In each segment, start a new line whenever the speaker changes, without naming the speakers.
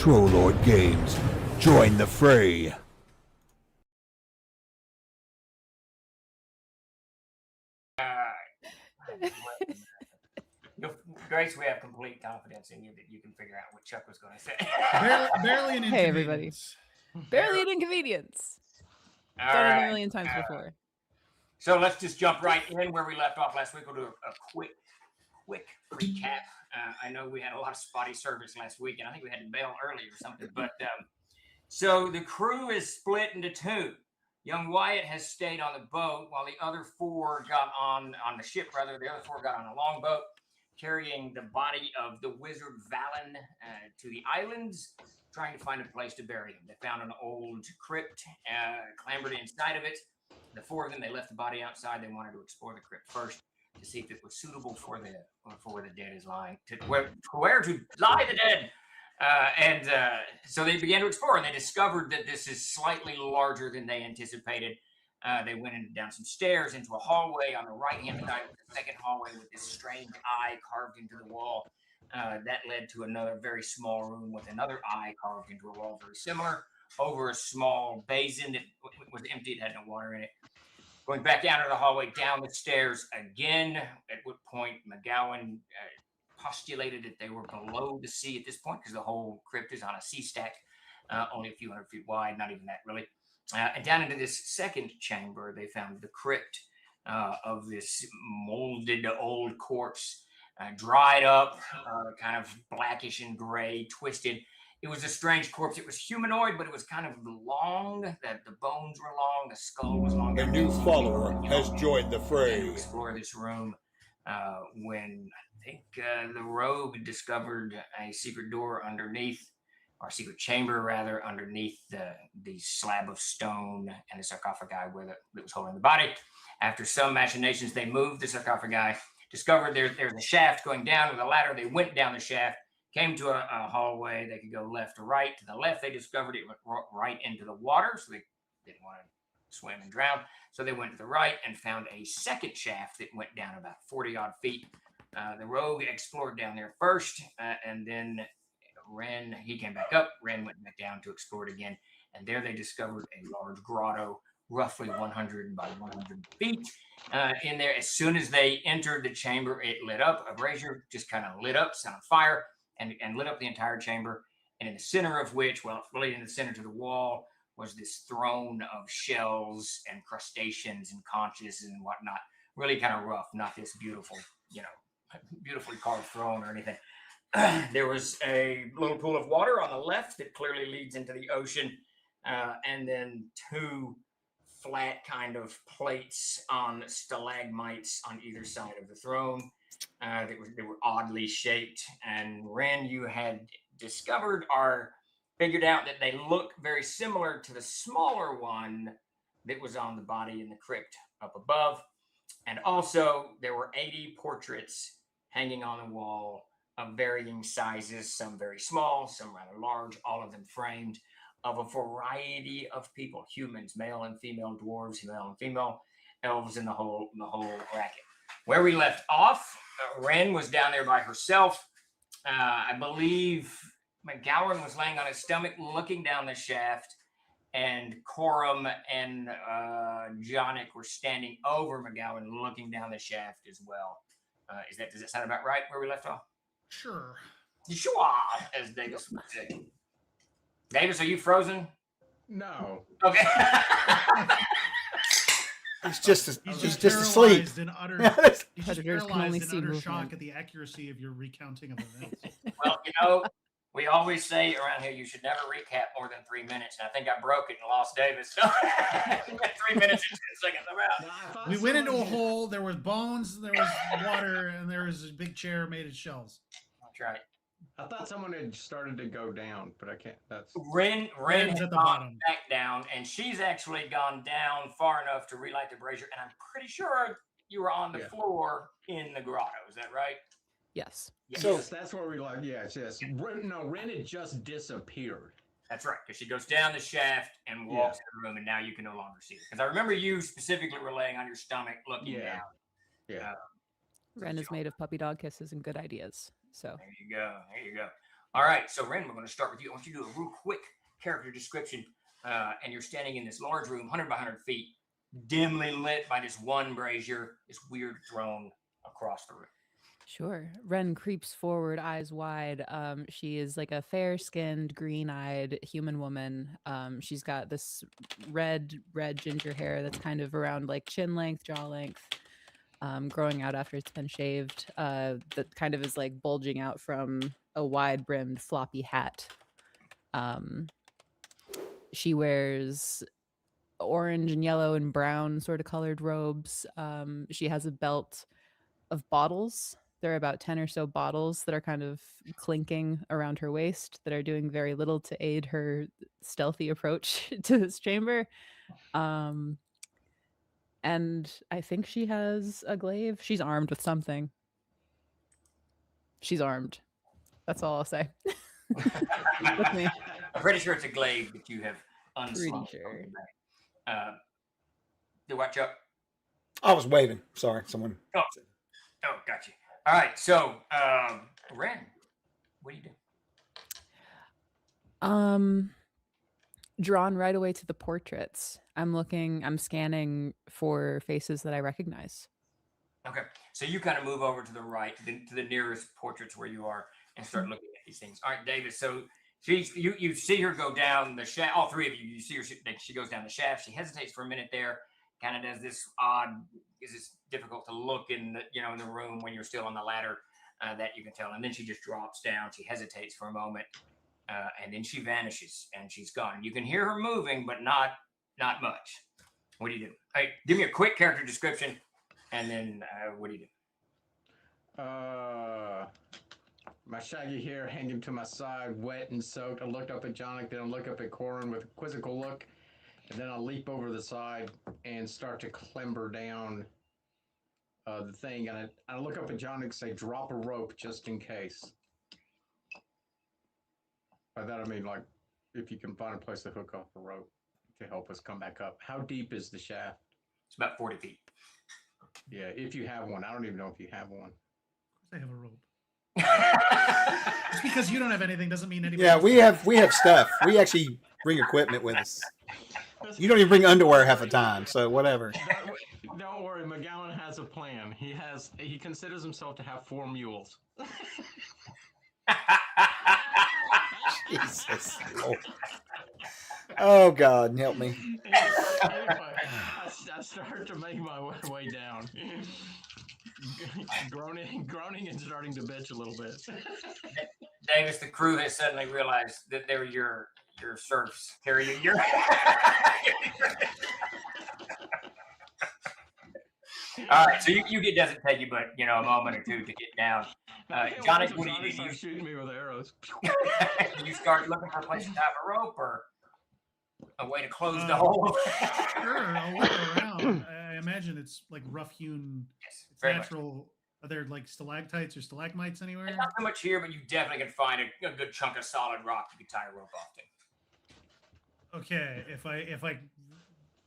Trollord Games. Join the fray.
Grace, we have complete confidence in you that you can figure out what Chuck was going to say.
barely an inconvenience.
Hey, everybody. Barely an inconvenience. Done it a million times before.
So let's just jump right in where we left off last week. We'll do a quick recap. I know we had a lot of spotty service last week, and I think we had to bail early or something. But so the crew is split into two. Young Wyatt has stayed on the boat while the other four got on the ship. Rather, the other four got on a longboat, carrying the body of the wizard Valen to the islands, trying to find a place to bury him. They found an old crypt, clambered inside of it. The four of them, they left the body outside. They wanted to explore the crypt first to see if it was suitable for where the dead is lying, where to lie the dead. So they began to explore, and they discovered that this is slightly larger than they anticipated. They went down some stairs into a hallway. On the right-hand side was a second hallway with this strange eye carved into the wall. That led to another very small room with another eye carved into a wall, very similar, over a small basin that was empty. It had no water in it. Going back down to the hallway, down the stairs again, at what point McGowan postulated that they were below the sea at this point because the whole crypt is on a sea stack, only a few hundred feet wide, not even that really. And down into this second chamber, they found the crypt of this molded old corpse, dried up, kind of blackish and gray, twisted. It was a strange corpse. It was humanoid, but it was kind of long. The bones were long, the skull was long.
A new follower has joined the fray.
Explore this room when I think the rogue discovered a secret door underneath, or secret chamber rather, underneath the slab of stone and the sarcophagi where that was holding the body. After some machinations, they moved the sarcophagi, discovered there's a shaft going down with a ladder. They went down the shaft, came to a hallway. They could go left or right. To the left, they discovered it went right into the water, so they didn't want to swim and drown. So they went to the right and found a second shaft that went down about 40-odd feet. The rogue explored down there first, and then Ren, he came back up. Ren went back down to explore it again, and there they discovered a large grotto, roughly 100 by 100 feet. In there, as soon as they entered the chamber, it lit up. A brazier just kind of lit up, set on fire, and lit up the entire chamber. And in the center of which, well, really in the center to the wall, was this throne of shells and crustaceans and conches and whatnot. Really kind of rough, not this beautiful, beautifully carved throne or anything. There was a little pool of water on the left that clearly leads into the ocean, and then two flat kind of plates on stalagmites on either side of the throne. They were oddly shaped, and Ren, you had discovered or figured out that they look very similar to the smaller one that was on the body in the crypt up above. And also, there were 80 portraits hanging on the wall of varying sizes, some very small, some rather large, all of them framed, of a variety of people, humans, male and female, dwarves, male and female, elves, and the whole racket. Where we left off, Ren was down there by herself. I believe McGowan was laying on his stomach looking down the shaft, and Coram and Jonick were standing over McGowan looking down the shaft as well. Does that sound about right where we left off?
Sure,
as Davis would say. Davis, are you frozen?
No.
Okay.
he's just asleep. He's paralyzed in utter shock at the accuracy of your recounting of events.
Well, we always say around here you should never recap more than 3 minutes, and I think I broke it and lost Davis. So 3 minutes and 10 seconds. I'm out.
We went into a hole. There was bones. There was water, and there was a big chair made of shells.
That's right.
I thought someone had started to go down, but I can't. That's
Ren's
at the bottom,
back down, and she's actually gone down far enough to relight the brazier. And I'm pretty sure you were on the floor in the grotto. Is that right?
Yes.
Yes, that's where we like. Yes. Ren had just disappeared.
That's right, because she goes down the shaft and walks in the room, and now you can no longer see her. Because I remember you specifically were laying on your stomach looking down.
Yeah.
Ren is made of puppy dog kisses and good ideas. So
there you go. All right, so Ren, we're going to start with you. I want you to do a real quick character description. And you're standing in this large room, 100 by 100 feet, dimly lit by this one brazier, this weird throne across the room.
Sure. Ren creeps forward, eyes wide. She is like a fair-skinned, green-eyed human woman. She's got this red ginger hair that's kind of around like chin length, jaw length, growing out after it's been shaved. That kind of is like bulging out from a wide-brimmed, floppy hat. She wears orange and yellow and brown sort of colored robes. She has a belt of bottles. There are about 10 or so bottles that are kind of clinking around her waist that are doing very little to aid her stealthy approach to this chamber. And I think she has a glaive. She's armed with something. She's armed. That's all I'll say. With me.
I'm pretty sure it's a glaive that you have unslung.
Pretty sure.
Do what, Chuck?
I was waving. Sorry, someone.
Oh, gotcha. All right, so Ren, what do you do?
Drawn right away to the portraits. I'm scanning for faces that I recognize.
Okay, so you kind of move over to the right, to the nearest portraits where you are, and start looking at these things. All right, David. So you see her go down the shaft. All three of you, you see her. She goes down the shaft. She hesitates for a minute there. Kind of does this odd. Is this difficult to look in the in the room when you're still on the ladder? That you can tell. And then she just drops down. She hesitates for a moment, and then she vanishes and she's gone. You can hear her moving, but not much. What do you do? Hey, give me a quick character description, and then what do you do?
My shaggy hair hanging to my side, wet and soaked. I looked up at Jonic, then I look up at Corin with a quizzical look, and then I leap over the side and start to clamber down the thing. And I look up at Jonic and say, "Drop a rope just in case." By that I mean, like, if you can find a place to hook off a rope to help us come back up. How deep is the shaft?
It's about 40 feet.
Yeah, if you have one. I don't even know if you have one.
Of course I have a rope. Just because you don't have anything doesn't mean anybody.
Yeah, we have stuff. We actually bring equipment with us. You don't even bring underwear half the time, so whatever.
Don't worry, McGowan has a plan. He considers himself to have 4 mules.
Jesus. Oh God, help me.
Anyway, I start to make my way down. groaning and starting to bitch a little bit.
Davis, the crew has suddenly realized that they were your serfs carrying your. All right, so it doesn't take you but a moment or two to get down. Johnny, what do you do?
Start shooting me with arrows.
You start looking for a place to tie a rope or a way to close the hole.
Sure, I'll look around. I imagine it's like rough-hewn.
Yes,
It's
very
natural. Are there like stalactites or stalagmites anywhere?
Not so much here, but you definitely can find a good chunk of solid rock you can tie a rope off to.
Okay,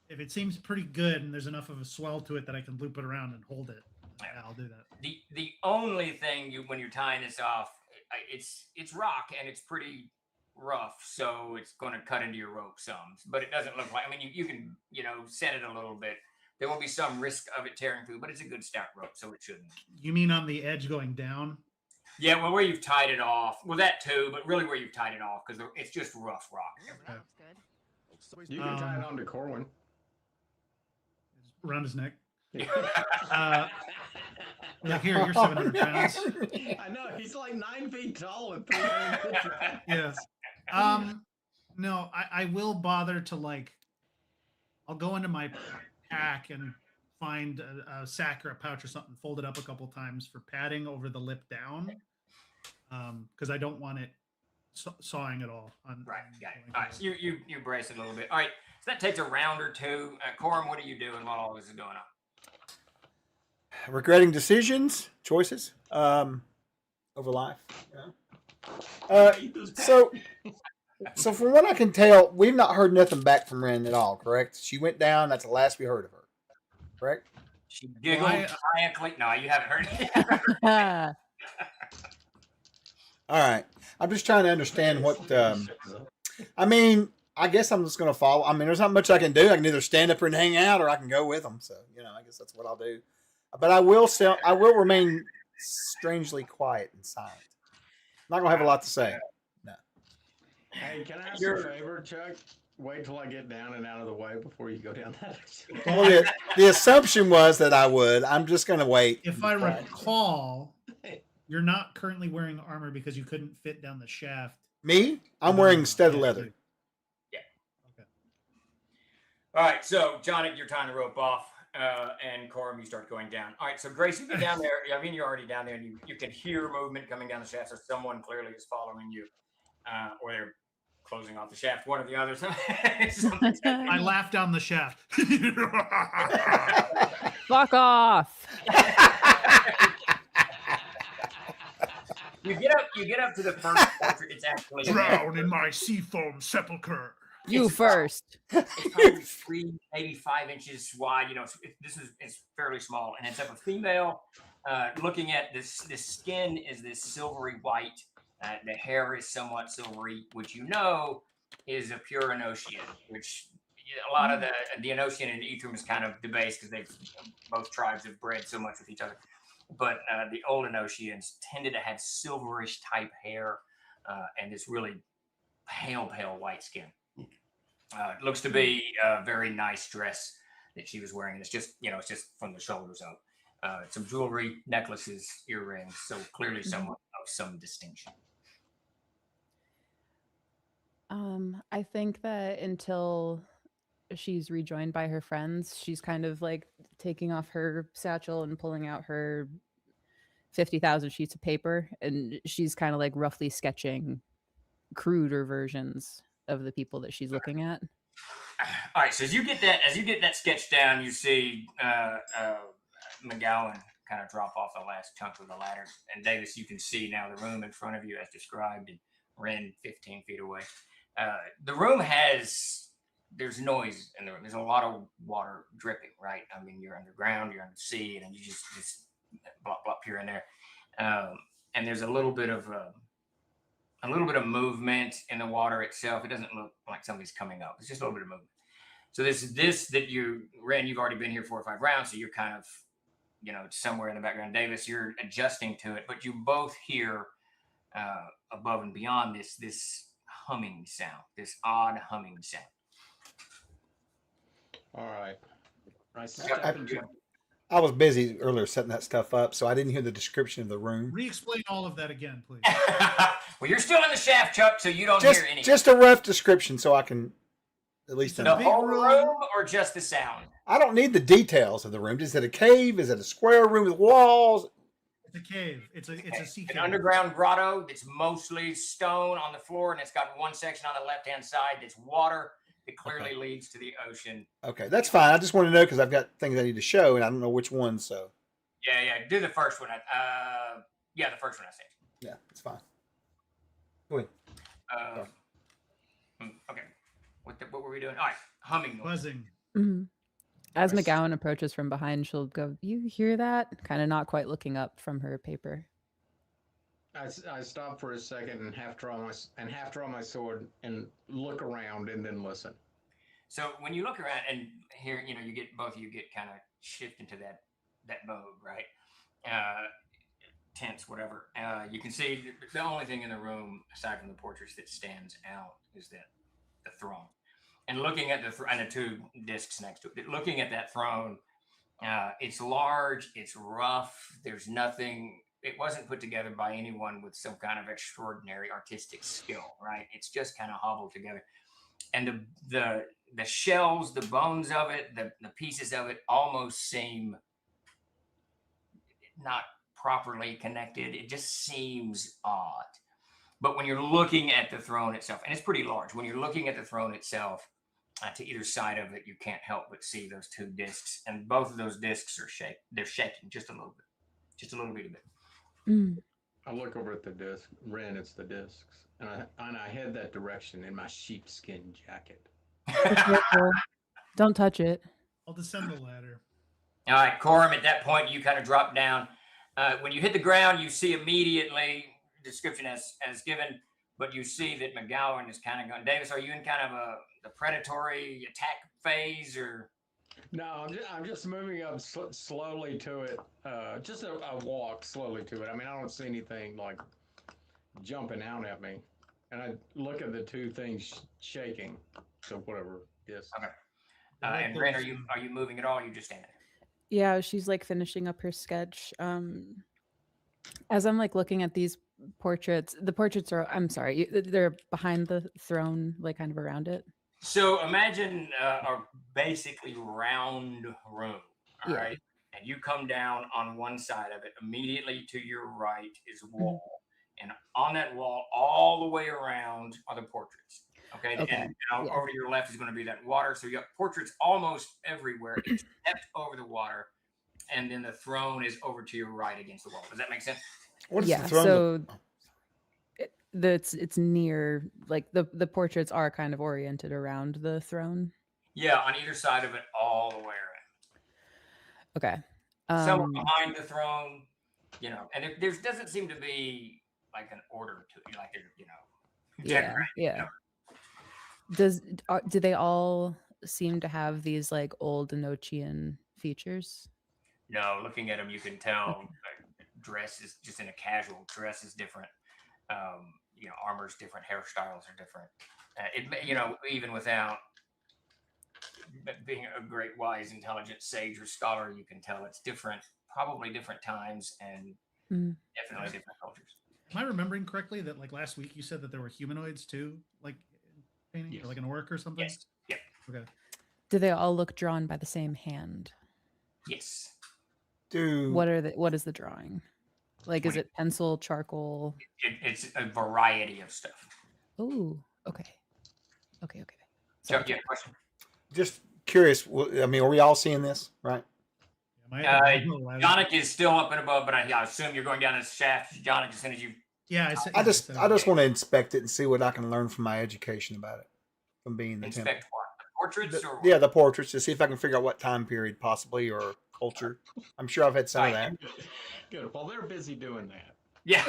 if it seems pretty good and there's enough of a swell to it that I can loop it around and hold it, yeah, I'll do that.
The only thing when you're tying this off, it's rock and it's pretty rough, so it's going to cut into your rope some, but it doesn't look like. I mean, you can set it a little bit. There will be some risk of it tearing through, but it's a good stout rope, so it shouldn't.
You mean on the edge going down?
Yeah, well, where you've tied it off. Well, that too, but really where you've tied it off because it's just rough rock.
That's good.
You can tie it onto Corwin.
Around his neck. Like, here, you're 700 pounds.
I know, he's like 9 feet tall and 350 pounds.
Yeah. No, I will bother to I'll go into my pack and find a sack or a pouch or something, fold it up a couple times for padding over the lip down, because I don't want it sawing at all.
Right, got it. All right, so you brace it a little bit. All right, so that takes a round or two. Corum, what are you doing while all this is going on?
Regretting choices, over life. Yeah. So from what I can tell, we've not heard nothing back from Ren at all, correct? She went down. That's the last we heard of her, correct?
She giggled maniacally. No, you haven't heard it.
All right. I'm just trying to understand what. I mean, I guess I'm just going to follow. I mean, there's not much I can do. I can either stand up and hang out, or I can go with them. So I guess that's what I'll do. But I will I will remain strangely quiet and silent. Not going to have a lot to say. No.
Hey, can I ask a favor, Chuck? Wait till I get down and out of the way before you go down that.
Well, the assumption was that I would. I'm just going to wait.
If I recall, you're not currently wearing armor because you couldn't fit down the shaft.
Me? I'm wearing studded leather.
Yeah.
Okay.
All right, so Jonik, you're tying the rope off, and Corum, you start going down. All right, so Grace, you get down there. I mean, you're already down there, and you can hear movement coming down the shaft, so someone clearly is following you, or they're closing off the shaft, one or the other.
I laugh down the shaft.
Fuck off.
You get up to the first portrait. It's actually
drown in my seafoam sepulcher.
You first.
It's probably 3, maybe 5 inches wide. It's fairly small, and it's of a female. Looking at this skin is this silvery white. The hair is somewhat silvery, which is a pure Enochian, which a lot of the Enochian and Ethrum is kind of debased because both tribes have bred so much with each other. But the old Enochians tended to have silverish type hair and this really pale white skin. It looks to be a very nice dress that she was wearing. It's just from the shoulders up. Some jewelry, necklaces, earrings. So clearly someone of some distinction.
I think that until she's rejoined by her friends, she's kind of like taking off her satchel and pulling out her 50,000 sheets of paper, and she's kind of like roughly sketching cruder versions of the people that she's looking at.
All right, so as you get that sketch down, you see McGowan kind of drop off the last chunk of the ladder, and Davis, you can see now the room in front of you as described, and Ren 15 feet away. The room there's noise in the room. There's a lot of water dripping, right? I mean, you're underground, you're under the sea, and you just blop here and there. And there's a little bit of movement in the water itself. It doesn't look like somebody's coming up. It's just a little bit of movement. So this that Ren, you've already been here 4 or 5 rounds, so you're kind of, somewhere in the background. Davis, you're adjusting to it, but you both hear above and beyond this humming sound, this odd humming sound.
All right.
I was busy earlier setting that stuff up, so I didn't hear the description of the room.
Re-explain all of that again, please.
Well, you're still in the shaft, Chuck, so you don't hear anything.
Just a rough description so I can at least
the whole room or just the sound?
I don't need the details of the room. Is it a cave? Is it a square room with walls?
It's a cave. It's a sea cave.
An underground grotto that's mostly stone on the floor, and it's got one section on the left-hand side that's water. It clearly leads to the ocean.
Okay, that's fine. I just want to know because I've got things I need to show, and I don't know which one. So
yeah, do the first one. The first one I said.
Yeah, it's fine. Go ahead.
Okay. What were we doing? All right, humming noise.
Buzzing.
Mm-hmm. As McGowan approaches from behind, she'll go, "You hear that?" Kind of not quite looking up from her paper.
I stop for a second and half draw my sword and look around and then listen.
So when you look around and here, both of you get kind of shift into that mode, right? Tense, whatever. You can see the only thing in the room aside from the portraits that stands out is the throne. And looking at and the 2 discs next to it, looking at that throne, it's large, it's rough. There's nothing. It wasn't put together by anyone with some kind of extraordinary artistic skill, right? It's just kind of hobbled together. And the shells, the bones of it, the pieces of it almost seem not properly connected. It just seems odd. But when you're looking at the throne itself, and it's pretty large, when you're looking at the throne itself, to either side of it, you can't help but see those 2 discs. And both of those discs are they're shaking just a little bit. Just a little bit.
I look over at the disc. Ren, it's the discs. And I head that direction in my sheepskin jacket.
Don't touch it.
I'll descend the ladder.
All right, Corum, at that point, you kind of drop down. When you hit the ground, you see immediately description as given, but you see that McGowan is kind of going. Davis, are you in kind of the predatory attack phase, or?
No, I'm just moving up slowly to it. Just a walk slowly to it. I mean, I don't see anything like jumping out at me. And I look at the two things shaking. So whatever. Yes.
Okay. And Ren, are you moving at all? Or you just standing there?
Yeah, she's like finishing up her sketch. As I'm like looking at these portraits, the portraits are, I'm sorry, they're behind the throne, like kind of around it.
So imagine a basically round room, all
Yeah.
right? And you come down on one side of it. Immediately to your right is a wall. And on that wall, all the way around are the portraits. Okay.
Okay,
And
yeah.
over to your left is going to be that water. So you got portraits almost everywhere except over the water. And then the throne is over to your right against the wall. Does that make sense?
What is
Yeah,
the throne?
so it's near, like the portraits are kind of oriented around the throne.
Yeah, on either side of it, all the way around.
Okay.
Some are behind the throne, and there doesn't seem to be like an order to it, like
Yeah. Do they all seem to have these like old Enochian features?
No, looking at them, you can tell dress is just in a casual dress is different. Armor's different, hairstyles are different. Even without being a great, wise, intelligent sage or scholar, you can tell it's different, probably different times and definitely different cultures.
Am I remembering correctly that like last week you said that there were humanoids too, like painting,
Yes.
or like an orc or something?
Yes. Yeah.
Okay.
Do they all look drawn by the same hand?
Yes.
What is the drawing? Like, is it pencil, charcoal?
It's a variety of stuff.
Oh, okay.
So, yeah, question.
Just curious. I mean, are we all seeing this, right?
Jonic is still up and above, but I assume you're going down this shaft, Jonic, as soon as you.
Yeah,
I just want to inspect it and see what I can learn from my education about it, from being in the temple.
Inspect what? The portraits? Or
Yeah, the portraits, to see if I can figure out what time period possibly, or culture. I'm sure I've had some of that.
Good. Well, they're busy doing that.
Yeah.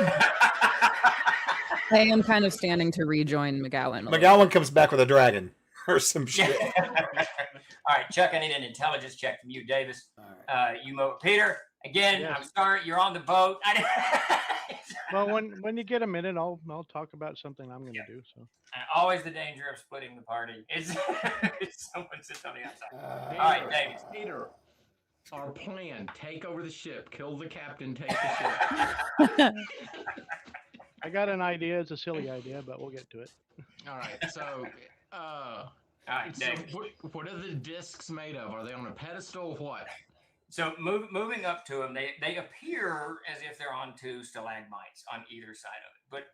I am kind of standing to rejoin McGowan.
McGowan comes back with a dragon or some shit.
All right, Chuck, I need an intelligence check from you, Davis.
All right.
Peter, again,
Yeah.
I'm sorry, you're on the boat.
Well, when you get a minute, I'll talk about something I'm going to do. So
Always the danger of splitting the party. It's someone sits on the outside.
Peter,
All right, Davis.
Peter, our plan: take over the ship, kill the captain, take the ship.
I got an idea. It's a silly idea, but we'll get to it.
All right. So,
All right,
so
Davis.
what are the discs made of? Are they on a pedestal? What?
So moving up to them, they appear as if they're on two stalagmites on either side of it. But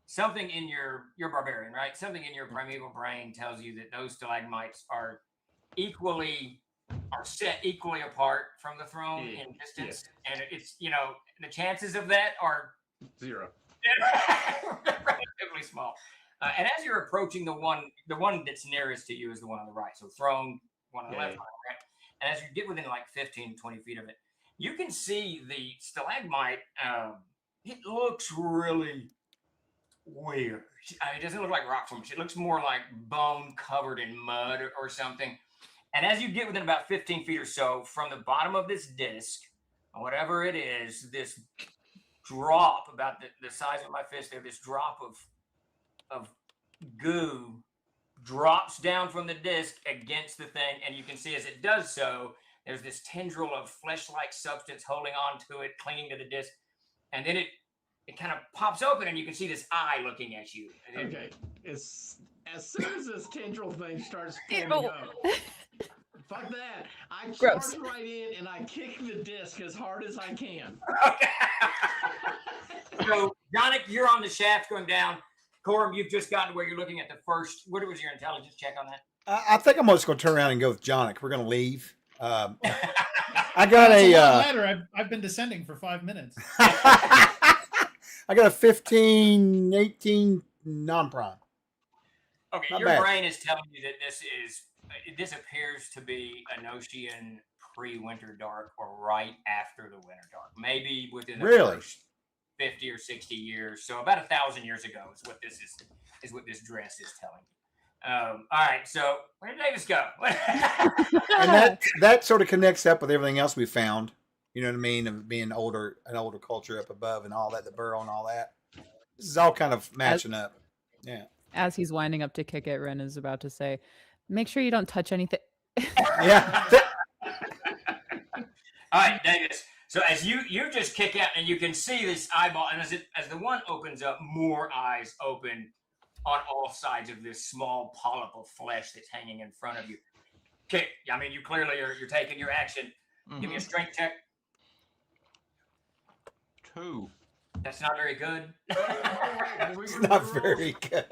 something in you're barbarian, right? Something in your primeval brain tells you that those stalagmites are set equally apart from the throne in distance, and it's the chances of that are
0.
relatively small. And as you're approaching the one that's nearest to you is the one on the right. So throne, one on the left, right? And as you get within like 15, 20 feet of it, you can see the stalagmite. It looks really weird. It doesn't look like rock formation. It looks more like bone covered in mud or something. And as you get within about 15 feet or so from the bottom of this disc, whatever it is, this drop about the size of my fist there, this drop of goo drops down from the disc against the thing, and you can see as it does so, there's this tendril of flesh-like substance holding on to it, clinging to the disc, and then it kind of pops open, and you can see this eye looking at you.
Okay. As soon as this tendril thing starts forming up, fuck that. I charge right in and I kick the disc as hard as I can.
Okay. So, Jonic, you're on the shaft going down. Corum, you've just gotten where you're looking at the first. What was your intelligence check on that?
I think I'm just going to turn around and go with Jonic. We're going to leave. I got
a ladder. I've been descending for 5 minutes.
I got a 15, 18 non-prime.
Okay,
Not
your
bad.
brain is telling you that this appears to be an Ocean pre-winter dark or right after the winter dark. Maybe within the
Really?
first 50 or 60 years. So about 1,000 years ago is what what this dress is telling you. All right, so where did Davis go?
And that sort of connects up with everything else we found. You know what I mean? Of being an older culture up above and all that, the burrow and all that. This is all kind of matching up. Yeah.
As he's winding up to kick it, Ren is about to say, "Make sure you don't touch anything."
Yeah.
All right, Davis. So as you just kick out, and you can see this eyeball, and as the one opens up, more eyes open on all sides of this small polyp of flesh that's hanging in front of you. Kick. I mean, you clearly you're taking your action. Give me a strength check.
2.
That's not very good.
It's not very good.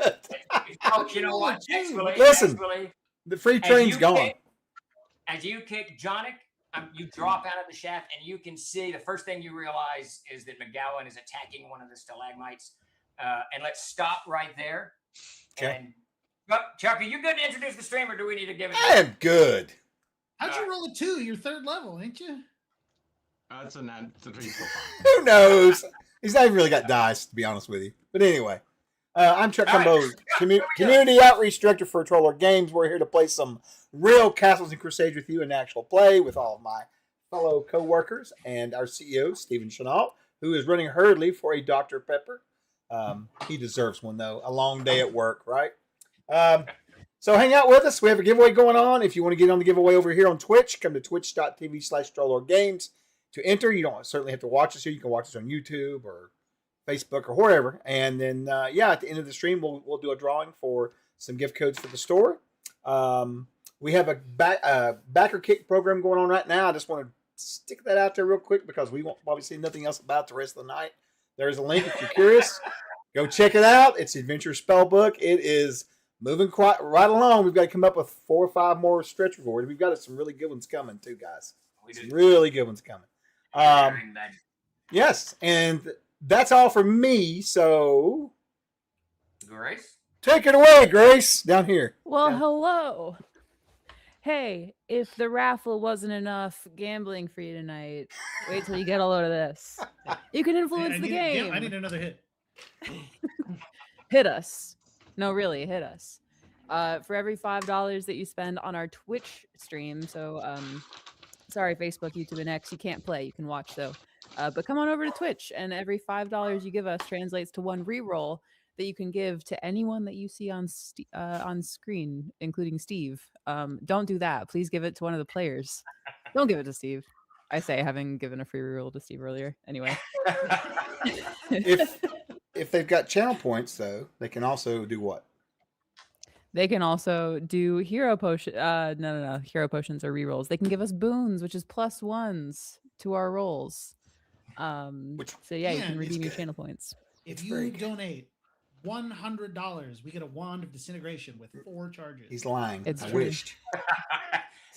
Oh, you know what?
Listen.
Actually,
The free train's gone.
As you kick Jonic, you drop out of the shaft, and you can see the first thing you realize is that McGowan is attacking one of the stalagmites. And let's stop right there.
Okay.
And, Chuck, are you good to introduce the stream, or do we need to give it?
I am good.
How'd you roll a 2? You're 3rd level, ain't you?
It's a 9. It's a 3 so far.
Who knows? He's not even really got dice, to be honest with you. But anyway, I'm Chuck Cumbo, Community Outreach Director for Troll Lord Games. We're here to play some real Castles and Crusades with you in actual play with all of my fellow co-workers and our CEO, Stephen Chenault, who is running hurriedly for a Dr. Pepper. He deserves one, though. A long day at work, right? So hang out with us. We have a giveaway going on. If you want to get on the giveaway over here on Twitch, come to twitch.tv/TrollLordGames. To enter, you don't certainly have to watch us here. You can watch us on YouTube or Facebook or wherever. And then, at the end of the stream, we'll do a drawing for some gift codes for the store. We have a backer kick program going on right now. I just want to stick that out there real quick because we won't probably see nothing else about the rest of the night. There's a link if you're curious. Go check it out. It's the Adventure Spellbook. It is moving quite right along. We've got to come up with 4 or 5 more stretch rewards. We've got some really good ones coming too, guys. Some really good ones coming. Yes, and that's all for me. So,
Grace,
take it away, Grace, down here.
Well, hello. Hey, if the raffle wasn't enough gambling for you tonight, wait till you get a load of this. You can influence the game.
I need another hit.
Hit us. No, really, hit us. For every $5 that you spend on our Twitch stream, so sorry, Facebook, YouTube, and X, you can't play. You can watch, though. But come on over to Twitch, and every $5 you give us translates to 1 reroll that you can give to anyone that you see on screen, including Steve. Don't do that. Please give it to one of the players. Don't give it to Steve. I say, having given a free reroll to Steve earlier. Anyway.
If they've got channel points, though, they can also do what?
They can also do hero potion. No. Hero potions are rerolls. They can give us boons, which is +1s to our rolls. You can redeem your channel points.
If you donate $100, we get a wand of disintegration with 4 charges.
He's lying.
It's
I
true.
wished.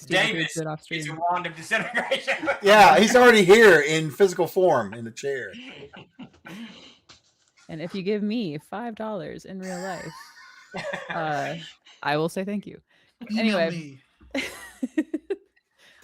Davis, it's a wand of disintegration.
Yeah, he's already here in physical form in the chair.
And if you give me $5 in real life, I will say thank you. Anyway,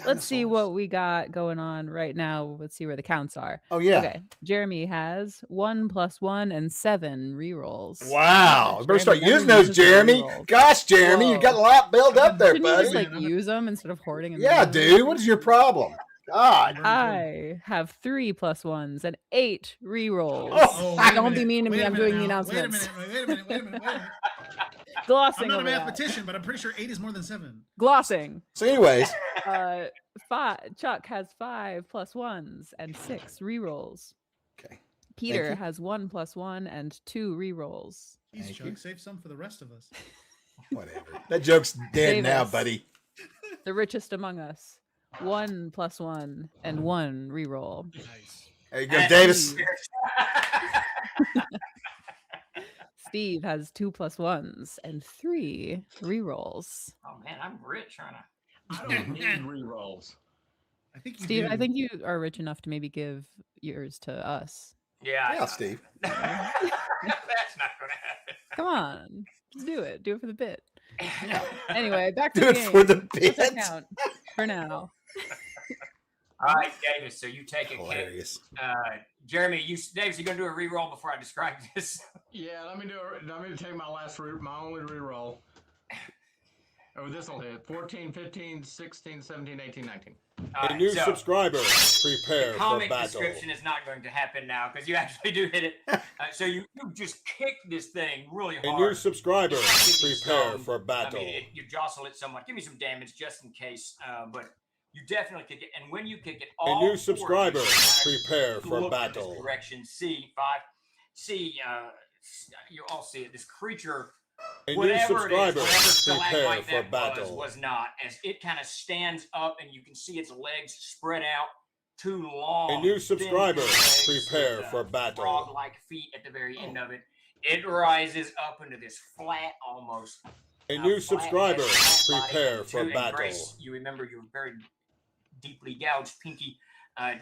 let's see what we got going on right now. Let's see where the counts are.
Oh, yeah.
Okay. Jeremy has 1 + 1 and 7 rerolls.
Wow. You better start using those, Jeremy. Gosh, Jeremy, you got a lot built up there,
Shouldn't
buddy.
you just use them instead of hoarding them?
Yeah, dude. What is your problem? God.
I have 3 + 1s and 8 rerolls.
Don't
be mean to me. I'm doing the announcements.
Wait a minute.
Glossing.
I'm not a
over that.
mathematician, but I'm pretty sure 8 is more than 7.
Glossing.
So, anyways,
Chuck has 5 + 1s and 6 rerolls.
okay.
Peter has 1 + 1 and 2 rerolls.
Jeez,
Thank
Chuck,
you.
save some for the rest of us.
Whatever. That joke's dead now,
Davis.
buddy.
The richest among us. 1 + 1 and 1 reroll.
Nice.
There you go, Davis.
Steve has 2 + 1s and 3 rerolls.
Oh man, I'm rich, aren't I?
I don't need rerolls.
I think you
Steve,
do.
I think you are rich enough to maybe give yours to us.
Yeah,
Steve.
That's not going to happen.
Come on, just do it. Do it for the bit. Anyway, back to
Do
the
it
game.
for the
What's our
bit.
count for now?
All right, Davis. So you take a kick.
Hilarious.
Jeremy, Davis, you gonna do a re-roll before I describe this?
Yeah, let me do it. Let me take my only reroll. Oh, this will hit. 14, 15, 16, 17, 18, 19.
All
A
right,
new
so
subscriber. Prepare
the
for
comic
battle.
description is not going to happen now because you actually do hit it. So you just kick this thing really hard.
A new subscriber.
It's like kicking
Prepare
stone.
for battle.
I mean, you jostle it somewhat. Give me some damage just in case, but you definitely kick it. And when you kick it,
A
all
new
four of you
subscriber. Prepare
look
for
in this
battle.
direction. See, you all see it. This creature,
A new
whatever
subscriber.
it is, whatever
Prepare
stalagmite
for
that
battle.
was not, as it kind of stands up and you can see its legs spread out, two long.
A new
thin
subscriber.
legs
Prepare
with,
for battle.
frog-like feet at the very end of it. It rises up into this flat, almost.
A new
flat
subscriber.
head, flat body,
Prepare
and
for
and
battle.
Grace, you remember your very deeply gouged pinky.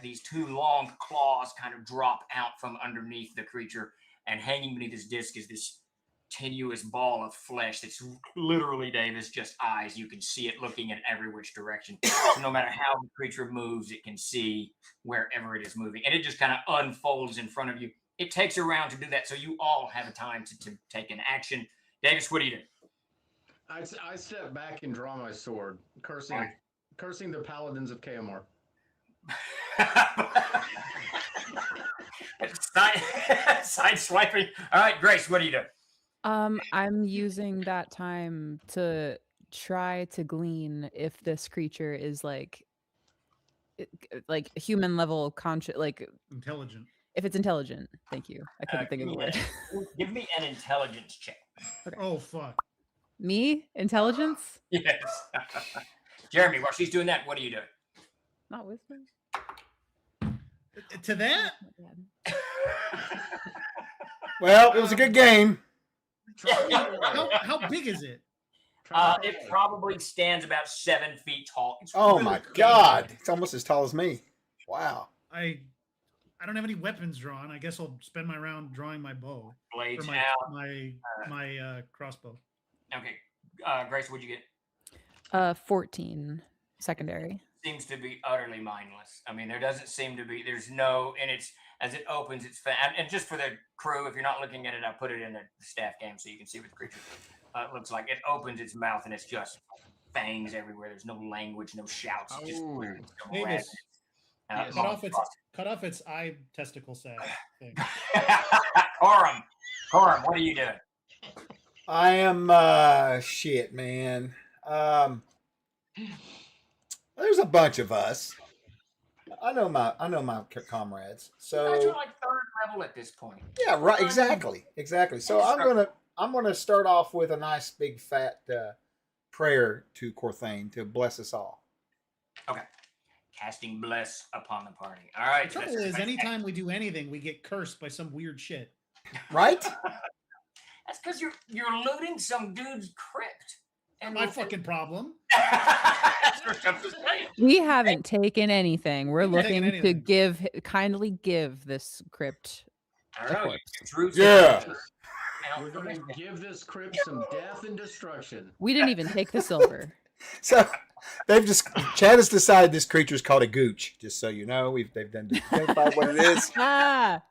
These two long claws kind of drop out from underneath the creature, and hanging beneath this disc is this tenuous ball of flesh that's literally, Davis, just eyes. You can see it looking in every which direction. So no matter how the creature moves, it can see wherever it is moving, and it just kind of unfolds in front of you. It takes a round to do that, so you all have a time to take an action. Davis, what do you do?
I step back and draw my sword, cursing the paladins of Kaomar.
Side swiping. All right, Grace, what do you do?
I'm using that time to try to glean if this creature is like human level conscious, like
Intelligent.
if it's intelligent. Thank you. I couldn't think of the word.
Give me an intelligence check.
Oh fuck.
Me? Intelligence?
Yes. Jeremy, while she's doing that, what are you doing?
Not wisdom.
To that?
Well, it was a good game.
How big is it?
It probably stands about 7 feet tall. It's
Oh
really
my
big.
God. It's almost as tall as me. Wow.
I don't have any weapons drawn. I guess I'll spend my round drawing my bow.
Blades
Or
out.
my crossbow.
Okay. Grace, what'd you get?
14 secondary.
Seems to be utterly mindless. I mean, there doesn't seem to be, there's no, and it's, as it opens, it's, and just for the crew, if you're not looking at it, I'll put it in the staff game so you can see what the creature looks like. It opens its mouth and it's just fangs everywhere. There's no language, no shouts. It's just
Davis,
Yes.
cut off its eye testicle sac thing.
Corum, what are you doing?
I am shit, man. There's a bunch of us. I know my comrades.
You guys
So
are like third level at this point.
yeah, right. Exactly. So I'm gonna start off with a nice big fat prayer to Corthane to bless us all.
Okay. Casting bless upon the party. All right.
The trouble is, anytime we do anything, we get cursed by some weird shit.
Right?
That's because you're looting some dude's crypt.
Not my fucking problem.
That's what I'm saying.
We haven't taken anything. We're
We haven't taken
looking to
anything.
kindly give this crypt.
I don't know.
Yeah.
We're going to give this crypt some death and destruction.
We didn't even take the silver.
So Chad has decided this creature is called a gooch. Just so you know, they've identified what it is.
Ah,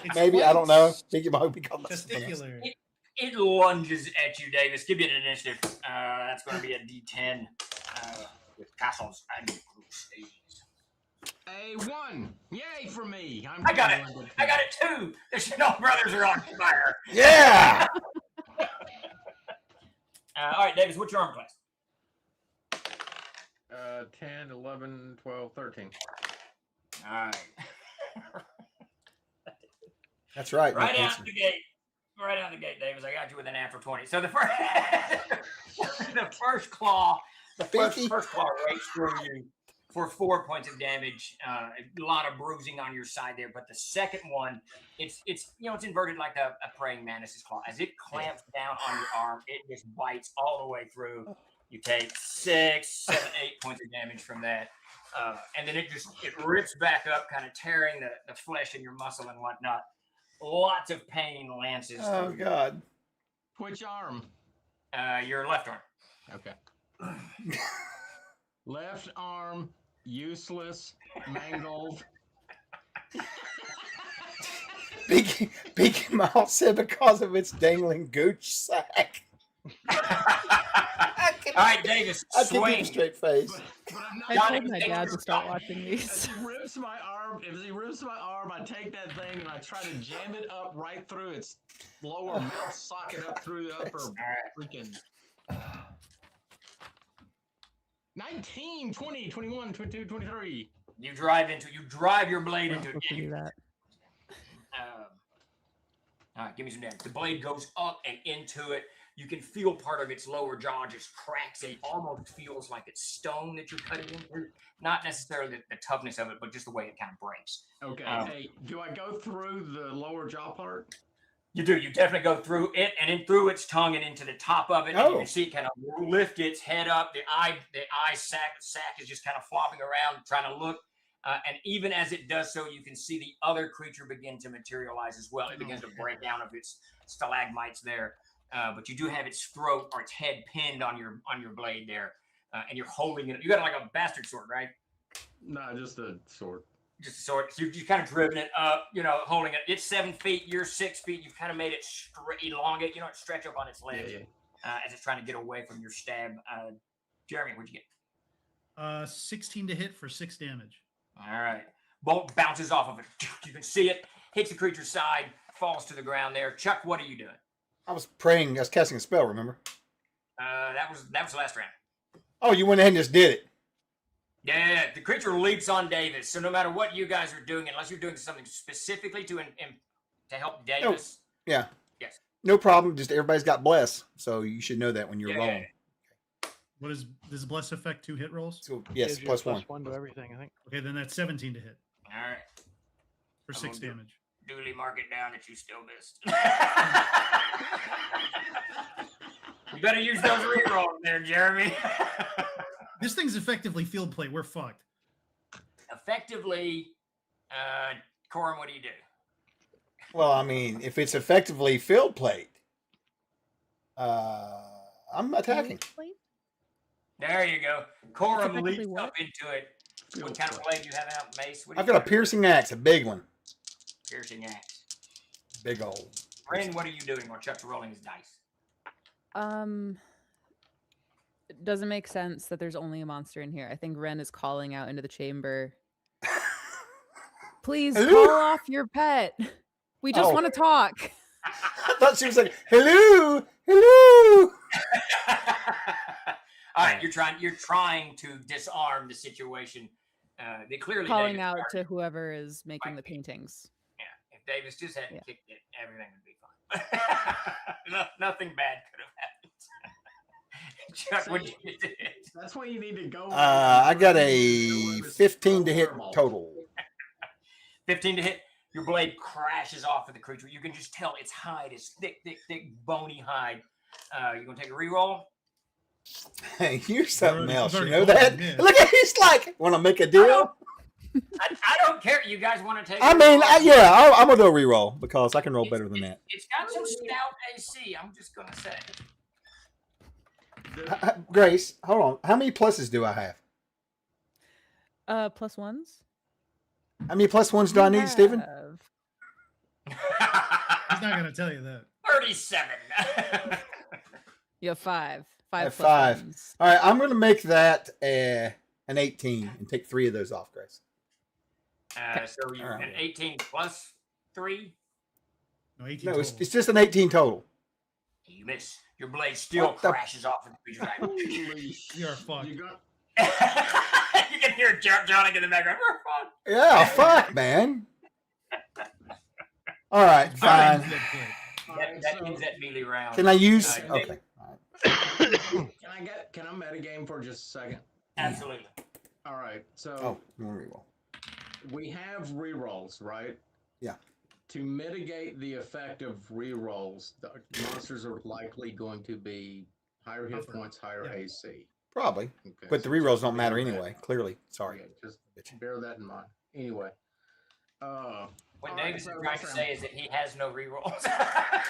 It's
Maybe I don't
quite
know. Think it might be called something else.
Testicular.
It lunges at you, Davis. Give me an initiative. That's going to be a D10 with castles and Crusades.
A1. Yay for me.
I got it. I got it too. The Chanel brothers are on fire.
Yeah.
All right, Davis, what's your arm class?
10, 11, 12, 13.
All right.
That's right.
Right
Nick
out
Hansen.
the gate. Right out the gate, Davis. I got you with a natural 20. So the first, the first claw rakes through you for 4 points of damage. A lot of bruising on your side there, but the second one, it's inverted like a praying mantis's claw. As it clamps down on your arm, it just bites all the way through. You take 6, 7, 8 points of damage from that. And then it rips back up, kind of tearing the flesh in your muscle and whatnot. Lots of pain lances.
Oh
through
God.
Which arm?
your left arm.
Okay. Left arm. useless, mangled.
Beaky Mouse said because of its dangling gooch sack.
All right, Davis,
I can keep
swing.
a straight face.
But I'm not.
I
Johnny,
told my
take
dad
your
to start
shot.
watching
As
these.
he rips my arm, I take that thing and I try to jam it up right through its lower mouth socket up through the upper
All right.
freaking 19, 20, 21, 22, 23.
You drive your blade
We're not
into it.
supposed to do that.
All right, give me some damage. The blade goes up and into it. You can feel part of its lower jaw just cracks. It almost feels like it's stone that you're cutting into. Not necessarily the toughness of it, but just the way it kind of breaks.
Okay.
Um,
Hey, do I go through the lower jaw part?
You do. You definitely go through it and in through its tongue and into the top of it. And you
Oh.
can see it kind of lift its head up. The eye sac is just kind of flopping around, trying to look. And even as it does so, you can see the other creature begin to materialize as well. It begins to break down of its stalagmites there. But you do have its throat or its head pinned on your blade there, and you're holding it. You got like a bastard sword, right?
No, just a sword.
Just a sword. So you're kind of driven it up, holding it. It's 7 feet. You're 6 feet. You've kind of made it elongate. Stretch up on its legs as it's trying to get away from your stab. Jeremy, what'd you get?
16 to hit for 6 damage.
All right. Bolt bounces off of it. You can see it. Hits the creature's side. Falls to the ground there. Chuck, what are you doing?
I was praying. I was casting a spell. Remember?
That was the last round.
Oh, you went ahead and just did it.
Yeah, the creature leaps on Davis. So no matter what you guys are doing, unless you're doing something specifically to help Davis.
Yeah.
Yes.
No problem. Just everybody's got bless, so you should know that when you're rolling.
Does bless affect 2 hit rolls?
So yes,
Gives you
plus
a
one.
+1 to everything, I think.
Okay, then that's 17 to hit
All right.
for 6 damage.
Duly mark it down that you still missed. You better use those rerolls there, Jeremy.
This thing's effectively field play. We're fucked.
Effectively, Corin, what do you do?
Well, I mean, if it's effectively field plate, I'm attacking.
There you go. Corin
effectively
leaps
what?
up into it. What kind of blade do you have out, Mace? What do
I've
you
got a piercing axe, a big one,
piercing axe.
big old.
Ren, what are you doing while Chuck's rolling his dice?
It doesn't make sense that there's only a monster in here. I think Ren is calling out into the chamber. Please
Hello?
call off your pet. We just
Oh.
want to talk.
I thought she was like, "Hello, hello."
All right, you're trying to disarm the situation. They clearly
Calling
Davis
out
started.
to whoever is making
Right.
the paintings.
Yeah, if Davis just hadn't
Yeah.
kicked it, everything would be fine. Nothing bad could have happened. Chuck, what did you do?
That's why you need to go.
I got a 15 to hit total.
15 to hit. Your blade crashes off of the creature. You can just tell its hide is thick, bony hide. You gonna take a reroll?
Hey, you're something
already-
else.
I've
You
already
know
told
that?
him, yeah.
Look at he's like, want to make a deal?
I don't care. You guys want to take?
I
a
mean,
reroll?
I'm gonna do a reroll because I can roll better than that.
It's got some stout AC. I'm just gonna say.
Grace, hold on. How many pluses do I have?
Plus ones.
How many plus ones do I need, Stephen?
Have-
He's not gonna tell you that.
37.
You have 5. 5
have
plus
5.
ones.
All right, I'm gonna make that an 18 and take 3 of those off, Grace.
So you
All right.
an 18 plus 3.
No, 18
No, it's
total.
it's just an 18 total.
You miss. Your blade still
What the-
crashes off of the creature's eye.
You are fucked.
You got
You can hear Johnny in the background. We're fun.
Yeah, fuck, man. All right, fine.
Field play.
That ends that melee round.
Can I use?
Uh,
Okay. All right.
Can I metagame for just a second?
Absolutely.
All right. So
Oh, you want to reroll?
we have rerolls, right?
Yeah.
To mitigate the effect of rerolls, the monsters are likely going to be higher hit
Tougher.
points, higher
Yeah.
AC.
Probably,
Okay,
but the
so
rerolls
just
don't matter
bear that-
anyway. Clearly, sorry.
Yeah, just bear that in mind. Anyway.
What
All right,
Davis is
so
trying to
this
say
round-
is that he has no rerolls.
I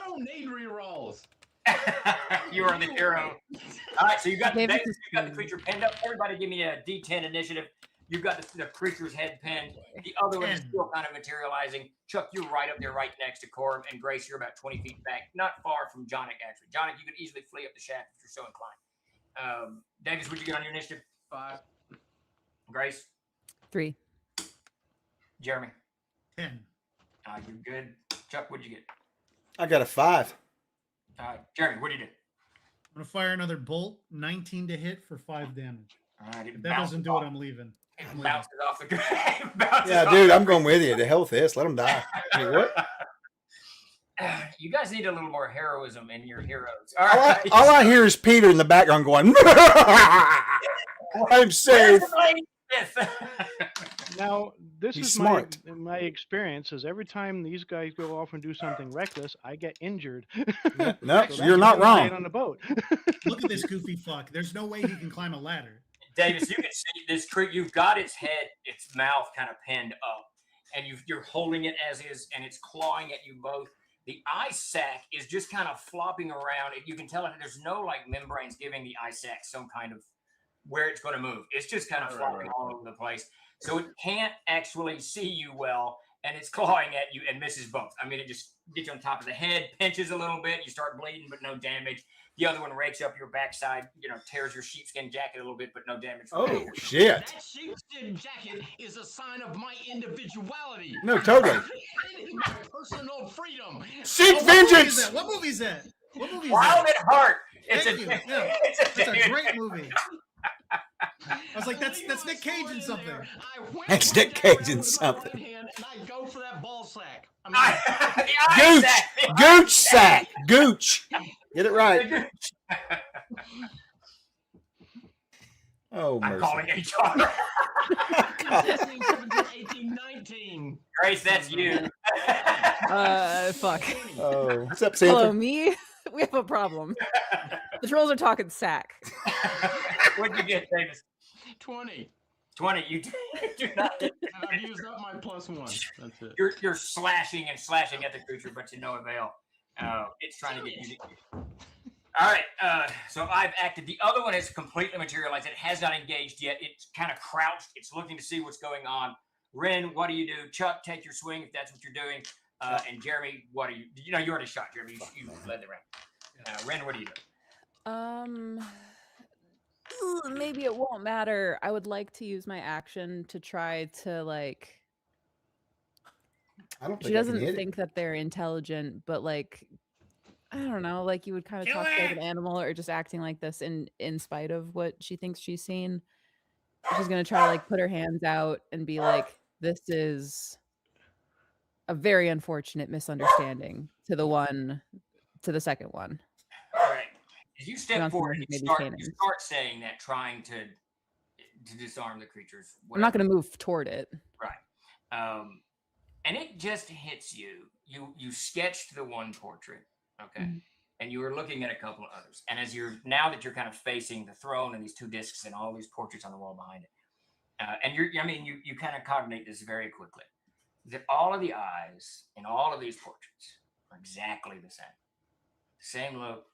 don't need rerolls.
You are the hero. All right, so you got
Davis
the
is
creature pinned up. Everybody, give me a D10 initiative. You've got the creature's head pinned. The other one is
10.
still kind of materializing. Chuck, you're right up there, right next to Corum, and Grace, you're about 20 feet back, not far from Jonic. Actually, Jonic, you could easily flee up the shaft if you're so inclined. Davis, what'd you get on your initiative?
5.
Grace,
3.
Jeremy,
10.
you're good. Chuck, what'd you get?
I got a 5.
Jeremy, what'd you do?
I'm gonna fire another bolt, 19 to hit for 5 damage.
All right,
If that doesn't do it, I'm leaving.
It
I'm leaving.
bounces off the ground.
Yeah, dude, I'm going with you. The hell with this. Let them die. Wait, what?
You guys need a little more heroism in your heroes.
All I hear is Peter in the background going, I'm safe.
Now, this
He's
is
smart.
my experience is every time these guys go off and do something reckless, I get injured.
No,
So
you're not
that's why I stayed
wrong.
on the boat.
Look at this goofy fuck. There's no way he can climb a ladder.
Davis, you can see this creature. You've got its head, its mouth kind of pinned up, and you're holding it as is, and it's clawing at you both. The eye sac is just kind of flopping around. You can tell it there's no like membranes giving the eye sac some kind of where it's going to move. It's just kind of flopping all over the place. So it can't actually see you well, and it's clawing at you and misses both. I mean, it just gets you on top of the head, pinches a little bit, you start bleeding, but no damage. The other one rakes up your backside, tears your sheepskin jacket a little bit, but no damage.
Oh, shit.
That sheepskin jacket is a sign of my individuality.
No, totally.
It is my personal freedom.
Seek
Oh, what movie is
vengeance.
that? What movie is that? What movie is
Wild
that?
at Heart. It's
Thank
a,
you. Yeah.
it's a,
That's a great movie. I was like, that's Nick Cage in something.
That's Nick Cage in something.
And I go for that ball sack.
the eye
Gooch.
sac, the eye
Gooch sack. Gooch. Get it right. Oh,
I'm
mercy.
calling HR.
16, 17, 18, 19.
Grace, that's you.
Fuck.
Oh, what's up,
Hello,
Sanford?
me. We have a problem. The trolls are talking sack.
What'd you get, Davis?
20.
20. You do not.
And I've used up my +1. That's it.
You're slashing and slashing at the creature, but to no avail. It's trying to get you. All right. So I've acted. The other one has completely materialized. It has not engaged yet. It's kind of crouched. It's looking to see what's going on. Ren, what do you do? Chuck, take your swing if that's what you're doing. And Jeremy, what are you? You already shot, Jeremy. You led the round. Ren, what do you do?
Maybe it won't matter. I would like to use my action to try to like.
I don't think
She
I
doesn't
can hit
think that they're intelligent, but like, I don't know. Like you would kind of talk to like an animal or just acting like this in spite of what she thinks she's seen. She's gonna try to like put her hands out and be like, "This is a very unfortunate misunderstanding to the second one."
All right. As you step
Johnson
forward,
has
you
maybe
start
cannons.
saying that, trying to disarm the creatures.
I'm not gonna move toward it.
And it just hits you. You sketched the one portrait, okay, and you were looking at a couple of others. And as now that you're kind of facing the throne and these two discs and all these portraits on the wall behind it, and you kind of cognate this very quickly that all of the eyes in all of these portraits are exactly the same look,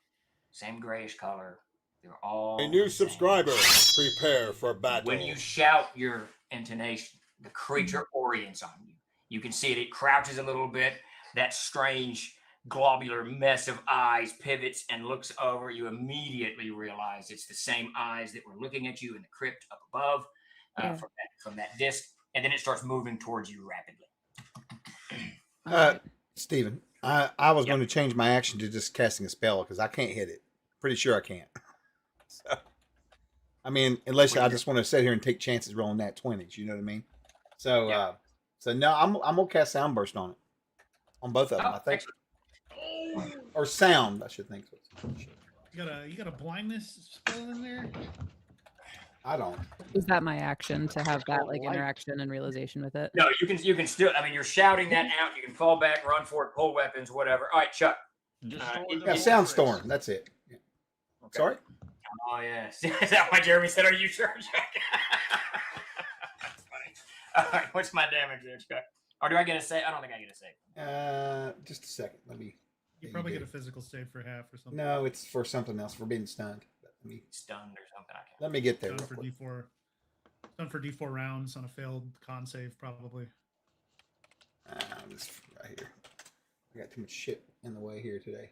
same grayish color. They're all
A new
the same.
subscriber. Prepare for battle.
When you shout your intonation, the creature orients on you. You can see it. It crouches a little bit. That strange globular mess of eyes pivots and looks over. You immediately realize it's the same eyes that were looking at you in the crypt up above from that disc. And then it starts moving towards you rapidly.
Steven, I was going to change my action to just casting a spell because I can't hit it. Pretty sure I can't. So, I mean, unless I just want to sit here and take chances rolling that 20s. You know what I mean? So, so no, I'm gonna cast Sound Burst on it, on both of them. I think, or Sound, I should think.
You got a blindness spell in there?
I don't.
Is that my action to have that like interaction and realization with it?
No, you can still. I mean, you're shouting that out. You can fall back, run forward, pull weapons, whatever. All right, Chuck.
Yeah, Soundstorm. That's it. Yeah.
Okay.
Sorry.
Oh yes. Is that why Jeremy said, "Are you sure, Chuck?" That's funny. All right, what's my damage there, Chuck? Or do I get a say? I don't think I get a say.
Just a second. Let me.
You
Yeah,
probably
you
get a
do.
physical save for half or something.
No, it's for something else. For being stunned.
Stunned or something. I can't.
Let me get there
Done
real
for
quick.
D4. Done for D4 rounds on a failed con save, probably.
This right here. I got too much shit in the way here today.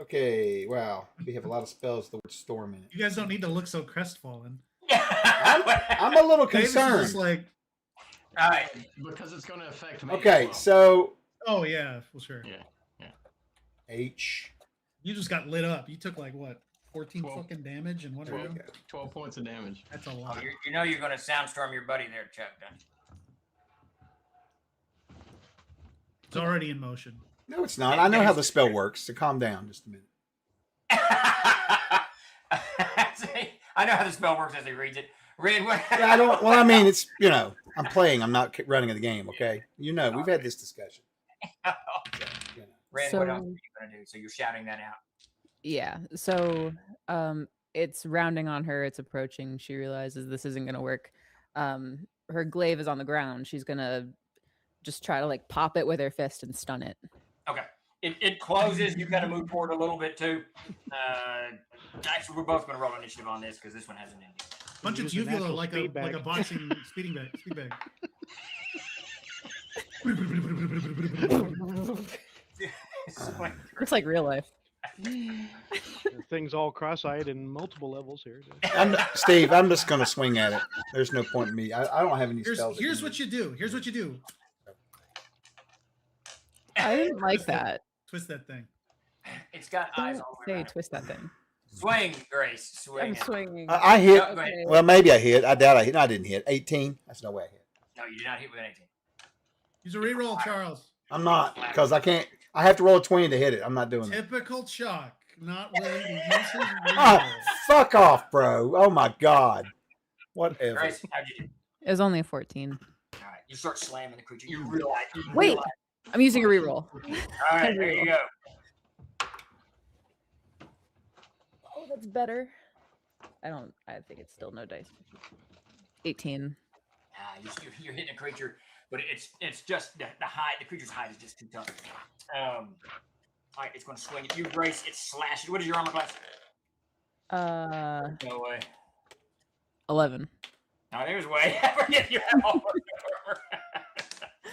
Okay, wow. We have a lot of spells with the word storm in it.
You guys don't need to look so crestfallen.
I'm a little
Davis is
concerned.
just like,
All right.
Because it's going to affect me.
Okay,
as well.
so
oh yeah, well sure.
Yeah.
H.
You just got lit up. You took like what, 14
12.
fucking damage in one
There you
round?
go.
12 points of damage.
That's a
Oh,
lot.
you know you're going to soundstorm your buddy there, Chuck. Don't
It's already in motion.
No, it's not. I know how the spell works. So calm down just a minute.
you? I know how the spell works as he reads it. Red, what?
Yeah, I don't. Well, I mean, it's I'm playing. I'm not running the game. Okay, we've had this discussion. You know.
Red,
So-
what else are you going to do? So you're shouting that out.
Yeah. So it's rounding on her, it's approaching. She realizes this isn't gonna work. Her glaive is on the ground. She's gonna just try to like pop it with her fist and stun it.
Okay. It closes. You've got to move forward a little bit too. Actually, we're both going to roll initiative on this because this one hasn't ended.
Punch its
Use a
uvula
natural
like
speed
a
bag.
boxing speed bag.
Looks like real life.
The thing's all cross-eyed in multiple levels here.
Steve, I'm just going to swing at it. There's no point in me. I don't have any spells. that
Here's
can
what you do. Here's what you do.
I didn't like that.
Twist that thing.
It's got eyes
Don't
all the way
say
around.
twist that thing.
Swing, Grace. Swing.
I'm
it.
swinging.
I hit.
No, go ahead.
Well, maybe I hit. I doubt I hit. No, I didn't hit. 18. That's no way I hit.
No, you did not hit with anything.
Use a reroll, Charles.
I'm not because I can't. I have to roll a 20 to hit it. I'm not doing that.
Typical Chuck. Not willing to use his
Oh,
reroll.
fuck off, bro. Oh my god. Whatever.
Grace, how'd you do?
It was only a 14.
All right. You start slamming the creature. You realize.
Wait. I'm using a reroll.
All right. There you go.
Oh, that's better. I think it's still no dice. 18.
You're hitting a creature, but it's just the height. The creature's height is just too tough. All right, it's going to swing at you, Grace. It slashes. What is your armor class? No way.
11.
No, there's way. I forget you have all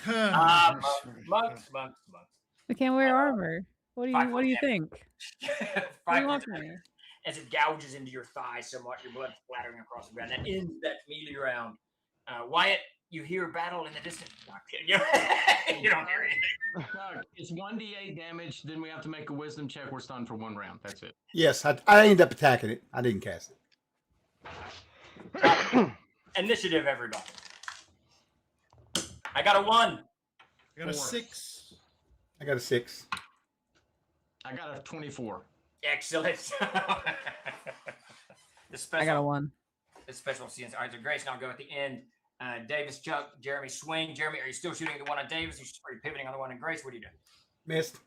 armor. Monks.
I can't wear armor. What do you
5
What do you
foot
think? What do
5
you want
foot
from me?
as it gouges into your thigh somewhat, your blood splattering across the ground. That ends that melee round. Wyatt, you hear battle in the distance. Not kidding. You don't hear anything.
It's 1d8 damage. Then we have to make a wisdom check. We're stunned for 1 round. That's it.
Yes, I ended up attacking it. I didn't cast it.
Initiative, everybody. I got a 1.
I got a
4.
6.
I got a 6.
I got a 24.
Excellent. The special,
I got a 1.
the special scenes. All right, so Grace, and I'll go at the end. Davis, Chuck, Jeremy, swing. Jeremy, are you still shooting the one on Davis? Or are you pivoting on the one on Grace? What are you doing?
Missed.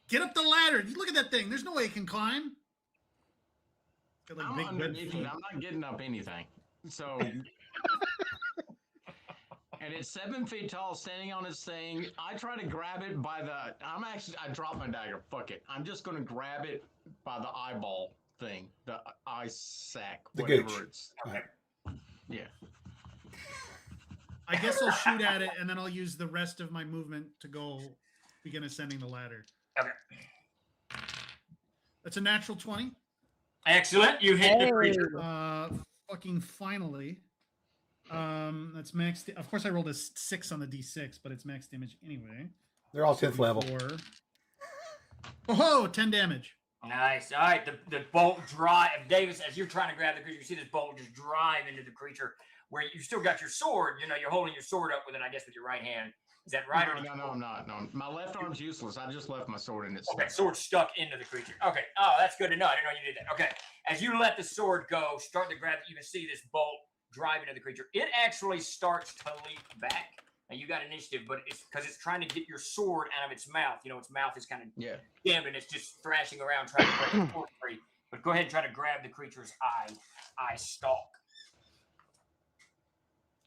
Get up the ladder. You look at that thing. There's no way it can climb. Got like
I'm
big web
underneath
feet.
it. I'm not getting up anything. So, and it's 7 feet tall, standing on its thing. I try to grab it by the. I drop my dagger. Fuck it. I'm just gonna grab it by the eyeball thing, the eye sac,
The
whatever
gooch.
it's.
Okay.
Yeah.
I guess I'll shoot at it, and then I'll use the rest of my movement to go begin ascending the ladder.
Okay.
That's a natural 20.
Excellent. You hit the creature.
Fucking finally. That's max. Of course, I rolled a 6 on the d6, but it's max damage anyway.
They're all 10th level.
4. Oh, 10 damage.
Nice. All right. The bolt drive. Davis, as you're trying to grab the creature, you see this bolt just drive into the creature where you still got your sword. You're holding your sword up with it, I guess, with your right hand. Is that right?
No, I'm not. No, my left arm's useless. I just left my sword in its.
Okay, sword stuck into the creature. Okay. Oh, that's good to know. I didn't know you did that. Okay. As you let the sword go, start to grab it, you can see this bolt drive into the creature. It actually starts to leap back. Now you got initiative, but it's because it's trying to get your sword out of its mouth. Its mouth is kind of jammed and it's just thrashing around trying to break the sword free. But go ahead and try to grab the creature's eye stalk.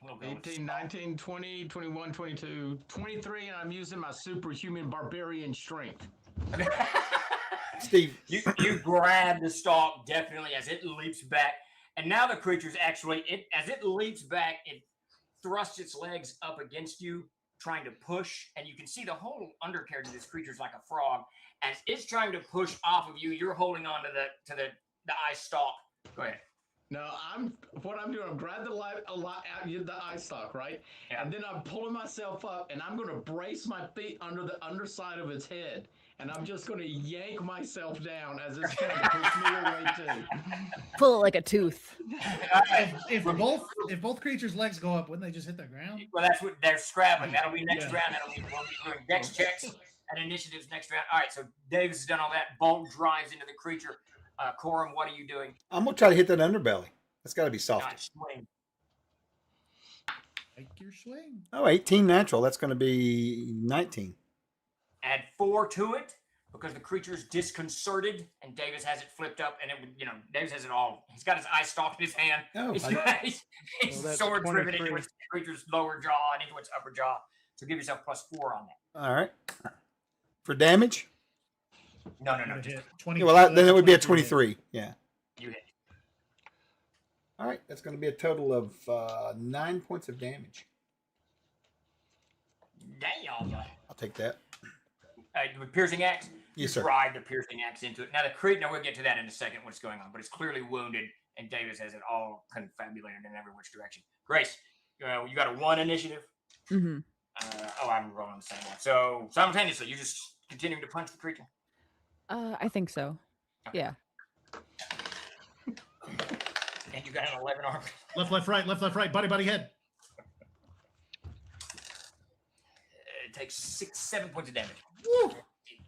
We'll go with
18, 19, 20, 21, 22, 23, and I'm using my superhuman barbarian strength.
Steve.
You grab the stalk definitely as it leaps back, and now the creature's actually as it leaps back, it thrusts its legs up against you, trying to push, and you can see the whole undercarriage of this creature's like a frog. As it's trying to push off of you, you're holding on to the eye stalk. Go ahead.
No, I'm grab the eye stalk, right?
Yeah.
And then I'm pulling myself up, and I'm gonna brace my feet under the underside of its head, and I'm just gonna yank myself down as it's trying to push me away too.
Pull it like a tooth.
If both creatures' legs go up, wouldn't they just hit the ground?
Well, that's what they're scrabbling. That'll be next
Yeah.
round. We'll be doing dex checks and initiatives next round. All right, so Davis has done all that. Bolt drives into the creature. Corum, what are you doing?
I'm gonna try to hit that underbelly. That's got to be soft.
Nice swing.
Like your swing.
Oh, 18 natural. That's going to be 19.
Add 4 to it because the creature's disconcerted, and Davis has it flipped up, and Davis has it all. He's got his eye stalk in his hand.
Oh,
He's
Well, that's
sword driven
23.
into its creature's lower jaw and into its upper jaw. So give yourself +4 on that.
All right. For damage?
No.
Would've
Just
hit 20,
Yeah, well, then it would be a
23 hit.
23. Yeah.
you hit.
All right. That's going to be a total of 9 points of damage.
Damn.
I'll take that.
With piercing axe,
Yes,
you
sir.
drive the piercing axe into it. Now we'll get to that in a second. What's going on? But it's clearly wounded, and Davis has it all confabulated in every which direction. Grace, you got a 1 initiative.
Mm-hmm.
I'm rolling the same one. So simultaneously, you're just continuing to punch the creature.
I think so.
Okay.
Yeah.
And you got an 11 arm.
Left, right, body, head.
It takes 7 points of damage.
Woo!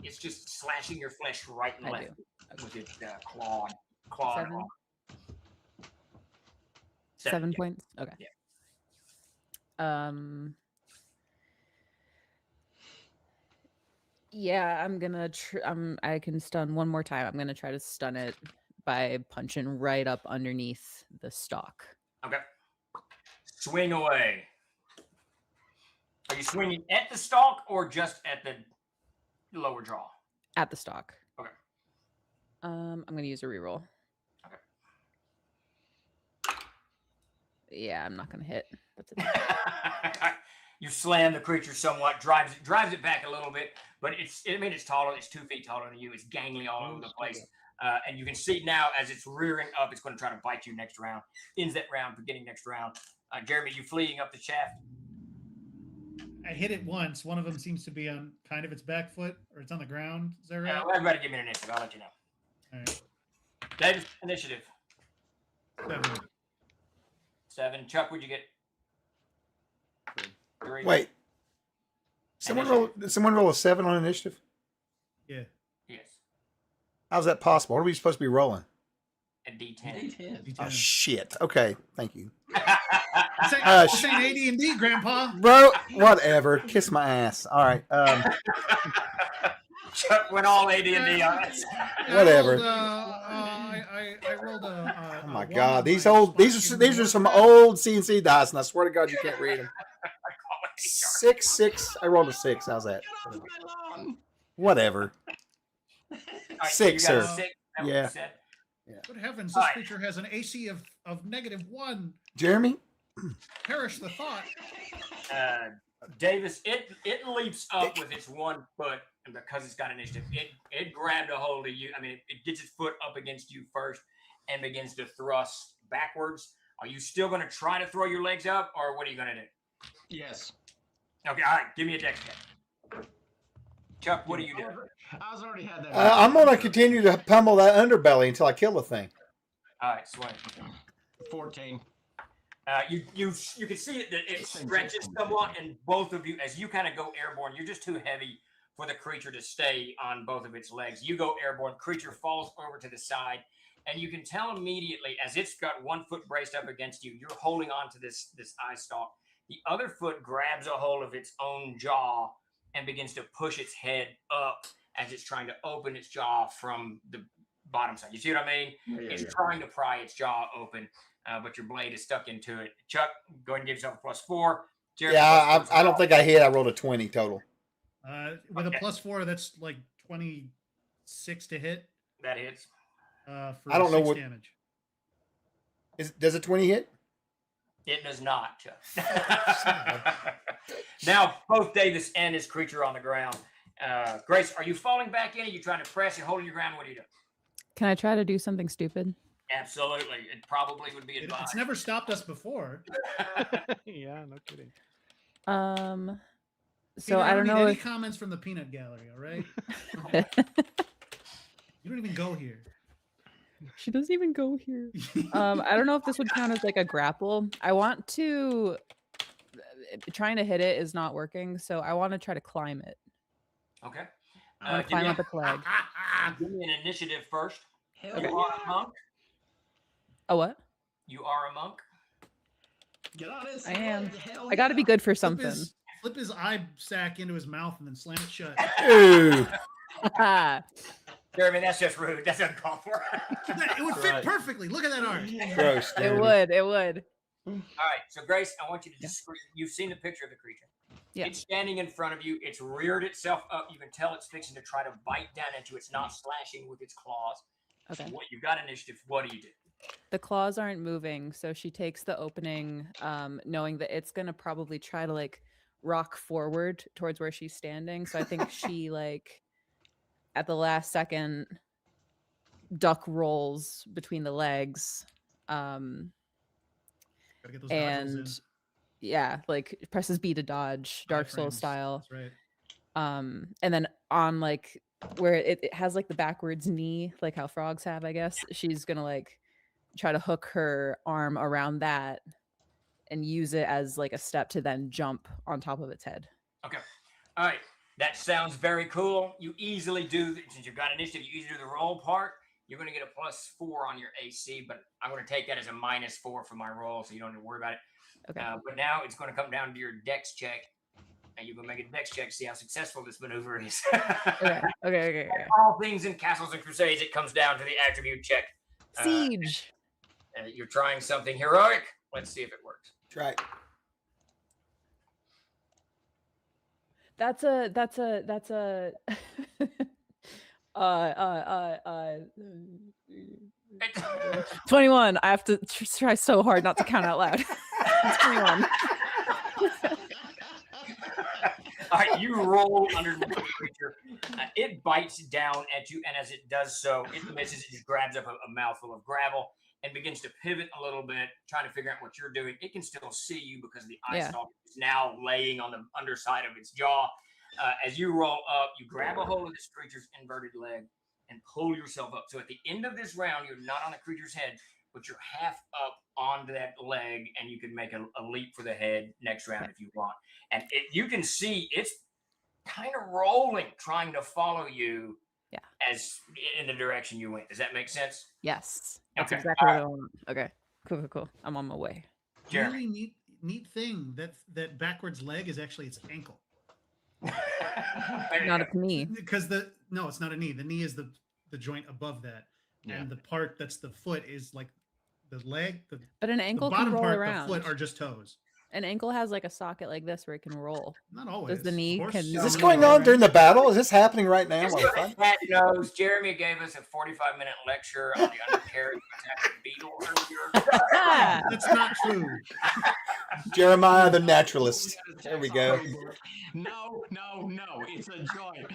It's just slashing your flesh right and
I
left with its claw. And
7?
arm.
7
yeah.
points. Okay.
Yeah.
Yeah, I'm gonna. I can stun one more time. I'm gonna try to stun it by punching right up underneath the stalk.
Okay. Swing away. Are you swinging at the stalk or just at the lower jaw?
At the stalk.
Okay.
I'm gonna use a reroll.
Okay.
Yeah, I'm not gonna hit. That's it.
You slam the creature somewhat, drives it back a little bit, but it's taller. It's 2 feet taller than you. It's gangly all over the place. And you can see now as it's rearing up, it's going to try to bite you next round. Ends that round, beginning next round. Jeremy, you fleeing up the shaft?
I hit it once. One of them seems to be on kind of its back foot, or it's on the ground. Is that right?
Everybody give me an initiative. I'll let you know.
All right.
Davis, initiative.
7.
7. Chuck, what'd you get? 3.
Wait. Someone roll a 7 on initiative?
Yeah.
Yes.
How's that possible? What are we supposed to be rolling?
A D10.
D10.
Oh, shit. Okay. Thank you.
This ain't AD&D, Grandpa.
Bro, whatever. Kiss my ass. All right.
Chuck went all AD&D on it.
Whatever.
I rolled a.
Oh my
one
God.
on
These
my
old these
fucking
are some
notepad.
old CNC dice, and I swear to God you can't read them. 6. I rolled a 6. How's that?
Get off my lawn!
Whatever.
All right,
6,
so you got a
sir.
6. That
Yeah.
was said.
Good heavens,
All
this
right.
creature has an AC of -1.
Jeremy?
Perish the thought.
Davis, it leaps up with its 1 foot, and because it's got initiative, it grabbed a hold of you. I mean, it gets its foot up against you first and begins to thrust backwards. Are you still going to try to throw your legs up, or what are you going to do?
Yes.
Okay, all right, give me a dex check. Chuck, what are you doing?
I was already had that.
I'm going to continue to pummel that underbelly until I kill the thing.
All right, swing.
14.
You can see it stretches somewhat, and both of you, as you kind of go airborne, you're just too heavy for the creature to stay on both of its legs. You go airborne, creature falls over to the side, and you can tell immediately as it's got 1 foot braced up against you, you're holding on to this eye stalk. The other foot grabs a hold of its own jaw and begins to push its head up as it's trying to open its jaw from bottom side. You see what I mean? It's trying to pry its jaw open, but your blade is stuck into it. Chuck, go ahead and give yourself a +4. Jeremy,
Yeah,
+4
I don't think I hit. I rolled a 20 total.
With
Okay.
a +4, that's like 26 to hit.
that hits.
For
I don't know
6
what-
damage.
Does a 20 hit?
It does not, Chuck. Now, both Davis and his creature on the ground. Grace, are you falling back in? Are you trying to press and holding your ground? What are you doing?
Can I try to do something stupid?
Absolutely. It probably would be advised.
It's never stopped us before.
Yeah, no kidding.
So
Peter,
I don't
need
know
any
if
comments from the peanut gallery. All right, you don't even go here.
she doesn't even go here. I don't know if this would count as like a grapple. I want to trying to hit it is not working, so I want to try to climb it.
Okay.
I want to
Give
climb
me
up its leg.
give me an initiative first.
Hell
You
yeah.
are a monk.
Oh, what?
You are a monk.
Get on it.
I am.
Hell
I got to be
yeah.
good for
Flip
something.
flip his eye sack into his mouth and then slam it shut.
Ooh.
Jeremy, that's just rude. That's uncalled for.
It would fit
Right.
perfectly. Look at that art.
Gross.
It
Jeremy.
would. It would.
All right. So, Grace, I want you to
Yeah.
you've seen the picture of the creature.
Yeah.
It's standing in front of you. It's reared itself up. You can tell it's fixing to try to bite down into you. It's not slashing with its claws.
Okay.
What you've got initiative. What do you do?
The claws aren't moving, so she takes the opening, knowing that it's gonna probably try to like rock forward towards where she's standing. So I think she like at the last second duck rolls between the legs.
Gotta get those dodge rolls in.
And yeah, like presses B to dodge, Dark Soul
Iframes.
style.
That's right.
And then on like where it has like the backwards knee, like how frogs have, I guess, she's gonna like try to hook her arm around that and use it as like a step to then jump on top of its head.
Okay. All right. That sounds very cool. You easily do, since you've got initiative, you easily do the roll part. You're going to get a +4 on your AC, but I'm going to take that as a -4 for my roll, so you don't have to worry about it.
Okay.
But now it's going to come down to your dex check, and you're going to make a dex check to see how successful this maneuver is.
Okay.
All things in Castles and Crusades, it comes down to the attribute check.
Siege.
You're trying something heroic. Let's see if it works.
Try.
That's a 21. I have to try so hard not to count out loud. 21.
All right, you roll underneath the creature. It bites down at you, and as it does so, it misses. It just grabs up a mouthful of gravel and begins to pivot a little bit, trying to figure out what you're doing. It can still see you because the eye
Yeah.
stalk is now laying on the underside of its jaw. As you roll up, you grab a hold of this creature's inverted leg and pull yourself up. So at the end of this round, you're not on the creature's head, but you're half up onto that leg, and you can make a leap for the head next round if you want. And you can see it's kind of rolling, trying to follow you as in the direction you went. Does that make sense?
Yes. That's
Okay.
exactly what I want. Okay. Cool. I'm on my way.
Jeremy.
Really neat thing that backwards leg is actually its ankle.
Not a knee.
Because it's not a knee. The knee is the joint above that, and the part that's the foot is like the leg.
But an
The
ankle can
bottom
roll
part,
around.
the foot are just toes.
An ankle has like a socket like this where it can roll.
Not always.
the knee
Horse-
can-
Is this
No,
going on during the battle? Is this happening right now?
Just so that Pat knows, Jeremy gave us a 45-minute lecture on the undercarriage attack of the beetle earlier.
Ah!
That's not true.
Jeremiah the Naturalist. There we go.
No, it's a joint.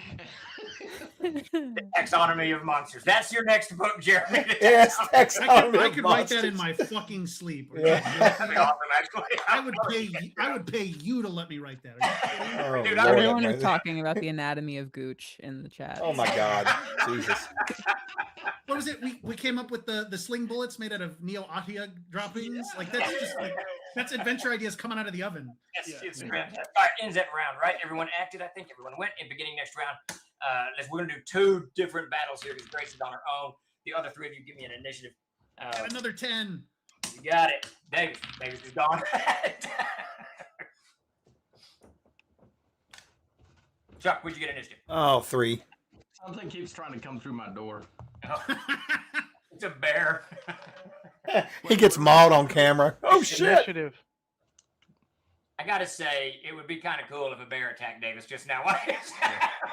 Taxonomy of monsters. That's your next book, Jeremy. The
Yes,
Taxonomy.
I could write that in my fucking sleep.
Yeah.
That'd be awesome, actually.
I would pay you to let me write that. Are you kidding?
Oh,
Dude,
Lord
Everyone
have
is
mercy.
talking about the anatomy of Gooch in the chat.
Oh my God, Jesus!
What was it? We came up with the sling bullets made out of Neo Atia droppings. Like that's just like that's adventure ideas coming out of the oven.
It's fantastic. All right, ends that round, right? Everyone acted. I think everyone went. In beginning next round, we're going to do 2 different battles here because Grace is on her own. The other 3 of you give me an initiative.
And another 10.
You got it. Davis is gone. Chuck, what'd you get initiative?
Oh, 3.
Something keeps trying to come through my door.
It's a bear.
He gets mauled on camera. Oh shit!
Initiative.
I gotta say, it would be kind of cool if a bear attacked Davis just now.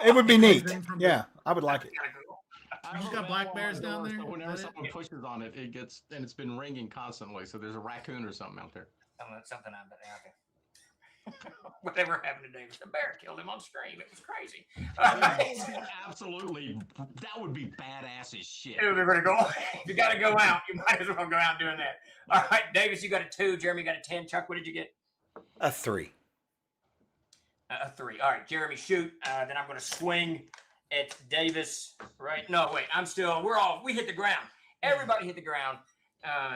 It would be
It
neat.
plays in from
Yeah, I would like it.
Kind of cool.
I
You
have a
got black
bell on
bears
my
down
door,
there?
So
Is
whenever
that it?
someone pushes on it, it gets and it's been ringing constantly. So there's a raccoon or something out there.
Something on that. Okay. Whatever happened to Davis? The bear killed him on stream. It was crazy.
Absolutely, that would be badass as shit.
It would be pretty cool. If you got to go out, you might as well go out doing that. All right, Davis, you got a 2. Jeremy got a 10. Chuck, what did you get?
A 3.
A 3. All right, Jeremy, shoot. Then I'm going to swing at Davis. Right? No, wait. We hit the ground. Everybody hit the ground.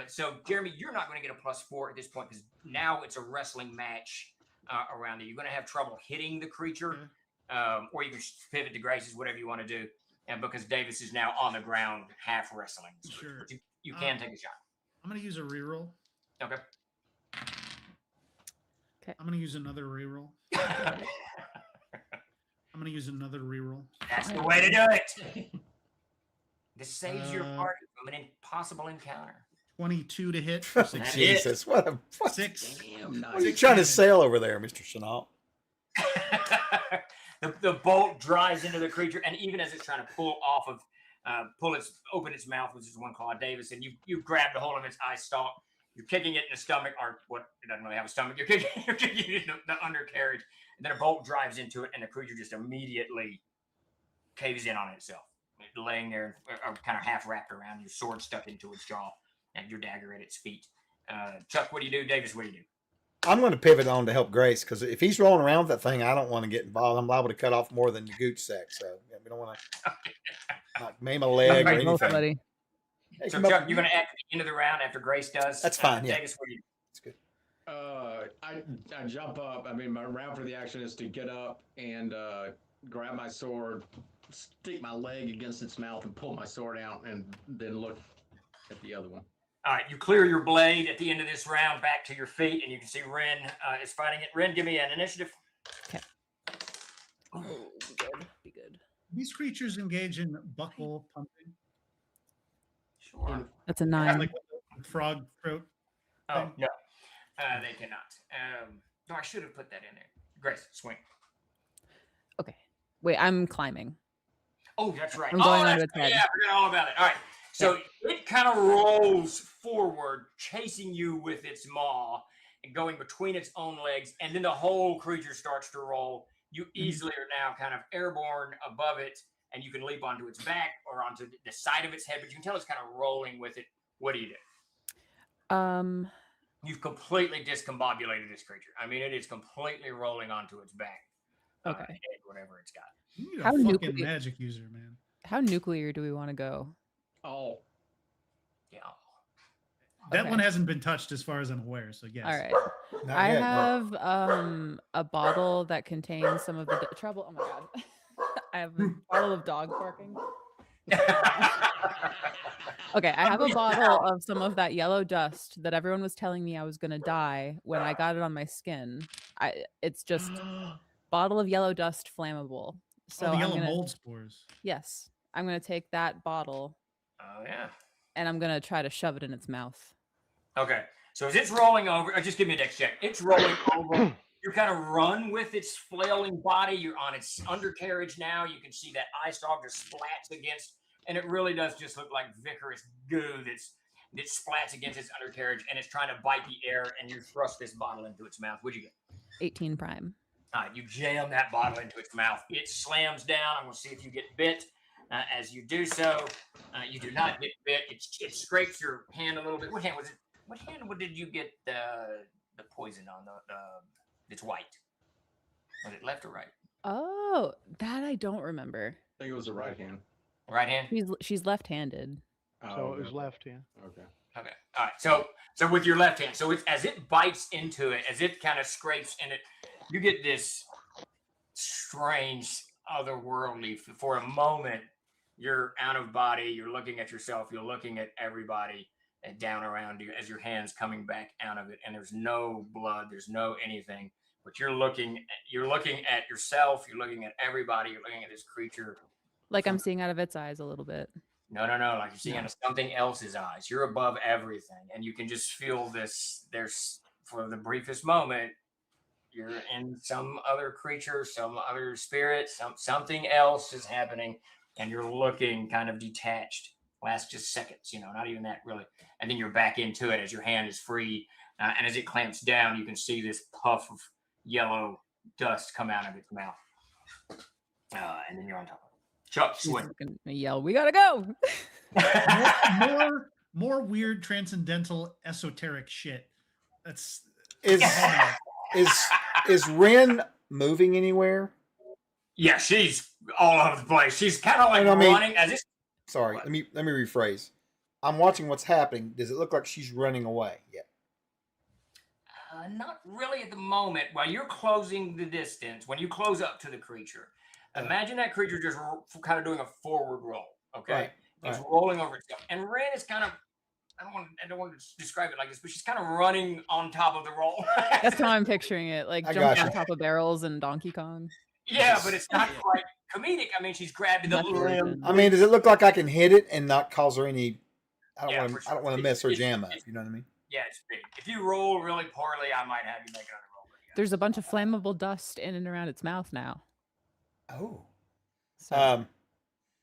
So, Jeremy, you're not going to get a +4 at this point because now it's a wrestling match around you. You're going to have trouble hitting the creature, or you can pivot to Grace's, whatever you want to do. And because Davis is now on the ground, half wrestling.
Sure.
But you can take a shot.
I'm gonna use a reroll.
Okay.
I'm gonna use another reroll. I'm gonna use another reroll.
That's the way to do it. This saves your party from an impossible encounter.
22 to hit for 6.
Jesus, what a what,
6.
Damn,
what are you
nice.
trying to sail over there, Mr. Chenault?
the bolt drives into the creature, and even as it's trying to open its mouth with just one claw, Davis, and you grabbed a hold of its eye stalk. You're kicking it in the stomach, or what? It doesn't really have a stomach. You're kicking it in the undercarriage, and then a bolt drives into it, and the creature just immediately caves in on itself, laying there, kind of half wrapped around, your sword stuck into its jaw, and your dagger at its feet. Chuck, what do you do? Davis, what do you do?
I'm going to pivot on to help Grace because if he's rolling around with that thing, I don't want to get involved. I'm liable to cut off more than the gooch sack, so we don't want to maim a leg or
Alright, both,
anything.
buddy.
Hey,
So,
come up-
Chuck, you're going to act at the end of the round after Grace does.
That's fine, yeah.
Davis, what do you do?
It's good.
I jump up. I mean, my round for the action is to get up and grab my sword, stick my leg against its mouth, and pull my sword out, and then look at the other one.
All right, you clear your blade at the end of this round back to your feet, and you can see Ren is fighting it. Ren, give me an initiative.
Oh, be good. Be good.
These creatures engage in buckle pumping.
Sure.
That's a 9.
Like with the frog throat.
Oh, no. They cannot. No, I should have put that in there. Grace, swing.
Okay. Wait, I'm climbing.
Oh, that's right.
I'm going
oh,
onto
that's
its
right.
head.
Yeah, I forgot all about it. All right. So it kind of rolls forward, chasing you with its maw and going between its own legs. And then the whole creature starts to roll. You easily are now kind of airborne above it, and you can leap onto its back or onto the side of its head, but you can tell it's kind of rolling with it. What do you do? You've completely discombobulated this creature. I mean, it is completely rolling onto its back.
Okay.
Head, whatever it's got.
You need a
How
fucking
nuclear-
magic user, man.
How nuclear do we want to go?
Oh,
Yeah.
That
Okay.
one hasn't been touched as far as I'm aware, so yes.
All right.
Not
I
yet, no.
have a bottle that contains some of the trouble. Oh my god. I have a bottle of dog barking. Okay, I have a bottle of some of that yellow dust that everyone was telling me I was gonna die when I got it on my skin. It's just bottle of yellow dust, flammable. So
the
I'm
yellow
gonna,
mold spores.
yes, I'm gonna take that bottle
Oh, yeah.
and I'm gonna try to shove it in its mouth.
Okay. So as it's rolling over, just give me a dex check. It's rolling over. You kind of run with its flailing body. You're on its undercarriage now. You can see that eye stalk just splats against, and it really does just look like viscous goo that splats against its undercarriage, and it's trying to bite the air, and you thrust this bottle into its mouth. What'd you get?
18 prime.
All right, you jam that bottle into its mouth. It slams down. I'm going to see if you get bit. As you do so, you do not get bit. It scrapes your hand a little bit. What hand was it? What hand did you get the poison on? It's white. Was it left or right?
Oh, that I don't remember.
I think it was the right hand.
Right hand.
She's left-handed.
Oh,
So it was
okay.
left, yeah.
Okay.
Okay. All right. So with your left hand, so it's as it bites into it, as it kind of scrapes in it, you get this strange, otherworldly. For a moment, you're out of body. You're looking at yourself. You're looking at everybody and down around you as your hands coming back out of it, and there's no blood. There's no anything. But you're looking at yourself. You're looking at everybody. You're looking at this creature.
Like I'm seeing out of its eyes a little bit.
No. Like you're seeing out of something else's eyes. You're above everything, and you can just feel this. There's for the briefest moment, you're in some other creature, some other spirit, something else is happening, and you're looking kind of detached. Lasts just seconds, not even that really, and then you're back into it as your hand is free, and as it clamps down, you can see this puff of yellow dust come out of its mouth, and then you're on top of it. Chuck,
She's
swing.
gonna yell, "We gotta go!"
More weird, transcendental, esoteric shit. That's
Is is Ren moving anywhere?
Yeah, she's all over the place. She's kind of like
I mean-
running as if.
Sorry,
What?
let me rephrase. I'm watching what's happening. Does it look like she's running away? Yeah.
Not really at the moment. While you're closing the distance, when you close up to the creature, imagine that creature just kind of doing a forward roll. Okay,
Right,
it's
right.
rolling over itself, and Ren is kind of. I don't want to describe it like this, but she's kind of running on top of the roll.
That's how I'm picturing it, like
I
jumping
gotcha.
on top of barrels and Donkey Kong.
Yeah, but it's not quite comedic. I mean, she's grabbing the
Much
limb.
version.
I mean, does it look like I can hit it and not cause her any? I
Yeah,
don't
for
want to.
sure.
I don't want to mess her
It's-
jam up.
it's-
You know what I mean?
Yeah, it's big. If you roll really poorly, I might have you make another roll. But yeah.
There's a bunch of flammable dust in and around its mouth now.
Oh.
So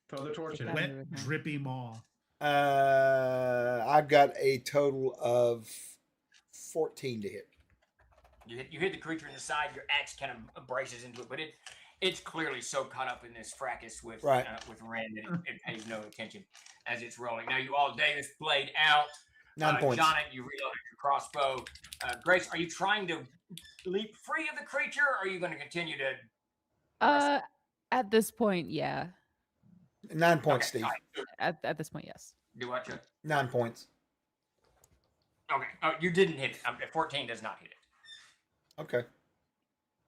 Throw the torch
Take
in
that.
it.
wet, drippy maw.
I've got a total of 14 to hit.
You hit the creature in the side. Your axe kind of braces into it, but it's clearly so caught up in this fracas with
Right.
With Ren that it pays no attention as it's rolling. Now you all Davis played out.
9 points.
Jonathan, you reloaded your crossbow. Grace, are you trying to leap free of the creature, or are you going to continue to?
At this point, yeah.
9 points,
Okay,
Steve.
all right.
At this point, yes.
Do what, Chuck?
9 points.
Okay. Oh, you didn't hit it. 14 does not hit it.
Okay.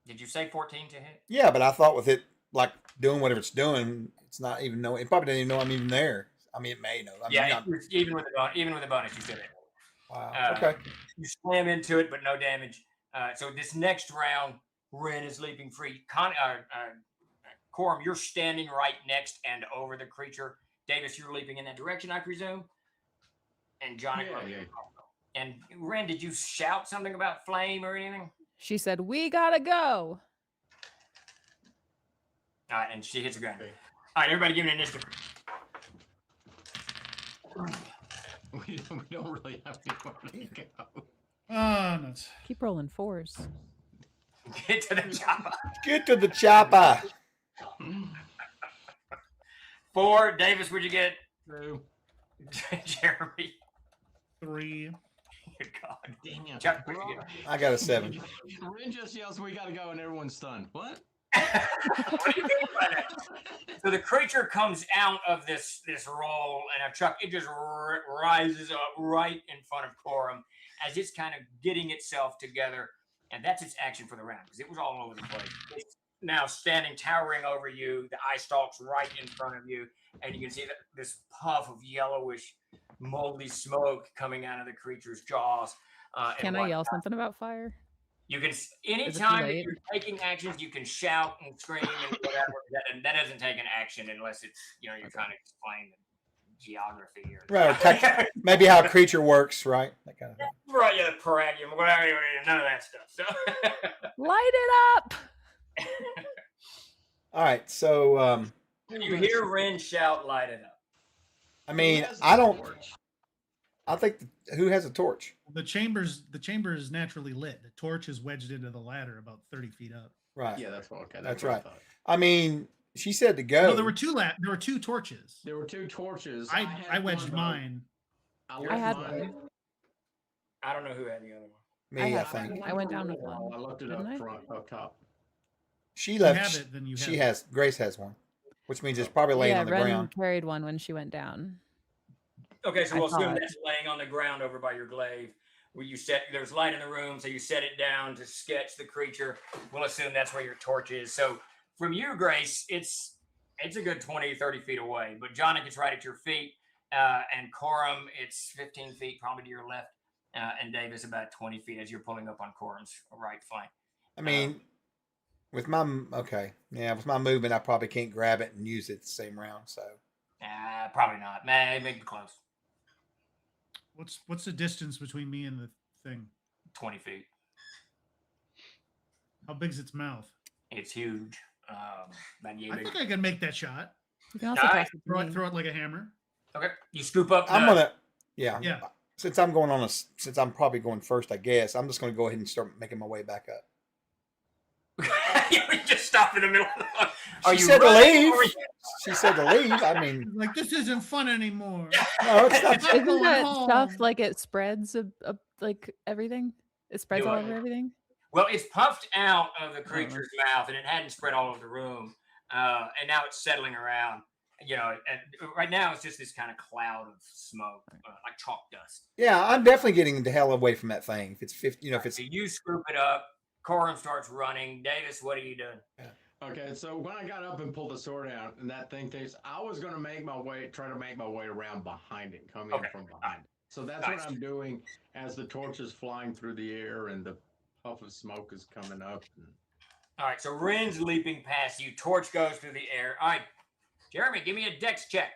Did you say 14 to hit?
Yeah, but I thought with it like doing whatever it's doing, it's not even know. It probably doesn't even know I'm even there. I mean, it may know. I mean,
Yeah, even with the bonus, you did it.
wow. Okay.
You slam into it, but no damage. So this next round, Ren is leaping free. Corum, you're standing right next and over the creature. Davis, you're leaping in that direction, I presume. And Johnny,
Yeah.
and Ren, did you shout something about flame or anything?
She said, "We gotta go."
All right, and she hits the ground.
Okay.
All right, everybody, give me an initiative.
We don't really have anywhere to go.
Oh, nuts.
Keep rolling fours.
Get to the chopper.
Get to the chopper.
4. Davis, what'd you get?
True.
Jeremy.
3.
Good God.
Damn.
Chuck, what'd you get?
I got a 7.
Ren just yells, "We gotta go," and everyone's stunned. What?
What do you mean by that? So the creature comes out of this roll, and Chuck, it just rises up right in front of Corum as it's kind of getting itself together, and that's its action for the round because it was all over the place. It's now standing, towering over you. The eye stalk's right in front of you, and you can see this puff of yellowish, moldy smoke coming out of the creature's jaws.
Can I yell something about fire?
You can anytime that
late?
you're taking actions, you can shout and scream and whatever. that doesn't take an action unless it's you're trying to explain the geography or
Right. Maybe how a creature works, right? That kind of thing.
right, yeah, the paragium, whatever, none of that stuff. So
Light it up!
All right. So,
you hear Ren shout, "Light it up!"
I mean,
Who has
I
the
don't.
torch?
I think who has a torch?
The chamber is naturally lit. The torch is wedged into the ladder about 30 feet up.
Right.
Yeah, that's what. Okay,
That's
what I
right.
thought.
I mean, she said to go.
No, there were two torches.
There were 2 torches.
I
had
wedged
one, though.
mine.
I
had
left
one.
mine.
I don't know who had the other one.
Me, I
have
think.
one. I went down with one.
I left it
didn't I?
up front, up top.
She
You
left.
have it, then you
she
have it.
has. Grace has one, which means it's probably laying
Yeah,
on the
Ren
ground.
carried one when she went down.
Okay, so
I
we'll assume
thought-
that's laying on the ground over by your glaive. Where you set there's light in the room, so you set it down to sketch the creature. We'll assume that's where your torch is. So from you, Grace, it's a good 20, 30 feet away. But Jonik is right at your feet, and Corum, it's 15 feet probably to your left, and Davis about 20 feet as you're pulling up on Corum's right flank.
I mean, with my movement, I probably can't grab it and use it the same round. So
Probably not. Maybe close.
What's the distance between me and the thing?
20 feet.
How big's its mouth?
It's huge.
I think I can make that shot.
You can also
Alright.
toss it to
Throw
me.
it like a hammer.
Okay. You scoop up.
I'm gonna, yeah.
Yeah.
Since I'm going on since I'm probably going first, I guess I'm just gonna go ahead and start making my way back up.
You just stop in the middle. Are
She
you
said to
running
leave.
or are you-
She said to leave. I mean,
Like, this isn't fun anymore.
no, it's not.
I'm
Isn't
going
that
home.
stuff like it spreads like everything? It spreads
Do
all
it.
over everything.
Well, it's puffed out of the creature's mouth, and it hadn't spread all over the room. And now it's settling around. You know, and right now it's just this kind of cloud of smoke, like chalk dust.
Yeah, I'm definitely getting the hell away from that thing. If it's 50, if it's
So you scoop it up. Corum starts running. Davis, what are you doing?
Okay, so when I got up and pulled the sword out, and that thing takes, I was gonna try to make my way around behind it, come in
Okay.
from behind. So that's
Nice.
what I'm doing as the torch is flying through the air and the puff of smoke is coming up.
All right, so Ren's leaping past you. Torch goes through the air. All right, Jeremy, give me a dex check.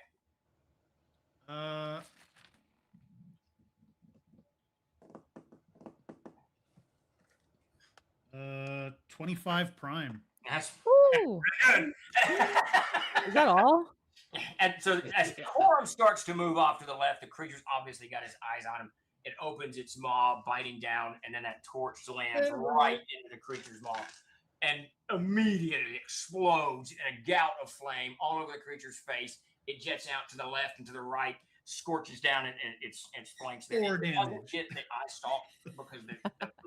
25 prime.
That's
Ooh,
good.
is that all?
And so as Corum starts to move off to the left, the creature's obviously got his eyes on him. It opens its maw, biting down, and then that torch lands right into the creature's maw and immediately explodes in a gout of flame all over the creature's face. It jets out to the left and to the right, scorches down its flanks there.
Four
It doesn't
damage.
get the eye stalk because the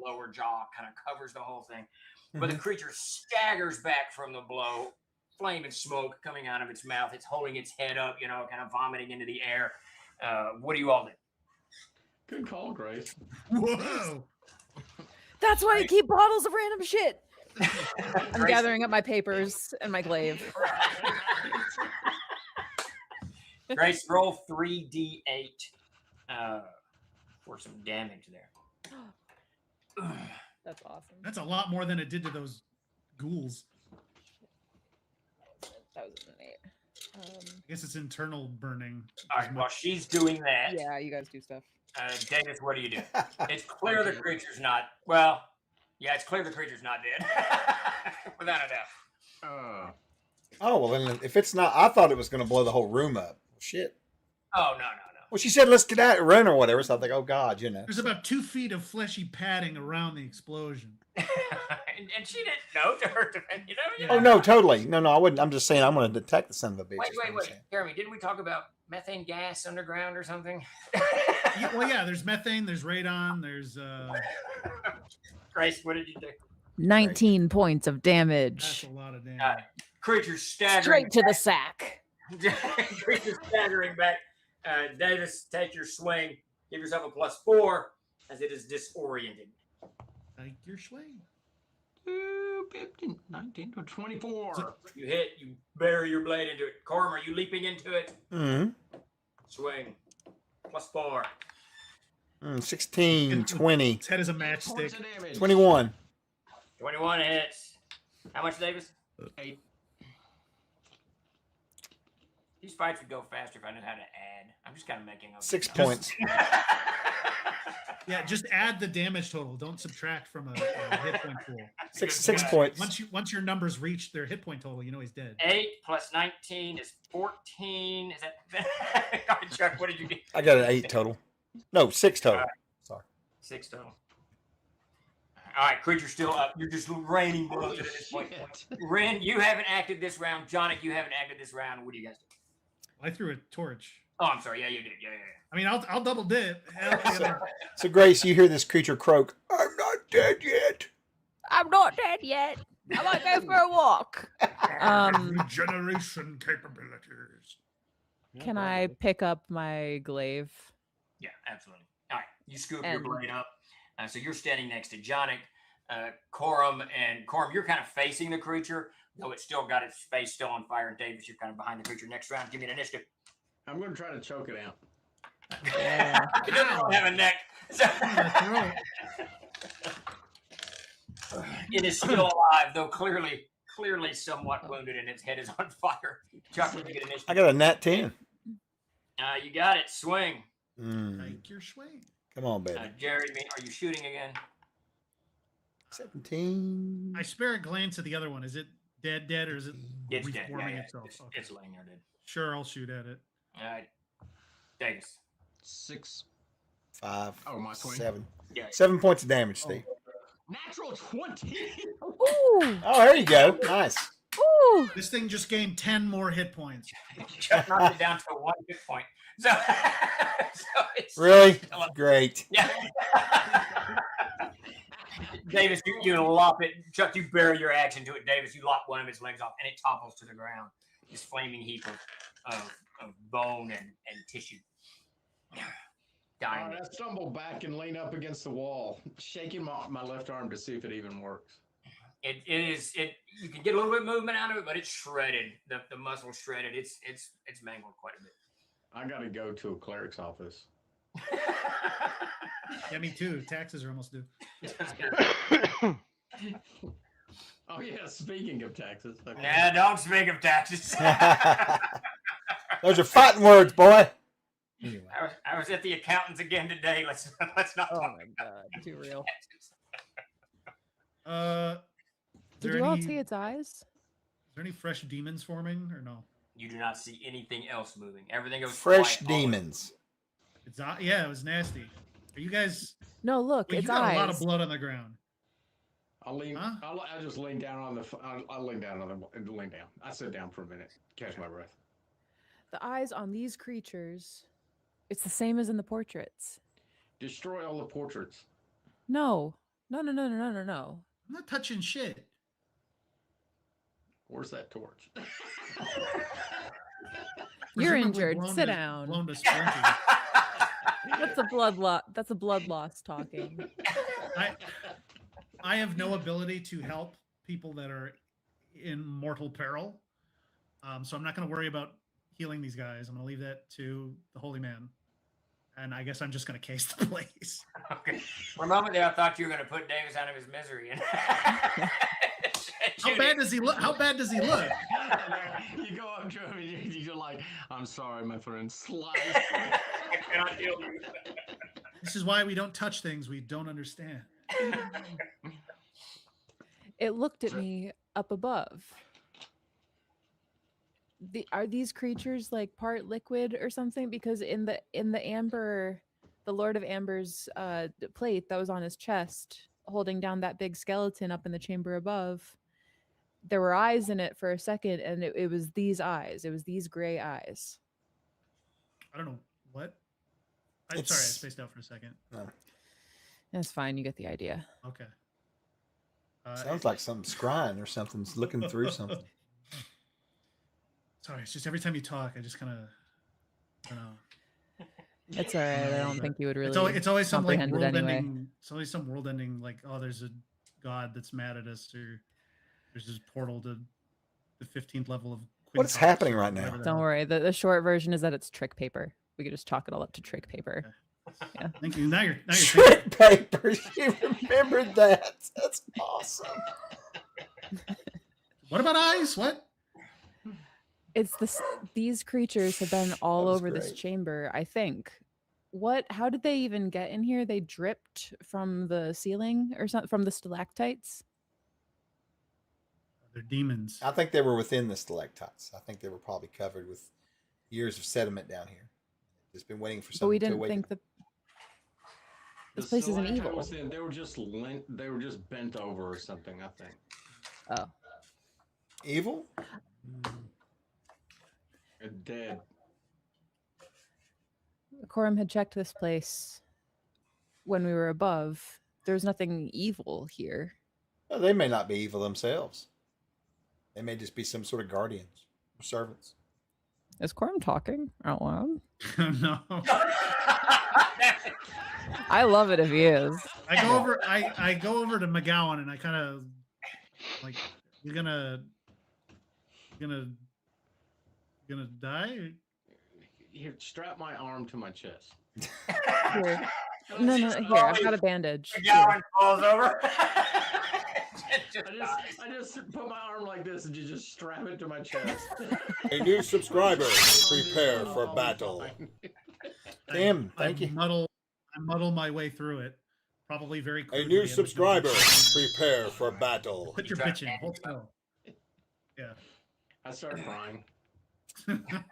lower jaw kind of covers the whole thing. But the creature staggers back from the blow, flame and smoke coming out of its mouth. It's holding its head up, you know, kind of vomiting into the air. What do you all do?
Good call, Grace.
Whoa.
That's why you keep bottles of random shit. I'm
Grace-
gathering up my papers and my glaive.
Grace, roll 3d8 for some damage there.
That's awesome.
That's a lot more than it did to those ghouls.
That was an 8.
I guess it's internal burning.
All right, while she's doing that,
Yeah, you guys do stuff.
Davis, what do you do? It's clear the creature's not, well, yeah, it's clear the creature's not dead. Without a doubt.
oh well, then if it's not, I thought it was going to blow the whole room up. Shit.
Oh, no.
Well, she said let's get out, run or whatever. So I think, oh god, you know.
There's about 2 feet of fleshy padding around the explosion.
and she didn't know to her defense. You know?
Oh no, totally. No, I wouldn't. I'm just saying I'm going to detect the son of a bitch.
Wait.
is what I'm saying.
Jeremy, didn't we talk about methane gas underground or something?
Yeah, there's methane, there's radon, there's
Grace, what did you do?
19 points of
that's
damage.
a lot of damage.
Creature staggering.
Straight to the sack.
Creature staggering back. Davis, take your swing. Give yourself a +4 as it is disoriented.
Like your swing.
15, 19 to 24.
You hit, you bury your blade into it. Corum, are you leaping into it?
Mm-hmm.
Swing. +4.
16, 20,
Its head is a
Points
matchstick.
of damage.
21.
21 hits. How much, Davis?
8.
These fights would go faster if I knew how to add. I'm just kind of making up
6
stuff.
points.
Yeah, just add the damage total. Don't subtract from a hit point pool.
Six points.
Once your numbers reach their hit point total, you know he's dead.
8 + 19 is 14. Is that? Chuck, what did you get?
I got an 8 total. No, 6 total. Sorry.
6 total. All right, creature's still up. You're just raining blows at this point. Ren, you haven't acted this round. Jonic, you haven't acted this round. What do you guys do?
I threw a torch.
Oh, I'm sorry. Yeah, you did. Yeah.
I mean, I'll double dip. Hell, yeah.
So, Grace, you hear this creature croak, I'm not dead yet.
I'm not dead yet. I might go for a walk.
Regeneration capabilities.
Can I pick up my glaive?
Yeah, absolutely. All right, you scoop your
And-
blade up. So you're standing next to Jonic, Corum, and Corum, you're kind of facing the creature, though it's still got its face still on fire. And Davis, you're kind of behind the creature. Next round, give me an initiative.
I'm going to try to choke it out.
Yeah.
It doesn't have a neck. So it is still alive, though clearly somewhat wounded, and its head is on fire. Chuck, would you get initiative?
I got a nat 10.
You got it. Swing.
Take your swing.
Come on, baby.
Jerry, are you shooting again?
17.
I spare a glance at the other one. Is it dead, or is it
It's dead.
reforming
Yeah.
itself?
It's,
Okay.
it's laying there dead.
Sure, I'll shoot at it.
All right. Davis.
6.
5.
Oh, my swing.
7.
Yeah.
7 points of damage, Steve.
Natural 20.
Ooh,
Oh, there you go. Nice.
ooh.
This thing just gained 10 more hit points.
Chuck knocked it down to 1 hit point. So, it's
Really? Great.
Yeah. Davis, you lop it. Chuck, you bury your axe into it. Davis, you lop one of its legs off, and it topples to the ground. This flaming heap of bone and tissue. Dying.
All right, I stumble back and lean up against the wall, shaking my left arm to see if it even works.
It you can get a little bit of movement out of it, but it's shredded. The muscle's shredded. It's mangled quite a bit.
I got to go to a cleric's office.
Yeah, me too. Taxes are almost due.
Oh, yeah, speaking of taxes. Okay.
Nah, don't speak of taxes.
Those are fighting words, boy. Anyway.
I was at the accountant's again today. Let's not
Oh
talk
my god, too real.
taxes.
Did you all see its eyes?
Is there any fresh demons forming or no?
You do not see anything else moving. Everything goes
Fresh
quiet all the way.
demons.
It's yeah, it was nasty. Are you guys?
No, look,
Wait, you
its
got
eyes.
a lot of blood on the ground.
I'll lean.
Huh?
I'll just lean down on the. I'll lean down on the. Lean down. I sit down for a minute, catch my breath.
The eyes on these creatures, it's the same as in the portraits.
Destroy all the portraits.
No, no, no, no, no, no, no, no.
I'm not touching shit.
Where's that torch?
You're
Presumably
injured.
blown
Sit
to-
down.
Blown to splinters.
That's a blood loss. That's a blood loss talking.
I have no ability to help people that are in mortal peril. So I'm not going to worry about healing these guys. I'm going to leave that to the holy man. And I guess I'm just going to case the place.
Okay. For a moment there, I thought you were going to put Davis out of his misery. And
How bad does he look? How bad does he look?
You go up to him and you're like, "I'm sorry, my friend." Slice.
I cannot deal with it.
This is why we don't touch things we don't understand.
It looked at me up above. Are these creatures like part liquid or something? Because in the amber, the Lord of Amber's plate that was on his chest, holding down that big skeleton up in the chamber above, there were eyes in it for a second, and it was these eyes. It was these gray eyes.
I don't know what. I'm sorry, I spaced out for a second.
That's fine. You get the idea.
Okay.
Sounds like some scrying or something's looking through something.
Sorry, it's just every time you talk, I just kind of, I don't know.
It's all right. I don't think you would really.
It's always some like
comprehend it anyway.
world-ending. It's always some world-ending, like, oh, there's a god that's mad at us, or there's this portal to the 15th level of.
What's
Quintos,
happening
or
right now?
whatever the
Don't
hell.
worry. The short version is that it's trick paper. We could just chalk it all up to trick paper. Yeah.
Thank you. Now you're thinking.
Trick papers. You remembered that. That's awesome.
What about eyes? What?
It's this. These creatures have been all
That was
over this
great.
chamber. I think. How did they even get in here? They dripped from the ceiling or something, from the stalactites.
They're demons.
I think they were within the stalactites. I think they were probably covered with years of sediment down here. Just been waiting for
But we
something to
didn't
awaken.
think that this place isn't
stalactite
evil.
was in- They were just They were just bent over or something. I think.
Oh,
Evil?
They're dead.
Corum had checked this place when we were above. There's nothing evil here.
Well, they may not be evil themselves. They may just be some sort of guardians or servants.
Is Corum talking out loud?
No.
I love it if he is.
I go over. I go over to McGowan and I kind of like, you're gonna die.
Here, strap my arm to my chest.
Here. No, here. I've got a bandage.
The Gowan falls over.
I just put my arm like this and just strap it to my chest.
A new subscriber. Prepare for
I'll be
battle.
fine.
Tim, thank you.
I muddle my way through it, probably very
A
crudely.
new
and with no
subscriber.
good-
Prepare for battle.
Put your bitch in. Hold still. Yeah.
I start crying.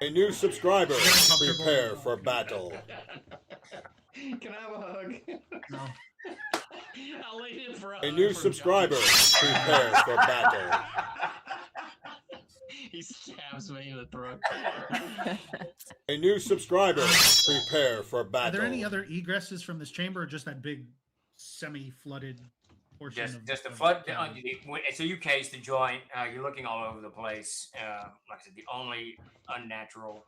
A new subscriber.
Comfortable.
Prepare for battle.
Can I have a hug?
No.
I'll lean in for a
A
hug
new
from
subscriber.
Johnny.
Prepare for battle.
He stabs me in the throat.
A new subscriber. Prepare for
Are
battle.
there any other egresses from this chamber, or just that big
Just
semi-flooded portion?
just a
of
flood.
town?
So you case the joint. You're looking all over the place. Like I said, the only unnatural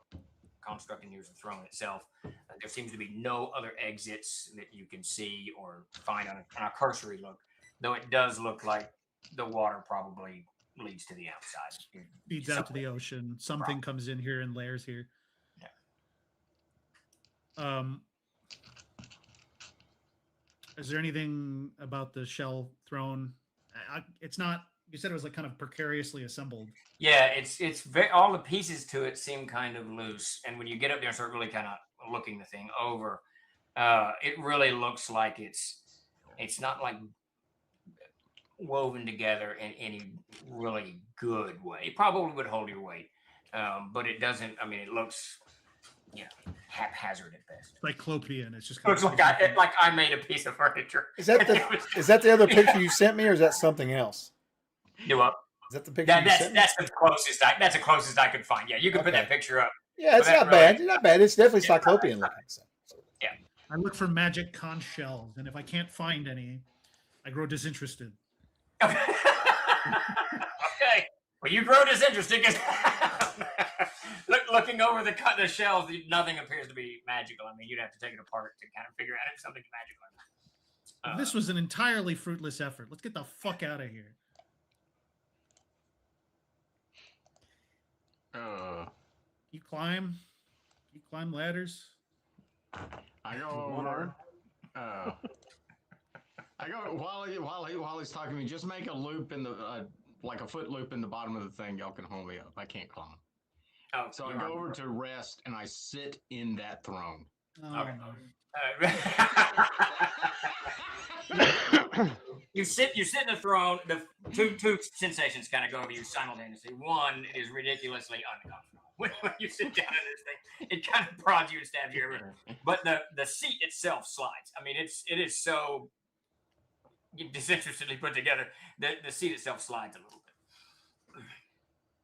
construct in here is the throne itself. There seems to be no other exits that you can see or find on a cursory look. Though it does look like the water probably leads to the outside.
Feeds out to the ocean. Something comes in here and layers here. Is there anything about the shell throne? It's not. You said it was like kind of precariously assembled.
Yeah, it's very, all the pieces to it seem kind of loose, and when you get up there and start really kind of looking the thing over, it really looks like it's not like woven together in any really good way. It probably would hold your weight, but it doesn't. I mean, it looks, haphazard at best.
Cyclopean. It's just
Looks like I made a piece of furniture.
Is that the other picture you sent me, or is that something else?
Do up.
Is that the picture you sent me?
That's the closest. That's the closest I could find. Yeah, you can put that picture up.
Yeah, it's
But
not
that's
bad. Not bad. It's definitely cyclopean looking. So.
I look for magic conch shells, and if I can't find any, I grow disinterested.
Okay. Well, you grow disinterested because looking over the shelves, nothing appears to be magical. I mean, you'd have to take it apart to kind of figure out if something's magical or not.
This was an entirely fruitless effort. Let's get the fuck out of here. You climb ladders.
I go over. I go while he's talking to me. Just make a loop in the like a foot loop in the bottom of the thing. Y'all can hold me up. I can't climb.
Oh,
So I go over to rest and I sit in that throne.
Oh,
Okay.
no.
You sit in the throne. The two sensations kind of go over you simultaneously. One, it is ridiculously uncomfortable when you sit down in this thing. It kind of prods you and stabs you everywhere. But the seat itself slides. I mean, it is so disinterestedly put together. The seat itself slides a little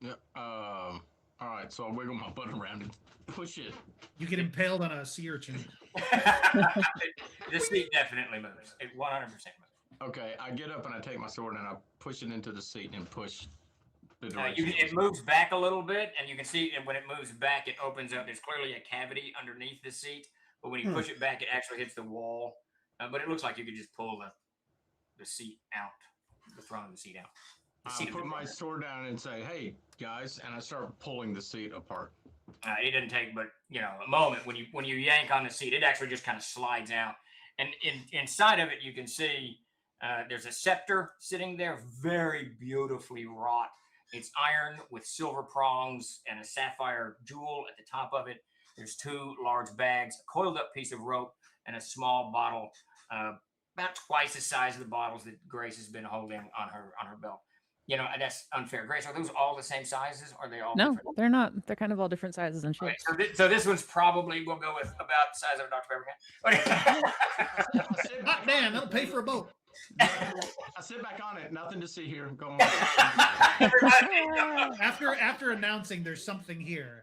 bit.
Yep. All right. So I wiggle my butt around and push it.
You get impaled on a sea urchin.
The seat definitely moves. It 100% moves.
Okay. I get up and I take my sword and I push it into the seat and push the direction.
It moves back a little bit, and you can see when it moves back, it opens up. There's clearly a cavity underneath the seat, but when you push it back, it actually hits the wall. But it looks like you could just pull the seat out, the throne of the seat out.
I put my sword down and say, "Hey guys," and I start pulling the seat apart.
It didn't take but a moment when you yank on the seat, it actually just kind of slides out, and inside of it you can see there's a scepter sitting there, very beautifully wrought. It's iron with silver prongs and a sapphire jewel at the top of it. There's two large bags, a coiled up piece of rope, and a small bottle, about twice the size of the bottles that Grace has been holding on her belt. That's unfair. Grace, are those all the same sizes? Or are they all
No,
different?
they're not. They're kind of all different sizes and shapes.
Okay, so this one's probably, we'll go with about the size of a Dr. Pepper can.
Hot damn, that'll pay for a boat.
I sit back on it. Nothing to see here. Go on.
After announcing there's something here.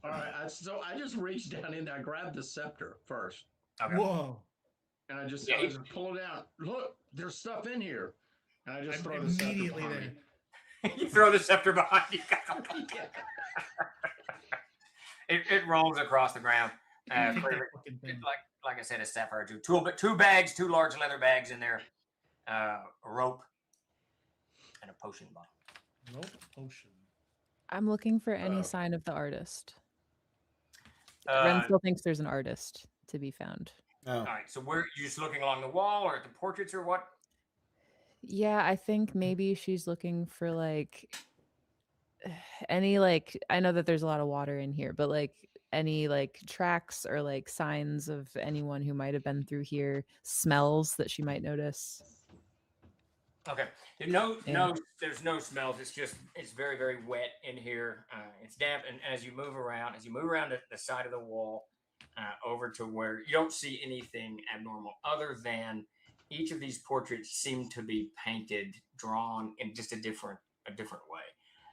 All right. So I just reached down in there. I grabbed the scepter first.
Okay.
Whoa.
And I just
Yeah,
pull it out. Look, there's stuff in here. And I just
I'm
throw the scepter
immediately
behind
there.
You throw the scepter behind you.
me.
It rolls across the ground.
Take that
Clearly,
fucking thing.
like I said, a sapphire jewel. Two bags, two large leather bags in there, a rope, and a potion bottle.
Rope potion.
I'm looking for any sign of the artist.
Uh,
Ren still thinks there's an artist to be found.
Oh.
All right. So where you just looking along the wall or at the portraits or what?
Yeah, I think maybe she's looking for like any like I know that there's a lot of water in here, but like any like tracks or like signs of anyone who might have been through here, smells that she might notice.
Okay. There's no smells. It's very, very wet in here. It's damp, and as you move around the side of the wall, over to where you don't see anything abnormal, other than each of these portraits seem to be painted, drawn in just a different way.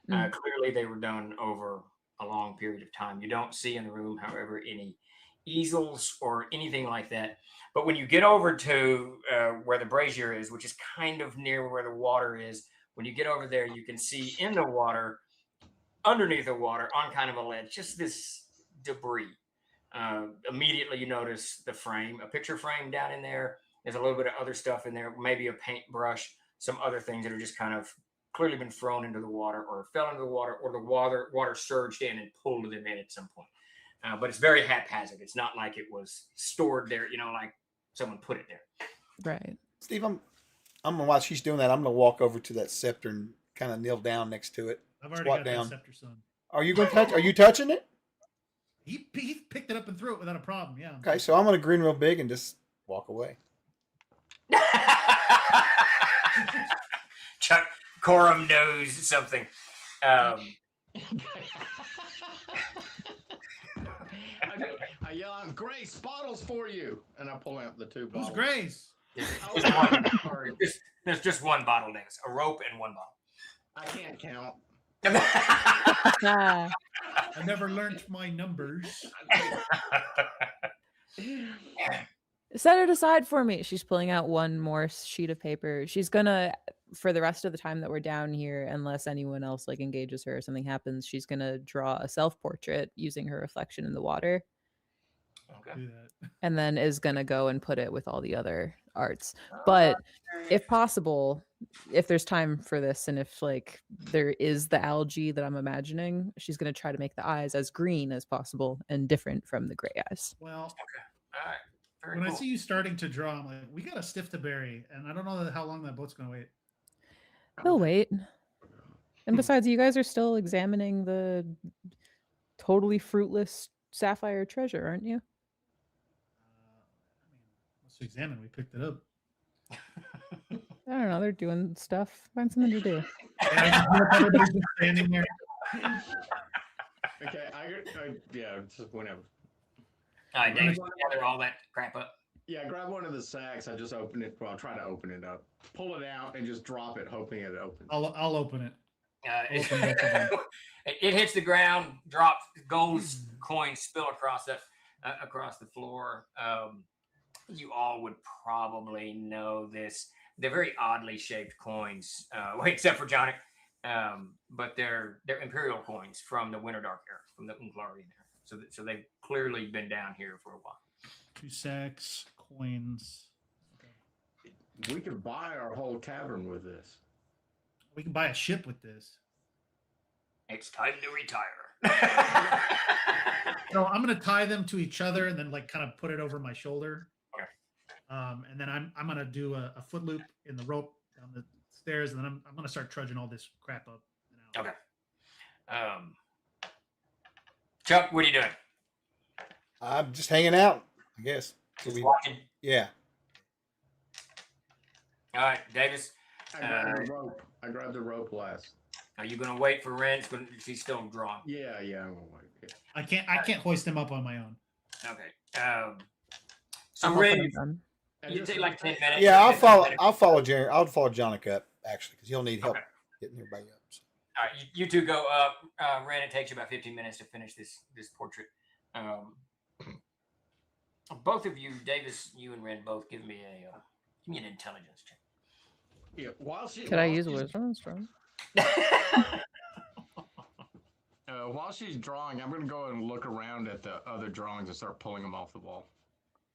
Clearly, they were done over a long period of time. You don't see in the room, however, any easels or anything like that. But when you get over to where the brazier is, which is kind of near where the water is, when you get over there, you can see in the water, underneath the water, on kind of a ledge, just this debris. Immediately, you notice the frame, a picture frame down in there. There's a little bit of other stuff in there, maybe a paintbrush, some other things that are just kind of clearly been thrown into the water or fell into the water, or the water surged in and pulled them in at some point. But it's very haphazard. It's not like it was stored there, like someone put it there.
Right.
Steve, I'm gonna while she's doing that, I'm gonna walk over to that scepter and kind of kneel down next to it.
I've already
Squat
got
down.
that scepter, son.
Are you gonna touch? Are you touching it?
He picked it up and threw it without a problem. Yeah.
Okay, so I'm gonna grin real big and just walk away.
Chuck Corum knows something.
I yell out, Grace, bottles for you. And I pull out the two
Who's
bottles.
Grace?
There's just one bottle, Dennis. A rope and one bottle.
I can't count.
Ah,
I never learned my numbers.
set it aside for me. She's pulling out one more sheet of paper. She's gonna, for the rest of the time that we're down here, unless anyone else like engages her or something happens, she's gonna draw a self-portrait using her reflection in the water.
Okay.
Do that.
And then is gonna go and put it with all the other arts. But if possible, if there's time for this, and if like there is the algae that I'm imagining, she's gonna try to make the eyes as green as possible and different from the gray eyes.
Well,
All right. Very
when
cool.
I see you starting to draw, I'm like, we got a stiff to bury, and I don't know how long that boat's gonna wait.
They'll wait. And besides, you guys are still examining the totally fruitless sapphire treasure, aren't you?
Let's examine. We picked it up.
I don't know. They're doing stuff. Find something to do.
Everybody's just standing there.
Okay, yeah, just whenever.
All right, Dave, gather all that crap up.
Yeah, grab one of the sacks. I just open it. Well, I'll try to open it up. Pull it out and just drop it, hoping it opens.
I'll open it.
It,
Open both of them.
it hits the ground, drops, gold coins spill across the floor. You all would probably know this. They're very oddly shaped coins, except for Johnny. But they're imperial coins from the Winterdark era, from the Unglarian era. So they've clearly been down here for a while.
2 sacks, coins.
We could buy our whole tavern with this.
We can buy a ship with this.
It's time to retire.
So I'm gonna tie them to each other and then like kind of put it over my shoulder.
Okay.
And then I'm gonna do a foot loop in the rope down the stairs, and then I'm gonna start trudging all this crap up. And out.
Okay. Chuck, what are you doing?
I'm just hanging out, I guess. So
Just watching.
yeah.
All right, Davis.
I grabbed the rope. I grabbed the rope last.
Are you gonna wait for Ren? She's still drawing.
Yeah, I'm gonna wait. Yeah.
I can't hoist them up on my own.
Okay. So
I'm hoping
Ren,
I'm done.
you take like 10 minutes.
Yeah, I'll
15 minutes.
I'll follow Jerry. I'll follow Jonica up actually because he'll need help
Okay.
getting everybody up. So.
All right, you two go up. Ren, it takes you about 15 minutes to finish this portrait. Both of you, Davis, you and Ren, both give me an intelligence check.
Yeah.
Could I use wisdom?
While she's drawing, I'm gonna go and look around at the other drawings and start pulling them off the wall.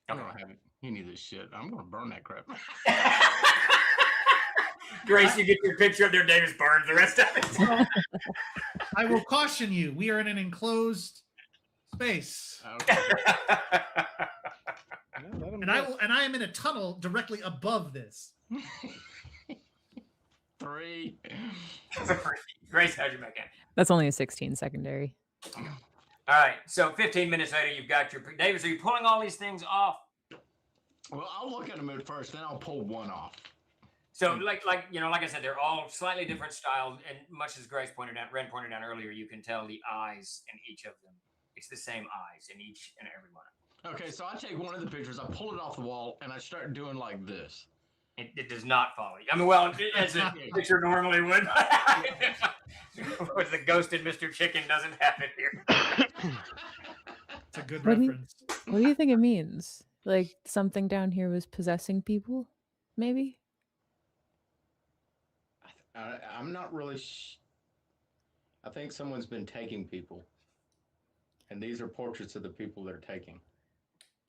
I don't have any of this shit. I'm gonna burn that crap.
Grace, you get your picture up there. Davis burns the rest of it.
I will caution you. We are in an enclosed space.
Okay.
Yeah, let
And I am in a tunnel directly above this.
3.
Grace, how'd you make it?
That's only a 16 secondary.
All right. So 15 minutes later, you've got your Davis. Are you pulling all these things off?
Well, I'll look at them at first, then I'll pull one off.
So like I said, they're all slightly different styles, and much as Grace pointed out, Ren pointed out earlier, you can tell the eyes in each of them. It's the same eyes in each and every one.
Okay, so I take one of the pictures, I pull it off the wall, and I start doing like this.
It does not follow you. I mean, well, as a picture normally would. With the ghosted Mr. Chicken doesn't happen here.
It's a good
What do you-
reference.
What do you think it means? Like something down here was possessing people? Maybe?
I'm not really I think someone's been taking people. And these are portraits of the people they're taking.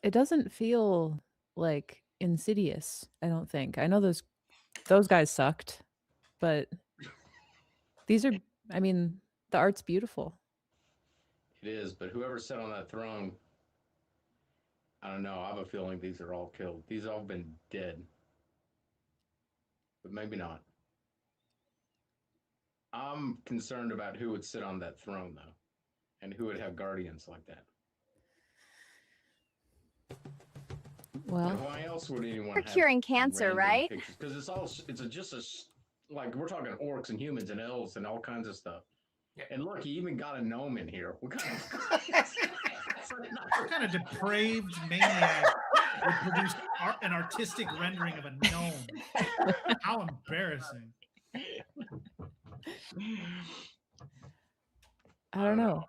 It doesn't feel like Insidious, I don't think. I know those guys sucked, but these are, I mean, the art's beautiful.
It is, but whoever sat on that throne, I don't know. I have a feeling these are all killed. These all been dead. But maybe not. I'm concerned about who would sit on that throne, though. And who would have guardians like that.
Well,
And why else would anyone
For
have
curing cancer,
random
right?
pictures? Because like we're talking orcs and humans and elves and all kinds of stuff.
Yeah.
And look, he even got a gnome in here. What kind
What kind of depraved maniac would produce an artistic rendering of a gnome? How embarrassing.
I don't know.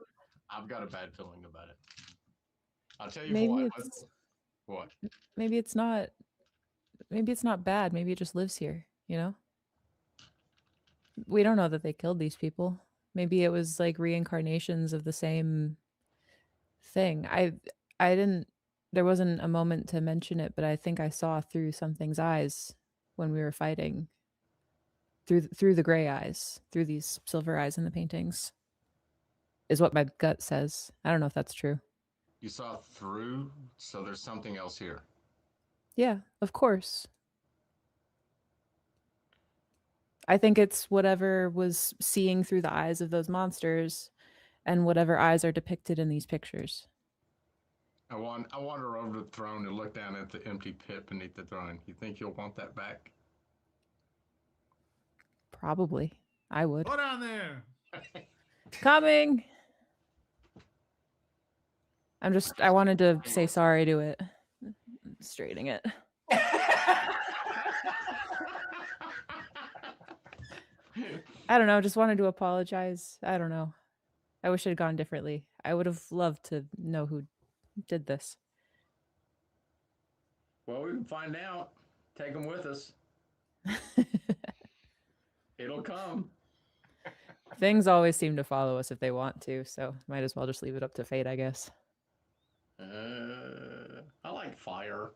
I've got a bad feeling about it. I'll tell you
Maybe
what.
it's
What?
maybe it's not bad. Maybe it just lives here, you know? We don't know that they killed these people. Maybe it was like reincarnations of the same thing. I didn't there wasn't a moment to mention it, but I think I saw through something's eyes when we were fighting. Through the gray eyes, through these silver eyes in the paintings. Is what my gut says. I don't know if that's true.
You saw through, so there's something else here.
Yeah, of course. I think it's whatever was seeing through the eyes of those monsters and whatever eyes are depicted in these pictures.
I wander over to the throne and look down at the empty pit beneath the throne. You think you'll want that back?
Probably. I would.
Put on there.
Coming! I wanted to say sorry to it. Straightening it. I don't know, just wanted to apologize. I don't know. I wish it had gone differently. I would have loved to know who did this.
Well, we can find out. Take them with us. It'll come.
Things always seem to follow us if they want to, so might as well just leave it up to fate, I guess.
I like fire.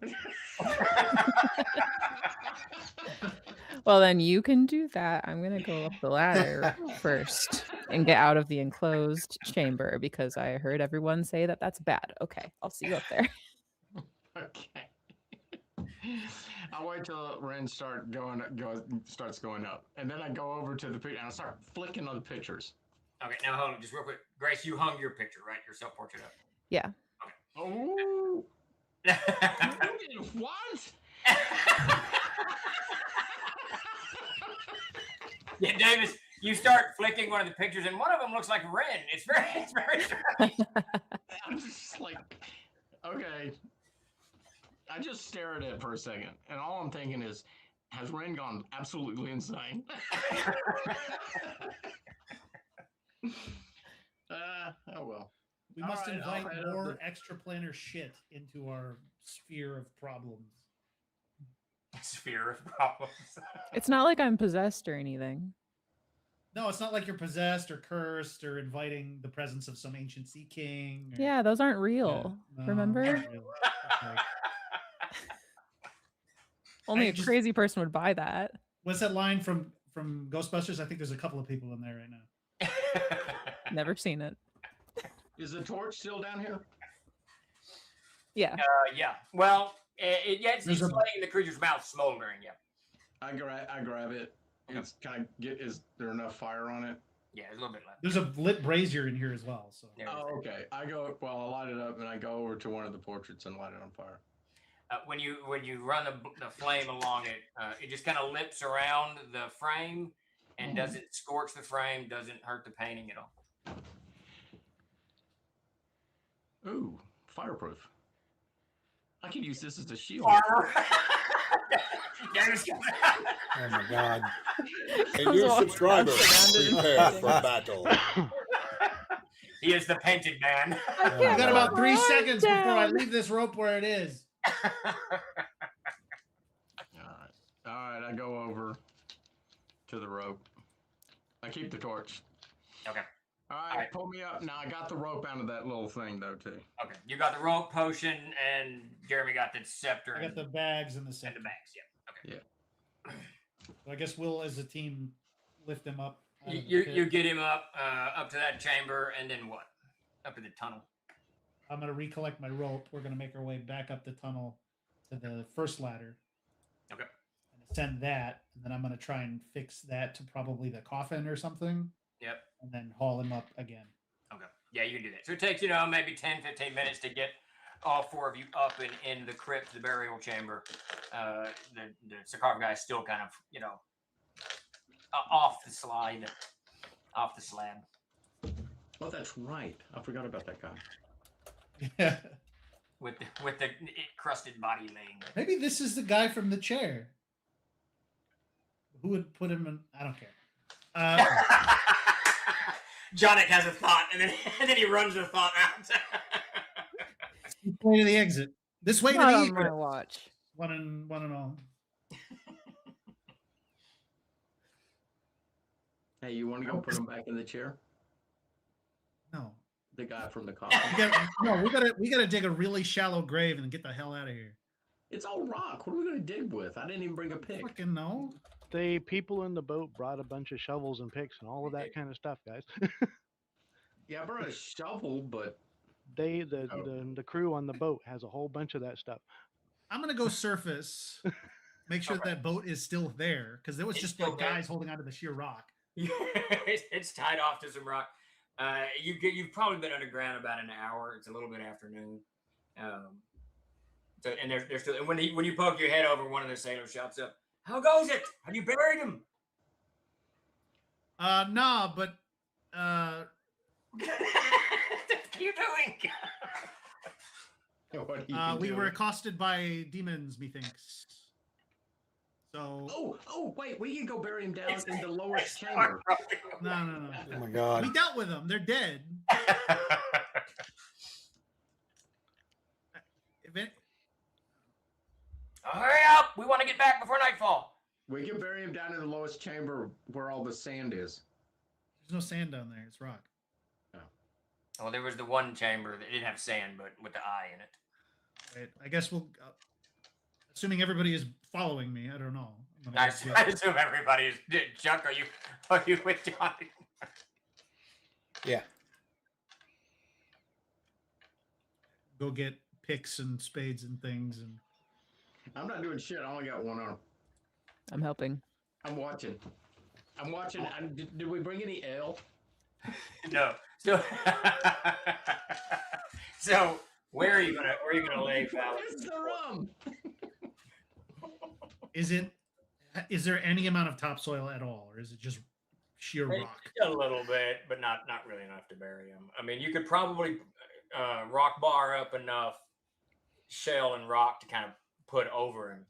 Well, then you can do that. I'm going to go up the ladder first and get out of the enclosed chamber because I heard everyone say that that's bad. Okay, I'll see you up there.
Okay. I'll wait till Ren starts going up, and then I go over to the picture and I start flicking on the pictures.
Okay, now hold on, just real quick. Grace, you hung your picture, right? Your self-portrait up.
Yeah.
Oh, what?
Yeah, Davis, you start flicking one of the pictures, and one of them looks like Ren. It's very strange.
I'm just like, okay. I just stare at it for a second, and all I'm thinking is, has Ren gone absolutely insane? Oh well.
We
All
must
right, I'll
invite
head up
more
the-
extra planar shit into our sphere of problems.
Sphere of problems.
It's not like I'm possessed or anything.
No, it's not like you're possessed or cursed or inviting the presence of some ancient sea king. Or,
Yeah, those aren't real.
no,
Remember?
not real. Okay.
Only
I
a
just-
crazy person would buy that.
What's that line from Ghostbusters? I think there's a couple of people in there right now.
Never seen it.
Is the torch still down here?
Yeah.
Yeah. Well, It's
There's a-
letting the creature's mouth smoldering. Yeah.
I grab it.
Okay.
It's is there enough fire on it?
Yeah, there's a little bit left.
There's a lit brazier in here as well. So
There it is.
Oh, okay. I light it up and I go over to one of the portraits and light it on fire.
When you run the flame along it, it just kind of lips around the frame and doesn't scorch the frame, doesn't hurt the painting at all.
Ooh, fireproof. I could use this as a shield.
Armor.
Oh my god.
A
Comes
new
walking
subscriber.
around surrounded in
Prepare
paintings.
for battle.
He is the painted man.
I
Oh
we
can't
got
my
about
God.
3
run
seconds before I
down.
leave this rope where it is.
All right. I go over to the rope. I keep the torch.
Okay.
All
All
right,
right.
pull me up. Now I got the rope out of that little thing though too.
Okay. You got the rope potion, and Jeremy got the scepter
I got
and
the bags and the
and
set.
the bags. Yeah. Okay.
So I guess we'll, as a team, lift him up. out of the
You
pit.
get him up to that chamber, and then what? Up to the tunnel.
I'm gonna recollect my rope. We're gonna make our way back up the tunnel to the first ladder.
Okay.
And ascend that, and then I'm gonna try and fix that to probably the coffin or something,
Yep.
and then haul him up again.
Okay. Yeah, you can do that. So it takes, maybe 10, 15 minutes to get all four of you up and in the crypt, the burial chamber. The sarcophagus is still kind of, off the slide, off the slab.
Oh, that's right. I forgot about that guy.
Yeah.
With the crusted body laying there.
Maybe this is the guy from the chair. Who would put him in? I don't care.
Jonik has a thought, and then he runs the thought out.
Way to the exit. This way to
Not
the
on
exit.
my watch.
One and all.
Hey, you want to go put him back in the chair?
No.
The guy from the coffin.
We gotta dig a really shallow grave and get the hell out of here.
It's all rock. What are we gonna dig with? I didn't even bring a pick.
Fucking no.
The people in the boat brought a bunch of shovels and picks and all of that kind of stuff, guys.
Yeah, I brought a shovel, but
The crew on the boat has a whole bunch of that stuff.
I'm gonna go surface. Make sure
Okay.
that boat is still there because there was
It's
just
still
like
there.
guys holding onto the sheer rock.
It's tied off to some rock. You've probably been underground about an hour. It's a little bit afternoon. So and they're still. And when you poke your head over, one of the sailors shouts up, "How goes it? Have you buried him?"
Nah, but
What are you doing?
what are you
we were
doing?
accosted by demons, methinks. So
Wait, we can go bury him down in the lowest chamber.
no.
Oh my god.
We dealt with them. They're dead. If it,
Hurry up! We want to get back before nightfall.
We can bury him down in the lowest chamber where all the sand is.
there's no sand down there. It's rock.
Well, there was the one chamber that didn't have sand, but with the eye in it.
Right. I guess we'll. Assuming everybody is following me, I don't know. I'm gonna
I
go
I
get-
assume everybody is. Chuck, are you with Johnny?
Yeah.
go get picks and spades and things, and
I'm not doing shit. I only got one arm.
I'm helping.
I'm watching. Did we bring any ale?
No. So, so where are you gonna lay fallow?
Where's the rum?
is there any amount of topsoil at all, or is it just sheer
Hey,
rock?
A little bit, but not really enough to bury him. I mean, you could probably rock bar up enough shell and rock to kind of put over him,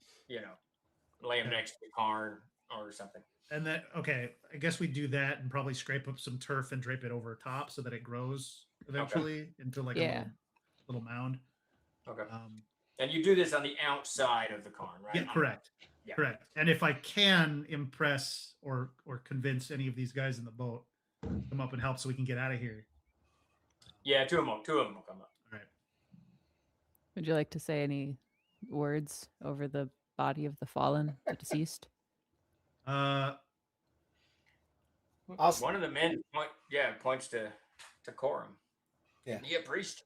lay him next to the cairn or something.
And then, okay, I guess we do that and probably scrape up some turf and drape it over top so that it grows eventually into like
Yeah.
a little mound.
Okay.
Um,
And you do this on the outside of the cairn, right?
yeah, correct.
Yeah.
Correct. And if I can impress or convince any of these guys in the boat, come up and help so we can get out of here.
Yeah, two of them will come up.
All right.
Would you like to say any words over the body of the fallen, the deceased?
One of the men points to Coram.
Yeah.
Yeah, priest.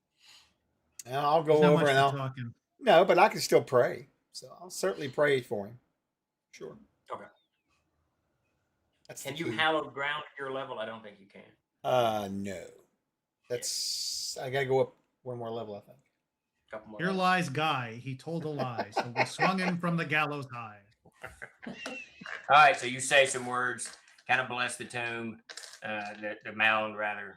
And I'll go
There's not
over
much
and
for
I'll
talking.
No, but I can still pray. So I'll certainly pray for him. Sure.
Okay.
That's
Can
the
you
key.
hallowed ground at your level? I don't think you can.
No. That's I gotta go up one more level, I think.
Couple more
Here
levels.
lies Guy. He told a lie, so we swung him from the gallows high.
All right, so you say some words, kind of bless the tomb, the mound rather.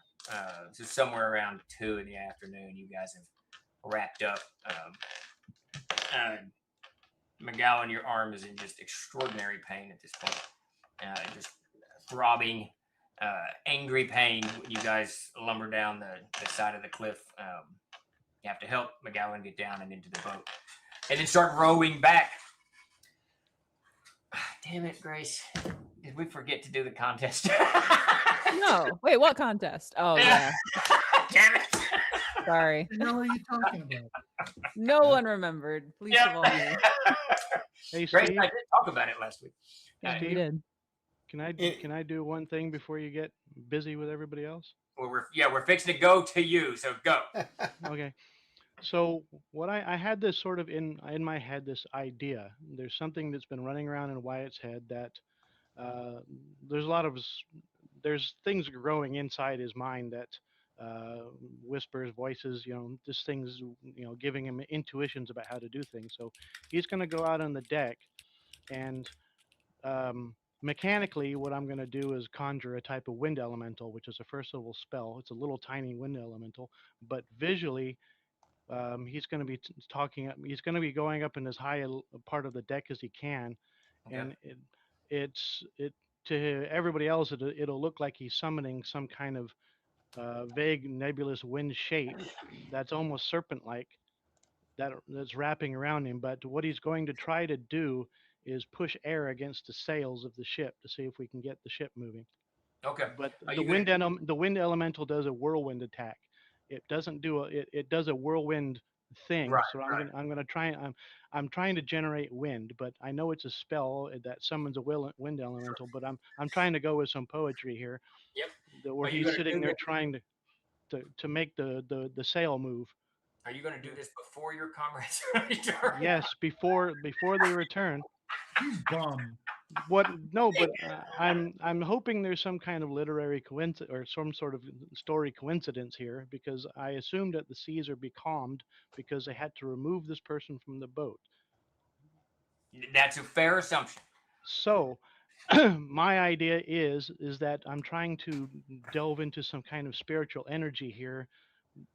So somewhere around 2 in the afternoon, you guys have wrapped up. McGowan, your arm is in just extraordinary pain at this point. Just throbbing, angry pain. You guys lumber down the side of the cliff. You have to help McGowan get down and into the boat, and then start rowing back. Damn it, Grace. Did we forget to do the contest?
No. Wait, what contest? Oh, yeah.
Damn it.
Sorry.
What the hell are you talking about?
No one remembered. Least of all me.
Hey,
Grace,
Steve.
I did talk about it last week.
Yeah, we
Steve?
did.
Can I do one thing before you get busy with everybody else?
Well, we're fixing to go to you, so go.
Okay. So what I had this sort of in my head, this idea. There's something that's been running around in Wyatt's head that there's a lot of there's things growing inside his mind that whispers, voices, just things, giving him intuitions about how to do things. So he's going to go out on the deck and mechanically, what I'm going to do is conjure a type of wind elemental, which is a first level spell. It's a little tiny wind elemental, but visually, he's going to be talking. He's going to be going up in as high a part of the deck as he can,
Okay.
and it to everybody else, it'll look like he's summoning some kind of vague nebulous wind shape that's almost serpent-like that's wrapping around him. But what he's going to try to do is push air against the sails of the ship to see if we can get the ship moving.
Okay.
But
Are
the
you
wind
gonna-
the wind elemental does a whirlwind attack. It doesn't do it does a whirlwind thing.
Right,
So
right.
I'm gonna try. I'm trying to generate wind, but I know it's a spell that summons a wind elemental. But I'm trying to go with some poetry here.
Yep.
Where
Are you
he's
gonna
sitting
do
there
this-
trying to make the sail move.
Are you going to do this before your comrades?
Yes, before they return.
He's bum.
What? No, but I'm hoping there's some kind of literary coincidence or some sort of story coincidence here, because I assumed that the seas are becalmed because they had to remove this person from the boat.
That's a fair assumption.
So my idea is that I'm trying to delve into some kind of spiritual energy here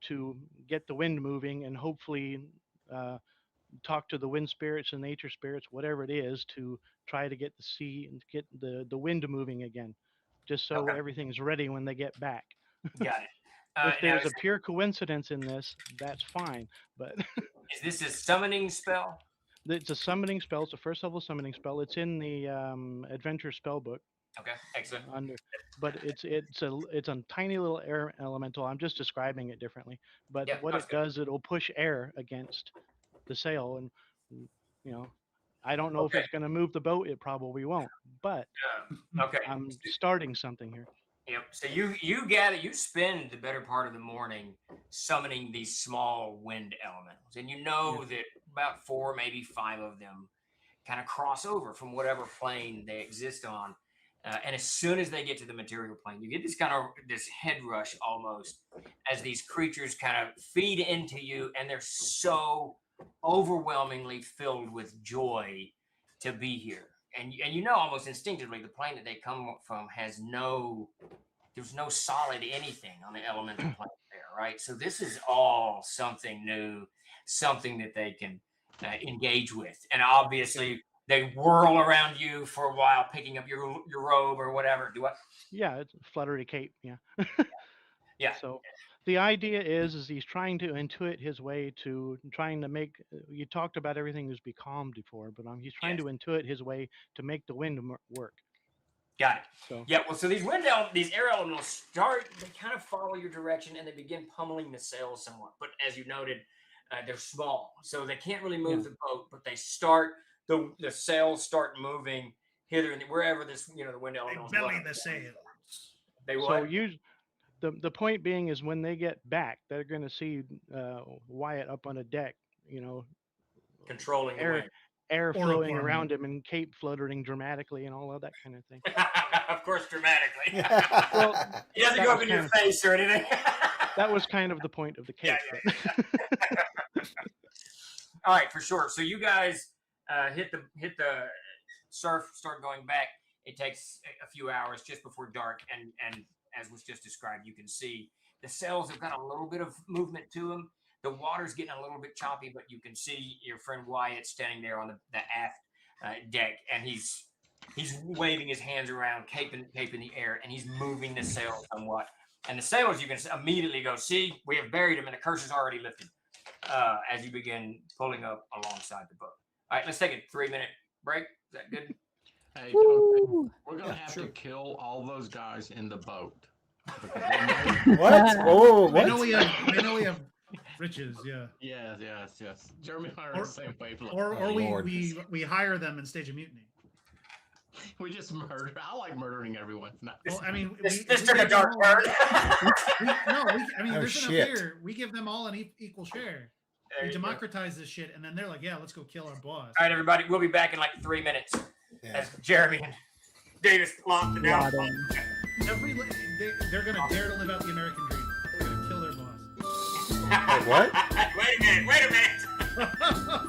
to get the wind moving and hopefully talk to the wind spirits and nature spirits, whatever it is, to try to get the sea and get the wind moving again, just so
Okay.
everything's ready when they get back.
Got it.
If
Now,
there's a pure coincidence in this, that's fine. But
is this a summoning spell?
it's a summoning spell. It's a first level summoning spell. It's in the adventure spell book.
Okay, excellent.
But it's a tiny little air elemental. I'm just describing it differently. But
Yeah,
what
that's
it
good.
does, it'll push air against the sail, and you know, I don't know if
Okay.
it's going to move the boat. It probably won't. But
Okay.
I'm starting something here.
Yep. So you spend the better part of the morning summoning these small wind elementals, and you know that about 4, maybe 5 of them kind of cross over from whatever plane they exist on. And as soon as they get to the material plane, you get this head rush almost as these creatures kind of feed into you, and they're so overwhelmingly filled with joy to be here. And you know almost instinctively the plane that they come from there's no solid anything on the elemental plane there, right? So this is all something new, something that they can engage with, and obviously they whirl around you for a while, picking up your robe or whatever. Do what?
Yeah, it's a fluttery cape. Yeah.
Yeah.
So the idea is he's trying to intuit his way to trying to make. You talked about everything is becalmed before, but he's trying
Yes.
to intuit his way to make the wind work.
Got it.
So
Yeah, well, so these these air elementals they kind of follow your direction and they begin pummeling the sails somewhat. But as you noted, they're small, so they can't really move the boat. But they start the sails start moving hither and wherever this the wind
They
elementals.
belly the sails.
They
so
what?
the point being is when they get back, they're going to see Wyatt up on a deck,
controlling the
air
wind.
air
Or
flowing
apartment.
around him and cape fluttering dramatically and all of that kind of thing.
Of course, dramatically.
Well,
He doesn't
that
go
was
up in your
kind
face or anything.
That was kind of the point of the cape.
Yeah,
but-
All right, for sure. So you guys hit the surf, start going back. It takes a few hours just before dark, and as was just described, you can see the sails have got a little bit of movement to them. The water's getting a little bit choppy, but you can see your friend Wyatt standing there on the aft deck, and he's waving his hands around, caping the air, and he's moving the sails somewhat. And the sailors, you can immediately go, see, we have buried him, and the curse is already lifted as you begin pulling up alongside the boat. All right, let's take a 3-minute break. Is that good?
Hey,
Woo!
we're gonna
Yeah,
have
sure.
to kill all those guys in the boat. Because they know-
What? Whoa,
They
what?
know we have riches, yeah.
yes. Jeremy and I are
Or-
the same wavelength.
Or
Oh, Lord.
we hire them and stage a mutiny.
We just murder. I like murdering everyone. No.
Well, I mean,
This
we
took a
give
dark
them all-
turn.
I mean,
Oh,
there's enough
shit.
here. We give them all an equal share.
There
We
you go.
democratize this shit, and then they're like, "Yeah, let's go kill our boss."
All right, everybody, we'll be back in like 3 minutes
Yeah.
as Jeremy and Davis lock the down.
Rotting.
They're gonna dare to live out the American dream. They're gonna kill their boss.
Wait, what?
Wait a minute.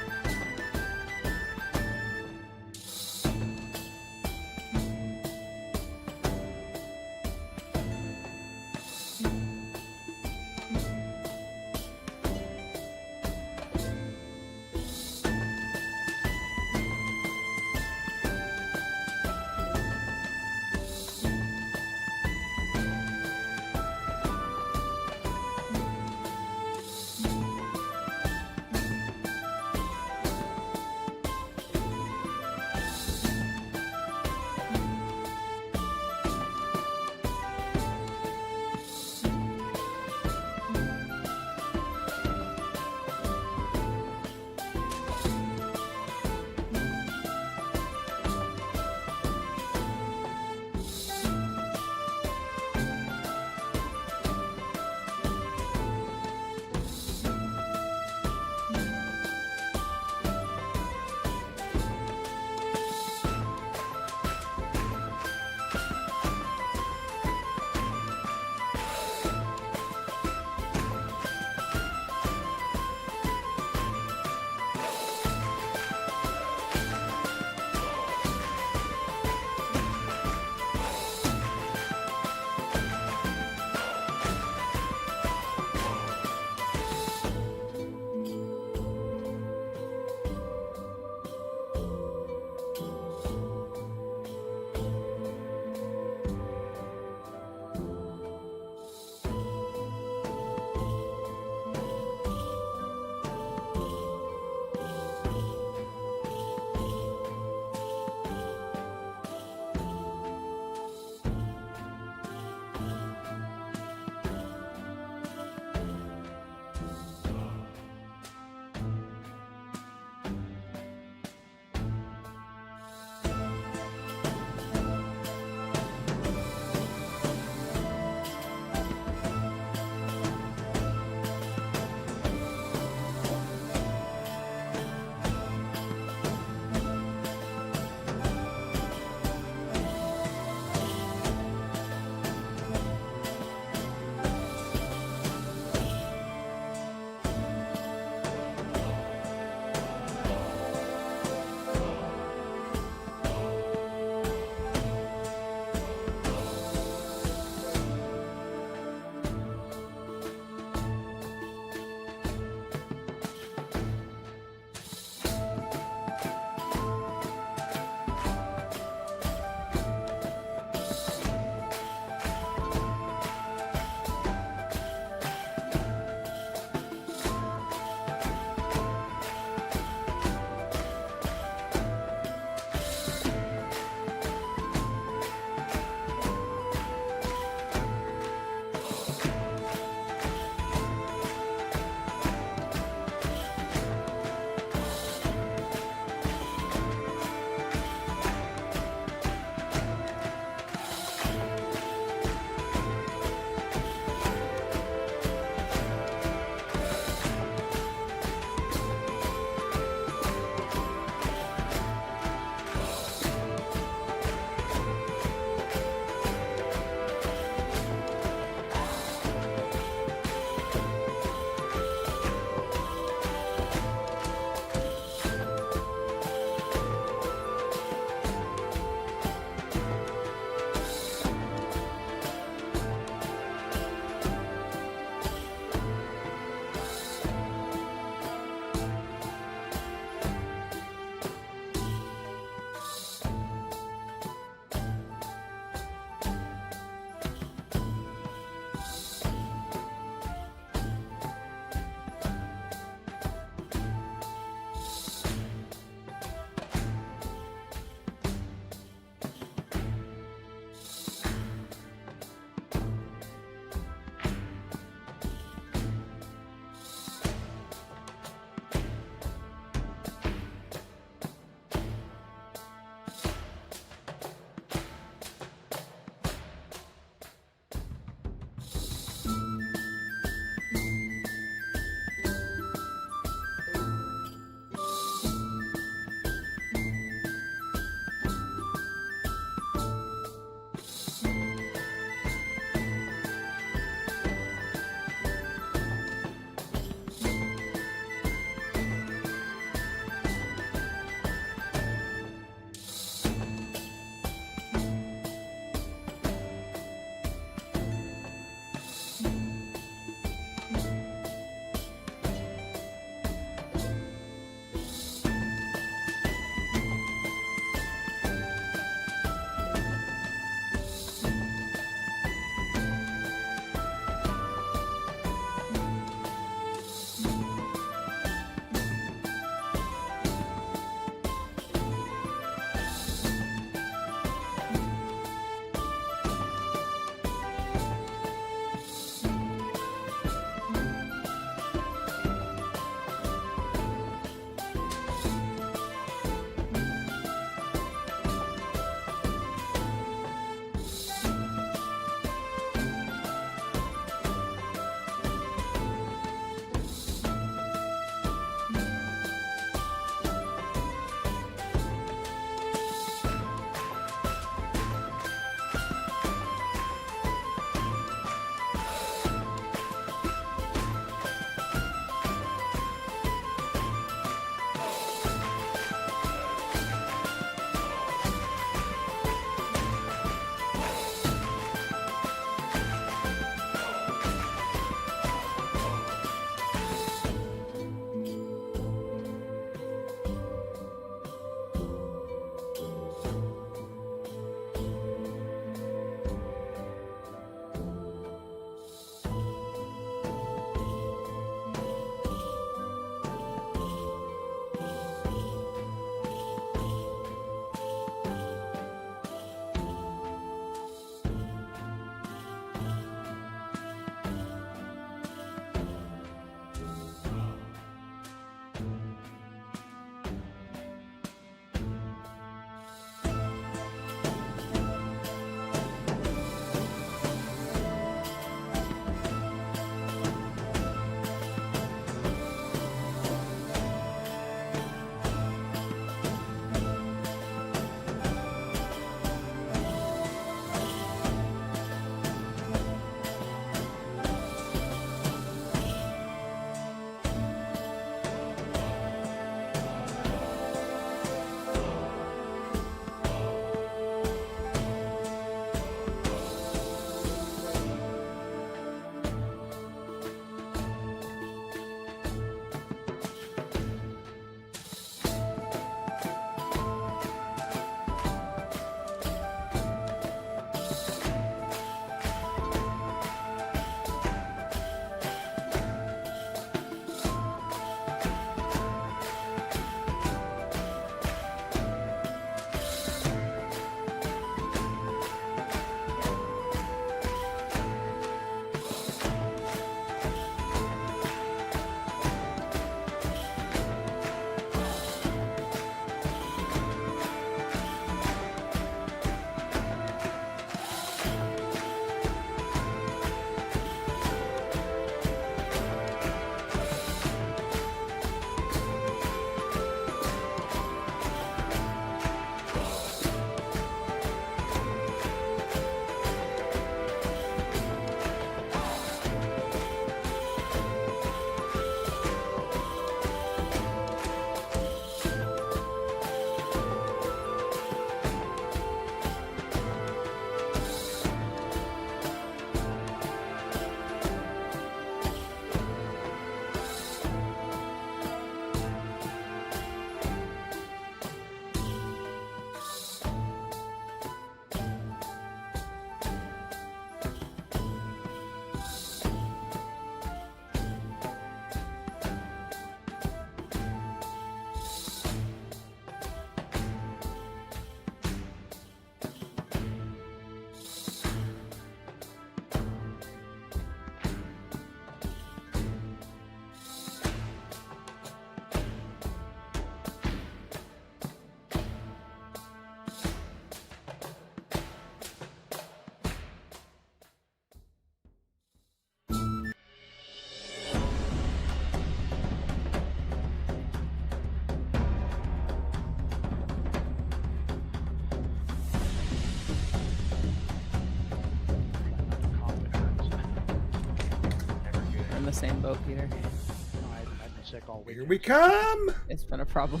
the same boat, Peter.
I've been sick all week.
Here we come.
It's been a problem.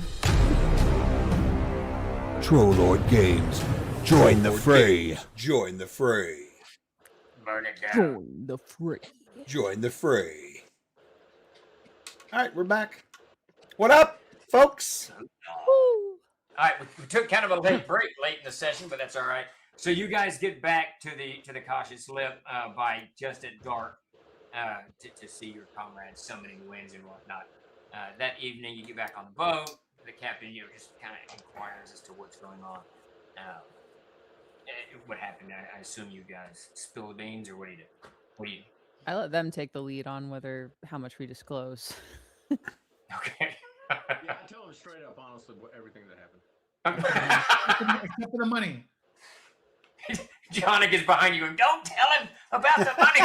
Troll Lord Games. Join the fray. Join the fray.
Burn it down.
Join the fray.
Join the fray.
All right, we're back. What up, folks?
Woo!
All right, we took kind of a late break late in the session, but that's all right. So you guys get back to the cautious lip by just at dark to see your comrades summoning winds and whatnot. That evening, you get back on the boat. The captain, just kind of inquires as to what's going on. What happened? I assume you guys spill the beans, or what do you do? What do you?
I let them take the lead on how much we disclose.
Okay.
Yeah, I tell him straight up, honestly, everything that happened.
Except for the money.
Jonik is behind you, and don't tell him about the money.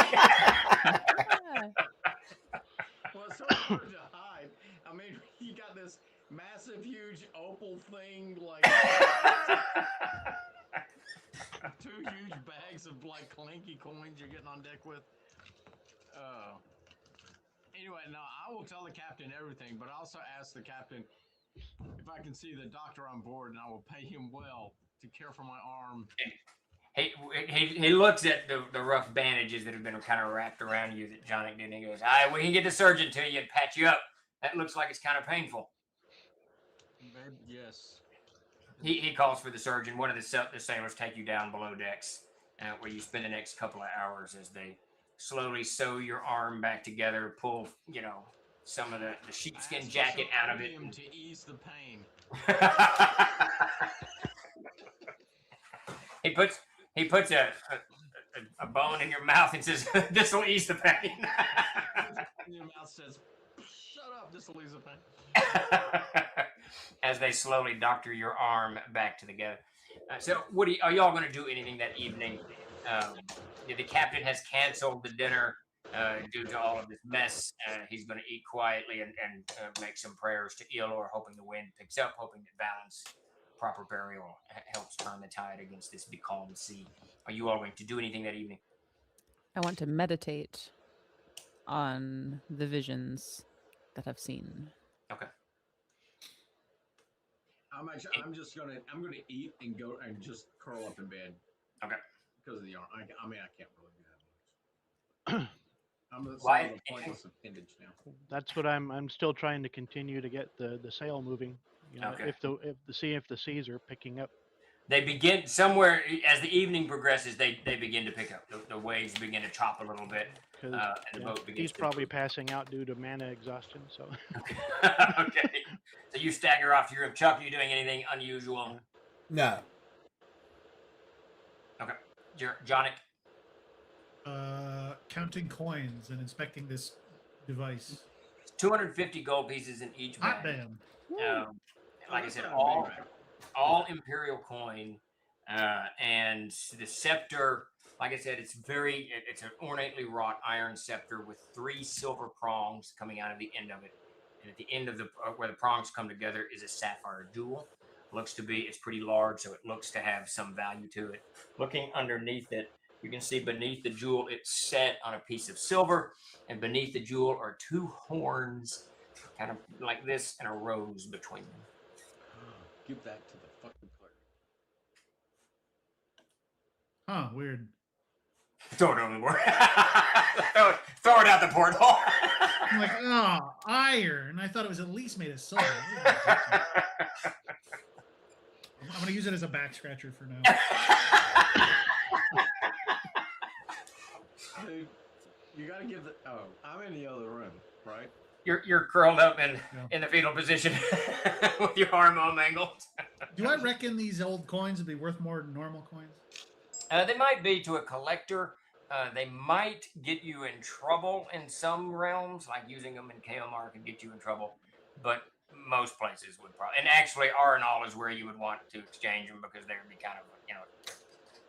Well, it's so hard to hide. I mean, you got this massive, huge opal thing, like 2 huge bags of like clanky coins you're getting on deck with. Anyway, no, I will tell the captain everything, but also ask the captain if I can see the doctor on board, and I will pay him well to care for my arm.
He looks at the rough bandages that have been kind of wrapped around you that Jonik did, and he goes, "All right, we can get the surgeon to you and patch you up. That looks like it's kind of painful."
Babe, yes.
He calls for the surgeon. One of the sailors take you down below decks, where you spend the next couple of hours as they slowly sew your arm back together, pull some of the sheepskin jacket out of it,
and to ease the pain.
He puts a bone in your mouth and says, "This will ease the pain."
And your mouth says, "Shut up, this will ease the pain."
As they slowly doctor your arm back together. So, are y'all going to do anything that evening? The captain has canceled the dinner due to all of this mess. He's going to eat quietly and make some prayers to Elor, hoping the wind picks up, hoping that balance, proper burial helps turn the tide against this becalmed sea. Are you all going to do anything that evening?
I want to meditate on the visions that I've seen.
Okay.
I'm gonna eat and go and just curl up in bed.
Okay.
Because of the arm. I mean, I can't really do that much. I'm
Why-
a pointless appendage now.
That's what I'm still trying to continue to get the sail moving.
Okay.
If the seas are picking up.
They begin somewhere as the evening progresses. They begin to pick up. The waves begin to chop a little bit, and the boat begins.
He's
to
probably
move.
passing out due to mana exhaustion. So.
Okay. So you stagger off to your room. Chuck, are you doing anything unusual?
No.
Okay. Jonik?
Counting coins and inspecting this device.
250 gold pieces in each
Hot
bag.
damn.
Like I said,
That's not a big bag.
all imperial coin, and the scepter. Like I said, it's an ornately wrought iron scepter with 3 silver prongs coming out of the end of it, and at the end of where the prongs come together is a sapphire jewel. It's pretty large, so it looks to have some value to it. Looking underneath it, you can see beneath the jewel, it's set on a piece of silver, and beneath the jewel are 2 horns, kind of like this, and a rose between them.
Give that to the fucking clerk.
Huh, weird.
Throw it overboard. throw it out the porthole.
I'm like, oh, iron. I thought it was at least made of silver. I'm going to use it as a back scratcher for now.
Dude, you gotta give the. Oh, I'm in the other room, right?
You're curled up in the fetal position with your arm all mangled.
Do I reckon these old coins would be worth more than normal coins?
They might be to a collector. They might get you in trouble in some realms, like using them in Kaomar could get you in trouble. But most places would probably. And actually, Arenal is where you would want to exchange them because they would be kind of,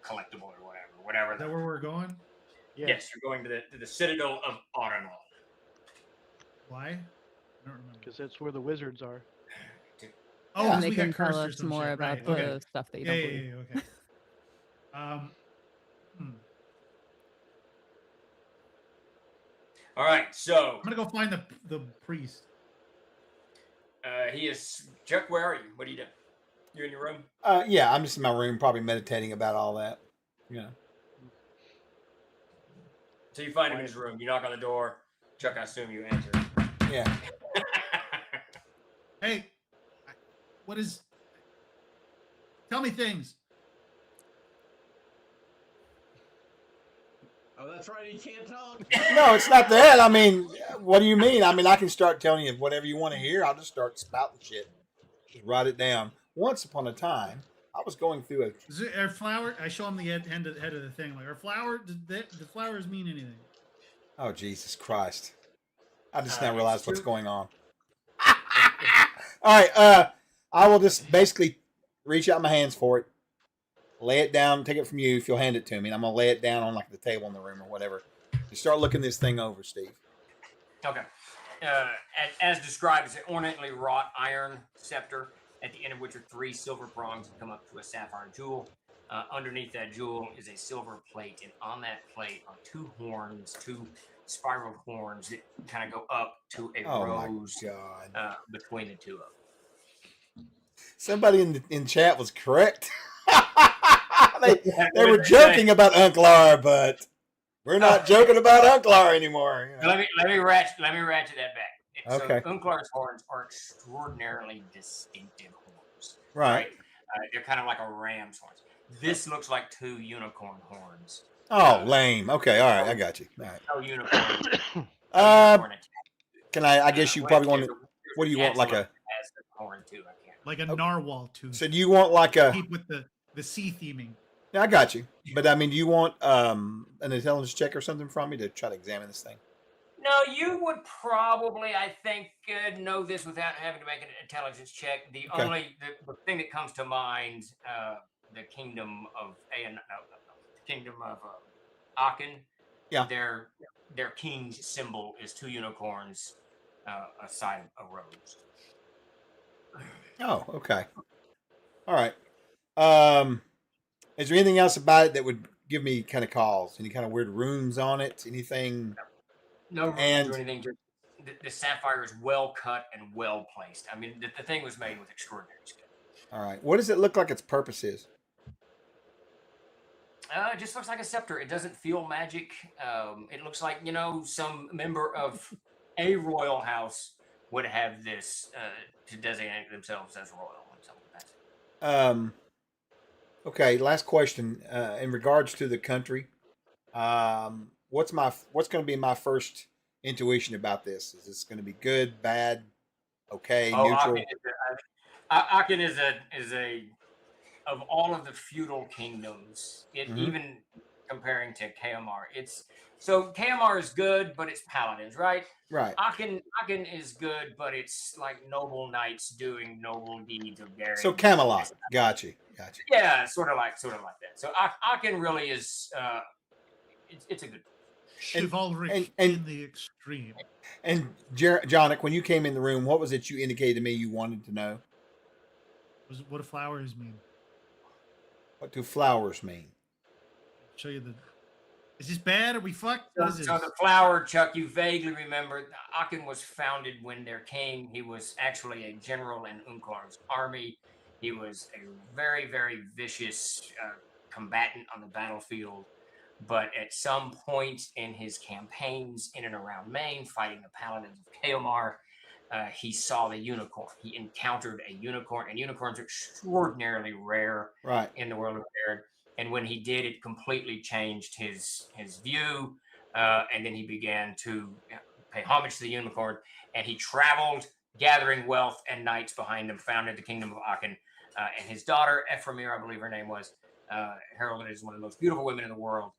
collectible or whatever.
Is that where we're going?
Yes, you're going to the Citadel of Arenal.
Why? I don't remember.
Because that's where the wizards are.
Oh,
and
'cause
they
we got
can tell
cursed or
us
some
more
shit.
about
Right,
the
okay.
stuff that you
Yeah,
don't
yeah,
believe.
yeah, okay.
All right, so
I'm gonna go find the priest.
he is Chuck. Where are you? What are you doing? You in your room?
Yeah, I'm just in my room, probably meditating about all that. Yeah.
So you find him in his room. You knock on the door. Chuck, I assume you answer.
Yeah.
Hey, what is? Tell me things.
Oh, that's right. He can't talk.
No, it's not that. I mean, what do you mean? I mean, I can start telling you whatever you want to hear. I'll just start spouting shit. Just write it down. Once upon a time, I was going through a.
Is it, are flower? I show him the head of the thing. Like, are flower? The flowers mean anything?
Oh, Jesus Christ. I just now
It's
realized what's
two-
going on. All right. I will just basically reach out my hands for it, lay it down, take it from you if you'll hand it to me, and I'm going to lay it down on like the table in the room or whatever. You start looking this thing over, Steve.
Okay. As described, it's an ornately wrought iron scepter, at the end of which are 3 silver prongs that come up to a sapphire jewel. Underneath that jewel is a silver plate, and on that plate are 2 horns, 2 spiral horns that kind of go up to a
Oh,
rose
my God.
between the 2 of them.
Somebody in chat was correct. they were joking about Unclar, but we're not joking about Unclar anymore. You know?
Let me ratchet that back.
Okay.
So Unclar's horns are extraordinarily distinctive horns.
Right.
They're kind of like a ram's horns. This looks like 2 unicorn horns.
Oh, lame. Okay, all right, I got you. All right.
No unicorn.
Can I guess you probably want to. What do you want? Like a.
Has the horn too. I can't.
Like a narwhal tooth.
So do you want like a?
Keep with the sea theming.
Yeah, I got you. But I mean, do you want an intelligence check or something from me to try to examine this thing?
No, you would probably, I think, know this without having to make an intelligence check. The the thing that comes to mind, the kingdom of the kingdom of Aachen.
Yeah.
Their king's symbol is 2 unicorns, aside a rose.
Oh, okay. All right. Is there anything else about it that would give me kind of calls? Any kind of weird runes on it? Anything?
No runes or anything. Just the sapphire is well cut and well placed. I mean, the thing was made with extraordinary skill.
All right. What does it look like its purpose is?
It just looks like a scepter. It doesn't feel magic. It looks like, some member of a royal house would have this to designate themselves as royal in some capacity.
Okay. Last question. In regards to the country, what's going to be my intuition about this? Is this going to be good, bad, okay, neutral?
Aachen is a of all of the feudal kingdoms, even comparing to Kaomar, Kaomar is good, but it's paladins, right?
Right.
Aachen is good, but it's like noble knights doing noble deeds of daring.
So Camelot. Gotcha.
Yeah, sort of like that. So Aachen really is. It's a good.
Chivalric in the extreme.
And Jonic, when you came in the room, what was it you indicated to me you wanted to know?
What do flowers mean?
What do flowers mean?
Show you Is this bad? Are we fucked? What is this?
So the flower, Chuck, you vaguely remember Aachen was founded when their king, he was actually a general in Unclar's army. He was a very, very vicious combatant on the battlefield. But at some point in his campaigns in and around Maine, fighting the paladins of Kaomar, he saw the unicorn. He encountered a unicorn, and unicorns are extraordinarily rare in the world of Baird. And when he did, it completely changed his view. And then he began to pay homage to the unicorn. And he traveled, gathering wealth and knights behind him, founded the kingdom of Aachen. And his daughter, Ephraimir, I believe her name was, heralded as one of the most beautiful women in the world.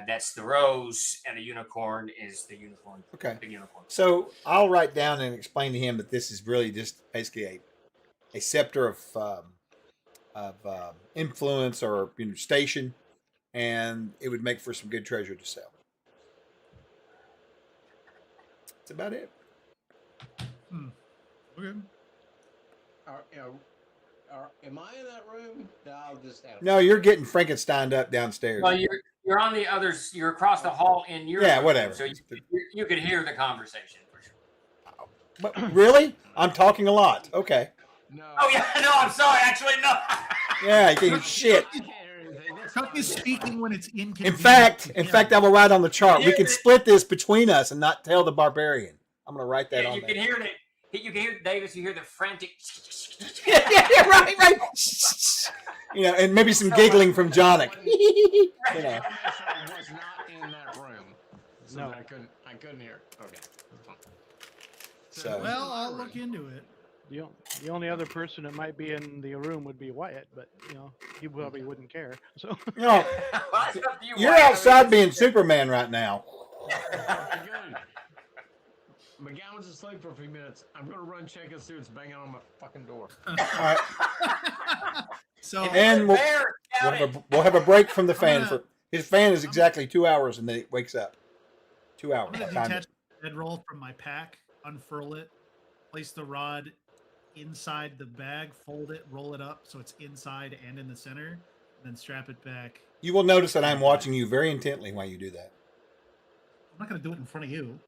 That's the rose, and the unicorn is the unicorn.
Okay.
The unicorn.
So I'll write down and explain to him that this is really just basically a scepter of influence or station, and it would make for some good treasure to sell. That's about it.
Okay.
Am I in that room? No, I'll just.
No, you're getting Frankensteined up downstairs.
Well, you're on the others. You're across the hall in your
Yeah,
room,
whatever.
So you could hear the conversation for sure.
But really? I'm talking a lot. Okay.
No.
Oh yeah, no, I'm sorry. Actually, no.
Yeah, you can shit.
I can't hear anything. It's
Chuck
fine,
is
it's
speaking
fine.
when it's inconvenient.
In fact, I will write on the chart. We can split this between us and not tell the barbarian. I'm gonna write that
Yeah,
on
you
there.
can hear it. You can hear Davis. You hear the frantic.
yeah, right. You know, and maybe some giggling from Jonic. You
I
know.
want to make sure I was not in that room, so
No.
that I couldn't hear. Okay.
So-
Well, I'll look into it.
The only other person that might be in the room would be Wyatt, but he probably wouldn't care. So
You know,
Well, that's up to you,
you're
Wyatt. I mean,
outside being Superman right now.
Good. McGowan's asleep for a few minutes. I'm gonna run check and see what's banging on my fucking door.
All right.
So
And we'll
Bear,
we'll have a break from the fan.
gonna-
For his fan is exactly 2 hours, and then it wakes up. 2 hours.
I'm going to
Time
detach the bedroll from my pack, unfurl it, place the rod inside the bag, fold it, roll it up so it's inside and in the center, and then strap it back.
You will notice that I'm watching you very intently while you do that.
I'm not going to do it in front of you.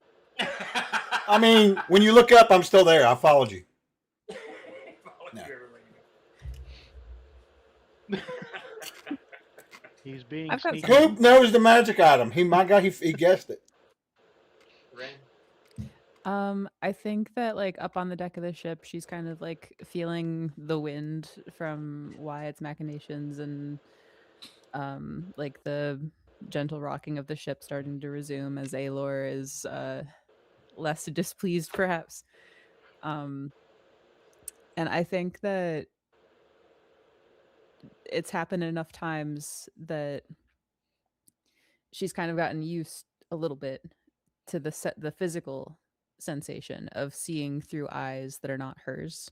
I mean, when you look up, I'm still there. I followed you. No.
he's being
I've got
sneaky.
Coop knows the magic item. My guy, he guessed it.
I think that like up on the deck of the ship, she's kind of like feeling the wind from Wyatt's machinations and like the gentle rocking of the ship starting to resume as Aelor is less displeased perhaps. And I think that it's happened enough times that she's kind of gotten used a little bit to the physical sensation of seeing through eyes that are not hers.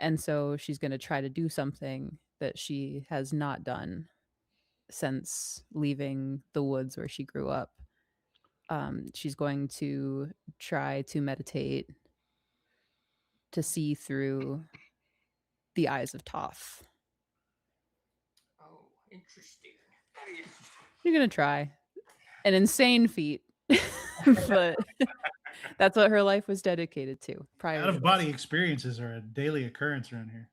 And so she's going to try to do something that she has not done since leaving the woods where she grew up. She's going to try to meditate to see through the eyes of Toph.
Oh, interesting.
You're going to try. An insane feat, but that's what her life was dedicated to. Prior
Out
to
of
this.
body experiences are a daily occurrence around here.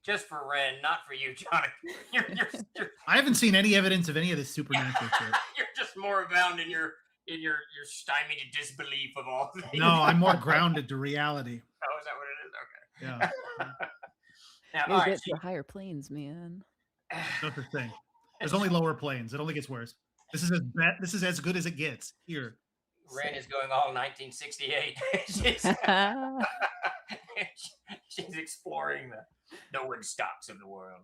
Just for Ren, not for you, Johnny. You're
I haven't seen any evidence of any of this supernatural shit.
you're just more abound in your stymied disbelief of all things.
No, I'm more grounded to reality.
Oh, is that what it is?
Yeah,
Okay. Now,
You
all
gotta
right.
get to higher planes, man.
no such thing. There's only lower planes. It only gets worse. This is as good as it gets here.
Ren is going all 1968. She's exploring the wood stocks of the world.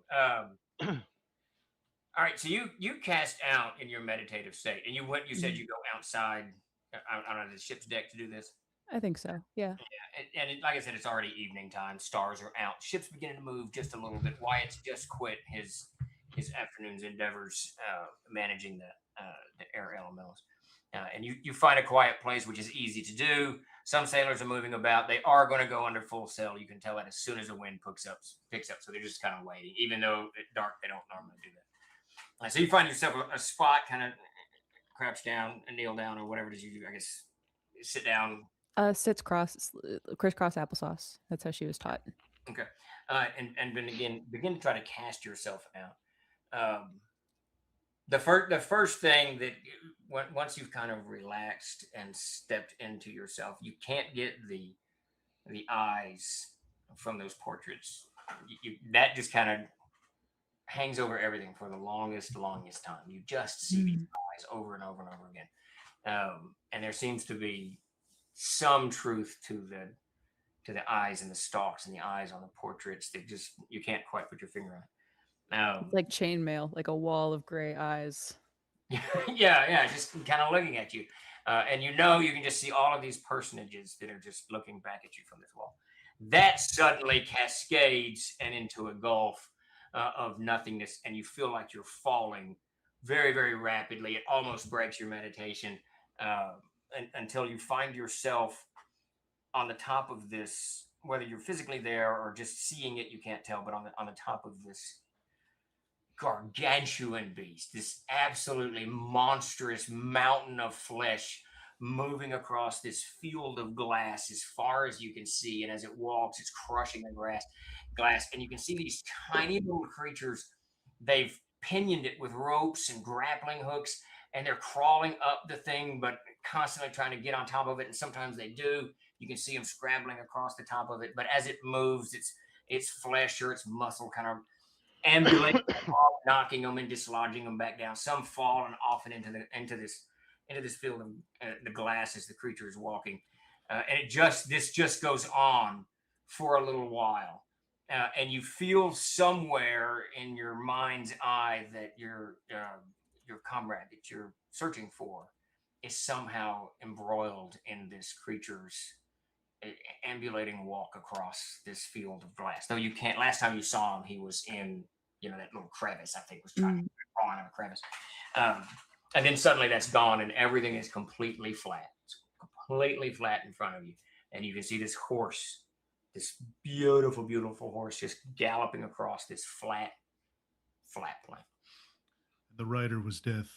All right, so you cast out in your meditative state, and you said you go outside on the ship's deck to do this.
I think so. Yeah.
Like I said, it's already evening time. Stars are out. Ship's beginning to move just a little bit. Wyatt's just quit his afternoon's endeavors managing the air elementals. And you find a quiet place, which is easy to do. Some sailors are moving about. They are going to go under full sail. You can tell that as soon as the wind picks up. So they're just kind of waiting. Even though it's dark, they don't normally do that. So you find yourself a spot, kind of crouch down and kneel down or whatever it is you do. I guess sit down.
Sits crisscross applesauce. That's how she was taught.
Okay. And then again, begin to try to cast yourself out. The first thing that once you've kind of relaxed and stepped into yourself, you can't get the eyes from those portraits. That just kind of hangs over everything for the longest time. You just see these eyes over and over and over again. And there seems to be some truth to the eyes and the stalks and the eyes on the portraits that just you can't quite put your finger on.
Like chainmail, like a wall of gray eyes.
yeah, just kind of looking at you. And you can just see all of these personages that are just looking back at you from this wall. That suddenly cascades and into a gulf of nothingness, and you feel like you're falling very, very rapidly. It almost breaks your meditation until you find yourself on the top of this, whether you're physically there or just seeing it, you can't tell, but on the top of this gargantuan beast, this absolutely monstrous mountain of flesh moving across this field of glass as far as you can see. And as it walks, it's crushing the glass. And you can see these tiny little creatures. They've pinioned it with ropes and grappling hooks, and they're crawling up the thing, but constantly trying to get on top of it. And sometimes they do. You can see them scrabbling across the top of it. But as it moves, its flesh or its muscle kind of ambulating, knocking them and dislodging them back down. Some fall and often into this field of the glass as the creature is walking, and this just goes on for a little while, and you feel somewhere in your mind's eye that your comrade that you're searching for is somehow embroiled in this creature's ambulating walk across this field of glass. Though you can't. Last time you saw him, he was in that little crevice. I think was trying to crawl out of a crevice. And then suddenly that's gone, and everything is completely flat. It's completely flat in front of you, and you can see this horse, this beautiful, beautiful horse, just galloping across this flat plain.
The rider was death.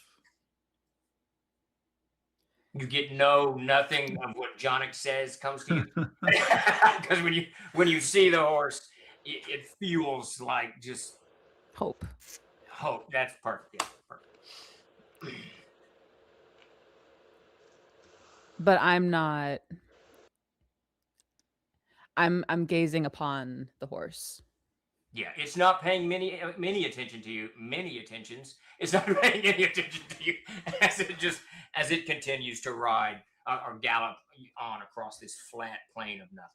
You get nothing of what Jonic says comes to you, because when you see the horse, it feels like just
Hope.
That's perfect. Yeah, perfect.
But I'm not. I'm gazing upon the horse.
Yeah, it's not paying many attention to you. Many attentions. It's not paying any attention to you as it continues to ride or gallop on across this flat plain of nothing.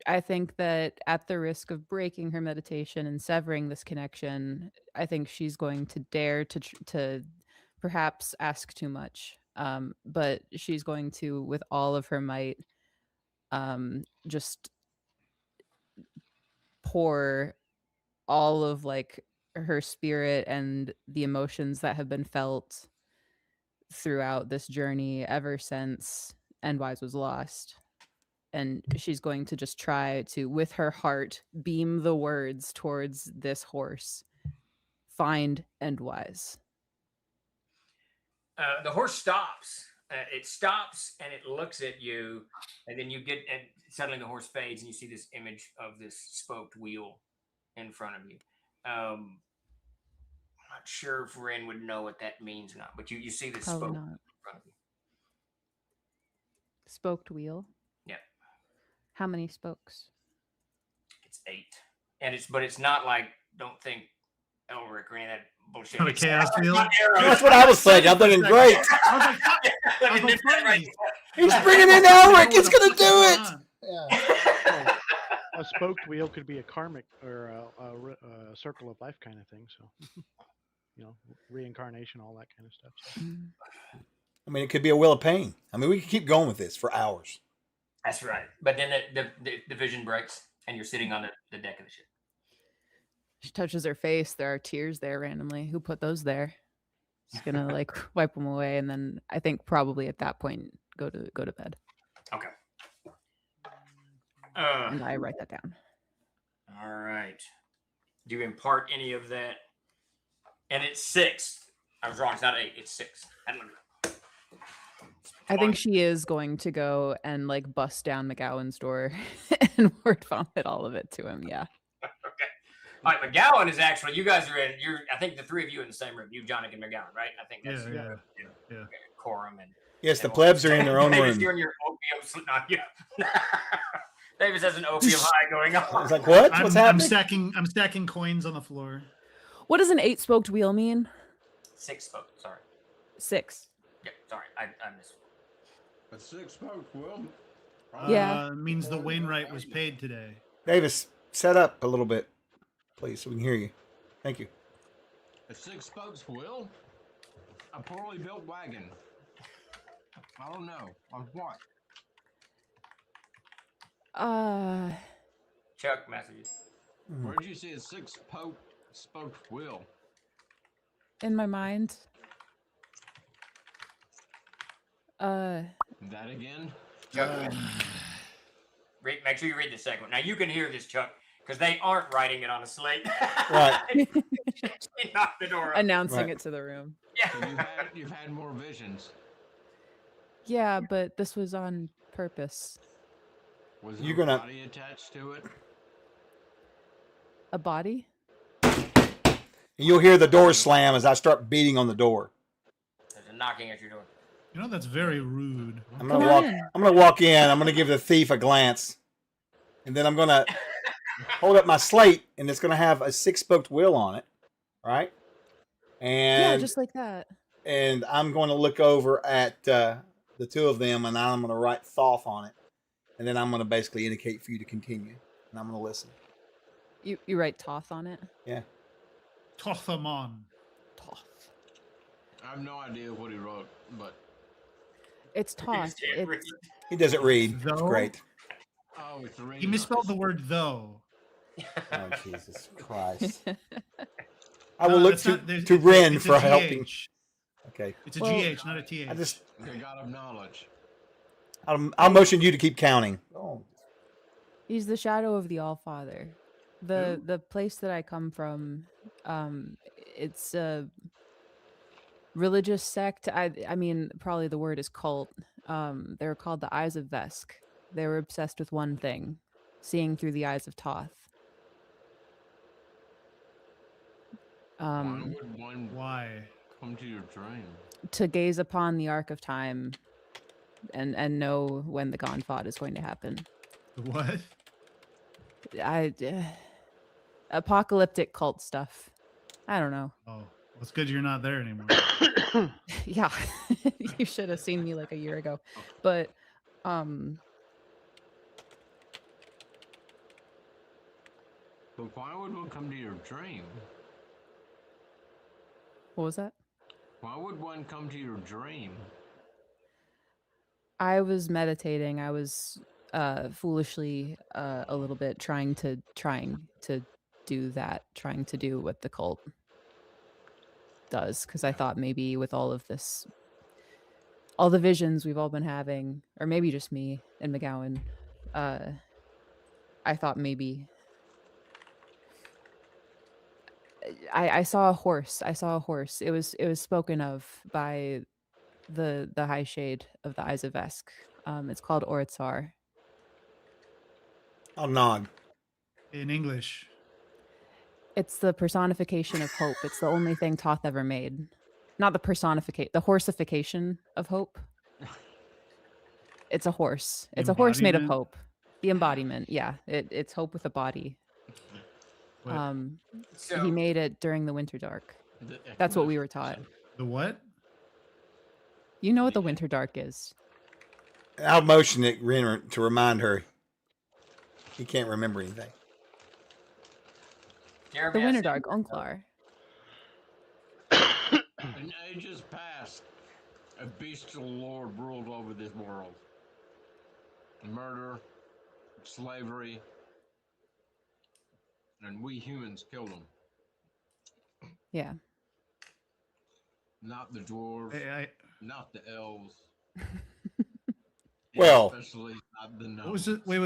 I think that at the risk of breaking her meditation and severing this connection, I think she's going to dare to perhaps ask too much. But she's going to, with all of her might, just pour all of like her spirit and the emotions that have been felt throughout this journey ever since Endwise was lost. And she's going to just try to, with her heart, beam the words towards this horse. Find Endwise.
The horse stops. It stops and it looks at you, and then and suddenly the horse fades, and you see this image of this spoked wheel in front of you. I'm not sure if Ren would know what that means or not, but you see this
Probably
spoke
not.
in front of you.
Spoked wheel.
Yeah.
How many spokes?
It's 8, and it's not like, don't think Elric or any of that bullshit.
Not a chaos wheel?
That's what I was thinking. I'm thinking, great.
I was like, finally.
He's bringing in Elric. He's going to do it. Yeah.
A spoked wheel could be a karmic or a circle of life kind of thing. So, reincarnation, all that kind of stuff. So.
I mean, it could be a wheel of pain. I mean, we could keep going with this for hours.
That's right. But then the vision breaks, and you're sitting on the deck of the ship.
She touches her face. There are tears there randomly. Who put those there? She's gonna like wipe them away, and then I think probably at that point go to bed.
Okay.
And I write that down.
All right. Do you impart any of that? And it's 6. I was wrong. It's not 8. It's 6.
I think she is going to go and like bust down McGowan's door and word vomit all of it to him. Yeah.
Okay. All right. McGowan is actually, you guys are I think the 3 of you in the same room. You, Johnny, and McGowan, right? I think that's
Yeah.
Corum and.
Yes, the plebs are in their own
Davis,
room.
you're in your opium. Not you. Davis has an opium high going on.
I was like, what? What's happening?
I'm stacking coins on the floor.
What does an 8-spoked wheel mean?
6 spoke. Sorry.
6.
Yeah. Sorry. I missed.
A 6-spoked wheel.
Yeah.
Means the Wainwright was paid today.
Davis, set up a little bit, please, so we can hear you. Thank you.
A 6-spoked wheel? A poorly built wagon. I don't know. On what?
Chuck messages.
Where did you see a 6-spoked wheel?
In my mind.
That again?
Chuck. Make sure you read the second one. Now you can hear this, Chuck. Because they aren't writing it on a slate.
Right.
She knocked the door open.
Announcing
Right.
it to the room.
Yeah.
So you've had more visions.
Yeah, but this was on purpose.
Was
You're
there a
gonna-
body attached to it?
A body?
You'll hear the door slam as I start beating on the door.
There's a knocking at your door.
You know that's very rude.
I'm
Come
gonna
on
walk.
in.
I'm gonna walk in. I'm gonna give the thief a glance, and then I'm gonna hold up my slate, and it's gonna have a 6-spoked wheel on it, right? And
Yeah, just like that.
and I'm going to look over at the two of them, and I'm going to write Thoth on it, and then I'm going to basically indicate for you to continue, and I'm going to listen.
You write Toth on it?
Yeah.
Tothamon.
Toth.
I have no idea what he wrote, but
It's Toth.
can't read.
It's
He doesn't read. It's
Though?
great.
oh, it's the
He misspelled the word though.
Oh Jesus Christ! I will
No,
look
that's
to
not- there's-
to
it's a-
Ren
it's a
for helping.
GH.
Okay.
It's a
Well,
GH, not a TH.
I just
The god of knowledge.
I'll motion you to keep counting. Oh.
He's the shadow of the All-Father. The place that I come from, it's a religious sect. I mean, probably the word is cult. They were called the Eyes of Vesk. They were obsessed with one thing, seeing through the eyes of Toth.
Why would one
Why?
come to your dream?
To gaze upon the arc of time and know when the Gonfod is going to happen.
What?
Apocalyptic cult stuff. I don't know.
Oh, well, it's good you're not there anymore.
Yeah. You should have seen me like a year ago. But
But why would one come to your dream?
what was that?
Why would one come to your dream?
I was meditating. I was foolishly a little bit trying to do that, trying to do what the cult does, because I thought maybe with all of this, all the visions we've all been having, or maybe just me and McGowan, I thought maybe I saw a horse. I saw a horse. It was spoken of by the High Shade of the Eyes of Vesk. It's called Oritzar.
I'll nod.
In English.
It's the personification of hope. It's the only thing Toth ever made. Not the personification, the horsification of hope. It's a horse. It's a horse made of
Embodiment?
hope. The embodiment, yeah. It's hope with a body.
What?
So
He made it during the Winter Dark. That's what we were taught.
The what?
You know what the Winter Dark is.
I'll motion it Ren to remind her. He can't remember anything.
Jeremy,
The
I
Winter
said-
Dark, Unclar.
In ages past, a bestial lord ruled over this world. Murder, slavery, and we humans killed him.
Yeah.
Not the dwarves, not the elves.
Well,
especially not the
What was
gnomes.
it? Wait.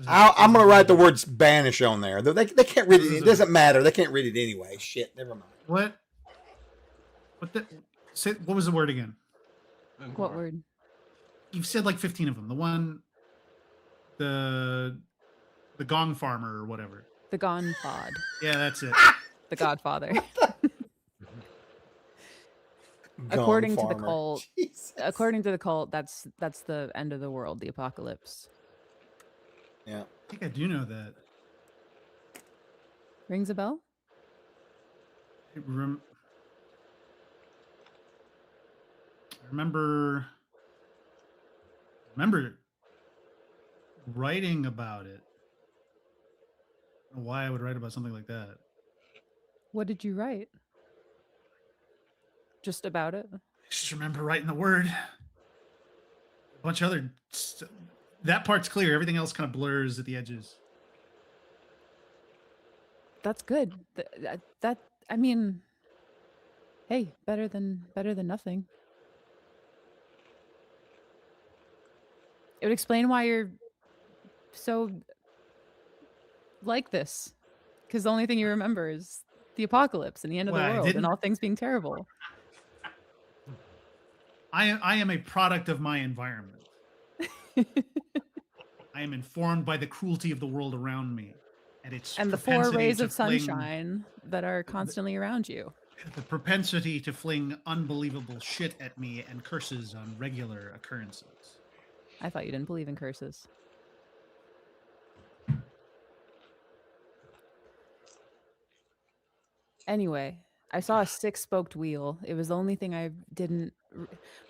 I'm going to write the word Spanish on there. They can't read it. It doesn't matter. They can't read it anyway. Shit, never mind.
What? What was the word again?
What word?
You've said like 15 of them. The one, the gong farmer or whatever.
The Gonfod.
Yeah, that's it.
The Godfather.
Gone
According to the
farmer.
cult,
Jesus.
according to the cult, that's the end of the world, the apocalypse.
Yeah.
I think I do know that.
Rings a bell?
I remember writing about it. I don't know why I would write about something like that.
What did you write? Just about it?
I just remember writing the word. A bunch of other. That part's clear. Everything else kind of blurs at the edges.
That's good. That I mean, hey, better than nothing. It would explain why you're so like this because the only thing you remember is the apocalypse and the end of
Well,
the
I
world
didn't-
and all things being terrible.
I am a product of my environment. I am informed by the cruelty of the world around me and its
And the four
propensity
rays
to
of
fling-
sunshine that are constantly around you.
the propensity to fling unbelievable shit at me and curses on regular occurrences.
I thought you didn't believe in curses. Anyway, I saw a six-spoked wheel. It was the only thing I didn't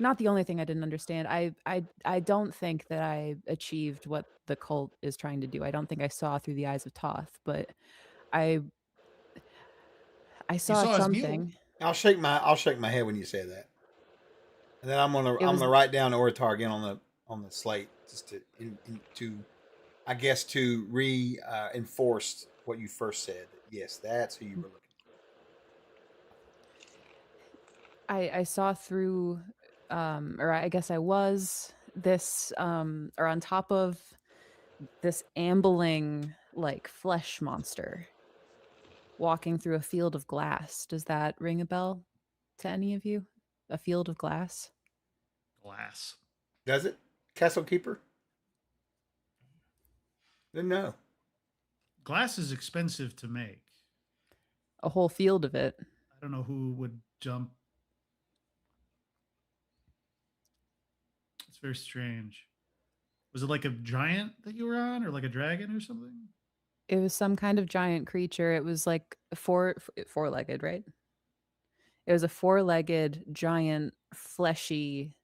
not the only thing I didn't understand. I don't think that I achieved what the cult is trying to do. I don't think I saw through the eyes of Toth, but I saw
saw his mule.
something.
I'll shake my head when you say that, and then I'm
was-
gonna write down Oratar again on the slate just to I guess to enforce what you first said. Yes, that's who you were looking.
I saw through or I guess I was this or on top of this ambling like flesh monster walking through a field of glass. Does that ring a bell to any of you? A field of glass?
Glass.
Does it, Castle Keeper? Then no.
Glass is expensive to make.
A whole field of it.
I don't know who would jump. It's very strange. Was it like a giant that you were on, or like a dragon or something?
It was some kind of giant creature. It was like four-legged, right? It was a four-legged, giant, fleshy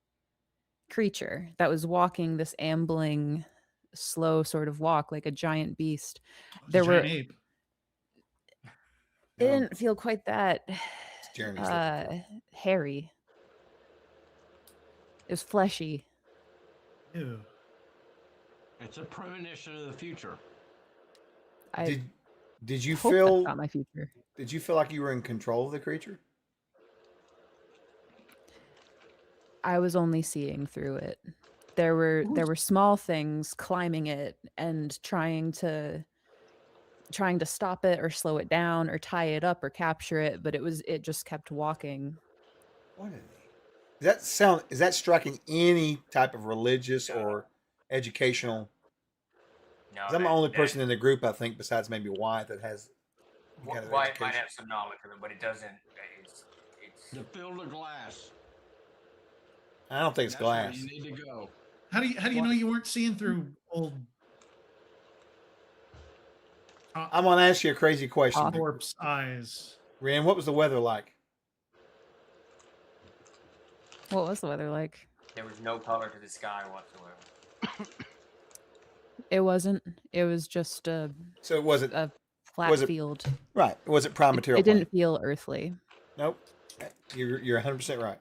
creature that was walking this ambling, slow sort of walk like a giant beast.
It was
There
a giant
were-
ape.
It
No,
didn't feel quite that
Jeremy's looking for.
hairy. It was fleshy.
Ew.
It's a premonition of the future.
I
Did you
hope
feel
that's not my future.
did you feel like you were in control of the creature?
I was only seeing through it. There were small things climbing it and trying to stop it or slow it down or tie it up or capture it, but it just kept walking.
What is that striking any type of religious or educational?
No,
'Cause I'm the only person in the group, I think, besides maybe Wyatt, that has any kind of
White might
education.
have some knowledge of it, but it doesn't. It's
The field of glass.
I don't think it's
That's where
glass.
you need to go.
How do you know you weren't seeing through old
I'm gonna ask you a crazy question.
corpse eyes?
Ren, what was the weather like?
What was the weather like?
there was no color to the sky whatsoever.
It wasn't. It was just a
So it wasn't
flat
Was it
field.
right. It wasn't prime material.
It didn't
plane.
feel earthly.
Nope. You're 100% right.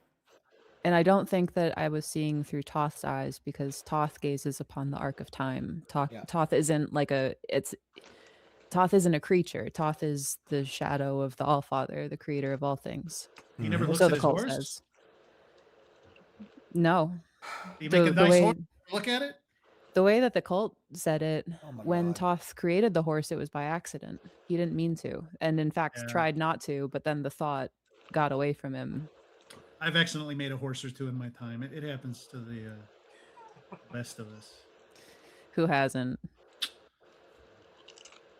And I don't think that I was seeing through Toth's eyes because Toth gazes upon the arc of time.
Yeah.
Toth isn't like Toth isn't a creature. Toth is the shadow of the Allfather, the creator of all things.
He never
Mhm.
looks
So
at
the
his
cult
horse.
says. No.
Do you make a
the
nice
way-
horse? Look at it.
The way that the cult said it,
Oh my
when
God.
Toth created the horse, it was by accident. He didn't mean to. And in fact,
Yeah.
tried not to, but then the thought got away from him.
I've accidentally made a horse or two in my time. It happens to the best of us.
Who hasn't?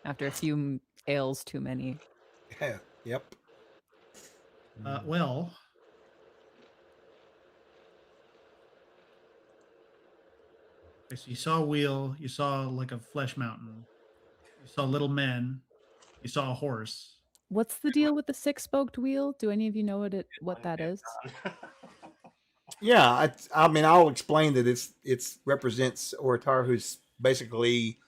After a few ales too many.
Yeah. Yep.
Well, okay, so you saw a wheel. You saw like a flesh mountain. You saw little men. You saw a horse.
What's the deal with the six-spoked wheel? Do any of you know what that is?
Yeah, I mean, I'll explain that it's represents Oratar, who's basically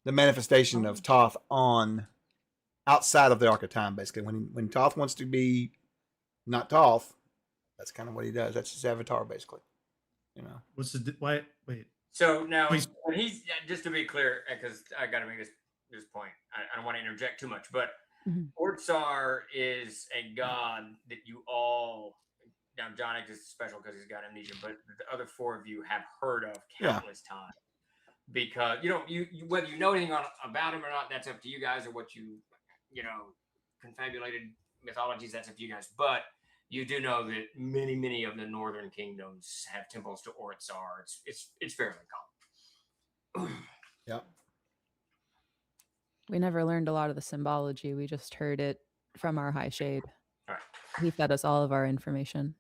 the manifestation of Toth on outside of the Arc of Time. Basically, when Toth wants to be not Toth, that's kind of what he does. That's his avatar, basically. You know.
What's the why? Wait.
So now,
Please.
when he's just to be clear, because I got to make this point. I don't want to interject too much, but
Mhm.
Ortsar is a god that you all. Now, Jonik is special because he's got amnesia, but the other four of you have heard of
Yeah.
countless times. because you whether you know anything about him or not, that's up to you guys, or what confabulated mythologies, that's up to you guys. But you do know that many of the northern kingdoms have temples to Oritsar. It's fairly common.
Yep.
We never learned a lot of the symbology. We just heard it from our high shade.
All right.
He fed us all of our information.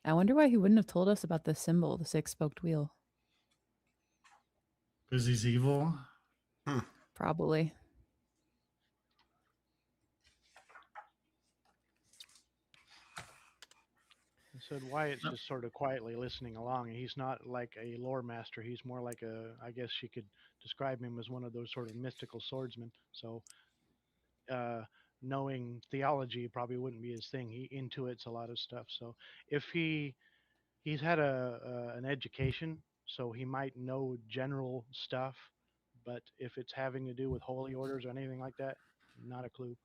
I wonder why he wouldn't have told us about the symbol, the six-spoked wheel.
Because he's evil.
Probably.
So Wyatt's just sort of quietly listening along, and he's not like a lore master. He's more like I guess you could describe him as one of those sort of mystical swordsmen. So knowing theology probably wouldn't be his thing. He intuits a lot of stuff. So if he's had an education, so he might know general stuff, but if it's having to do with holy orders or anything like that, not a clue.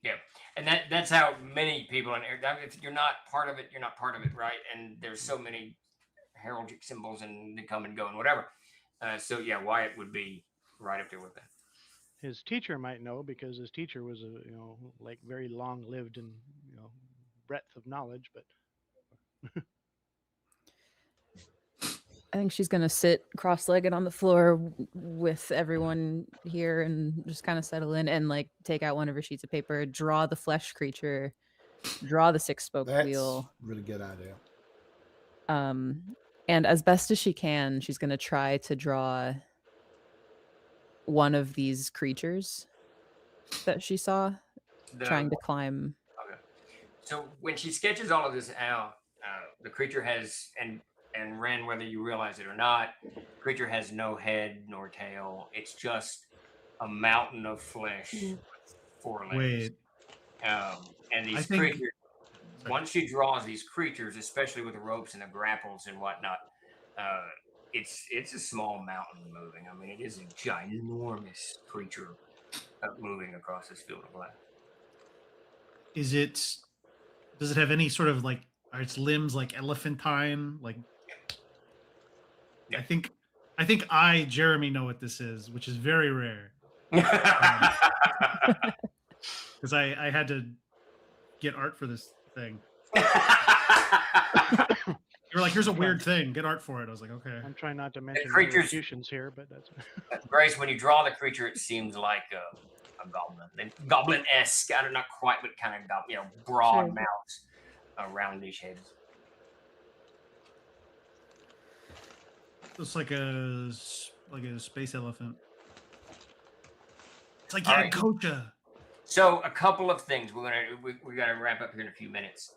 Yeah, and that's how many people in here. If you're not part of it, you're not part of it, right? And there's so many heraldic symbols, and they come and go and whatever. So yeah, Wyatt would be right up there with that.
His teacher might know, because his teacher was like very long lived and breadth of knowledge, but
I think she's going to sit cross-legged on the floor with everyone here and just kind of settle in and like take out one of her sheets of paper, draw the flesh creature, draw the six-spoked wheel.
That's a really good idea.
And as best as she can, she's going to try to draw one of these creatures that she saw trying to climb.
Okay. So when she sketches all of this out, the creature has, and Ren, whether you realize it or not, the creature has no head nor tail. It's just a mountain of flesh with 4 legs.
Wait.
And these creatures, once she draws these creatures, especially with the ropes and the grapples and whatnot, it's a small mountain moving. I mean, it is a ginormous creature moving across this field of glass.
Does it have any sort of like, are its limbs like elephantine? Like,
Yeah.
I think Jeremy, know what this is, which is very rare. Because I had to get art for this thing. You were like, here's a weird thing. Get art for it. I was like, okay.
I'm trying not to mention
creatures-
executions here, but that's
Grace, when you draw the creature, it seems like a goblin, goblin-esque. I don't know quite, but kind of broad
Sure.
mouths, roundish heads.
It's like a space elephant. It's like
All right.
Yakocha.
So a couple of things. We got to wrap up here in a few minutes.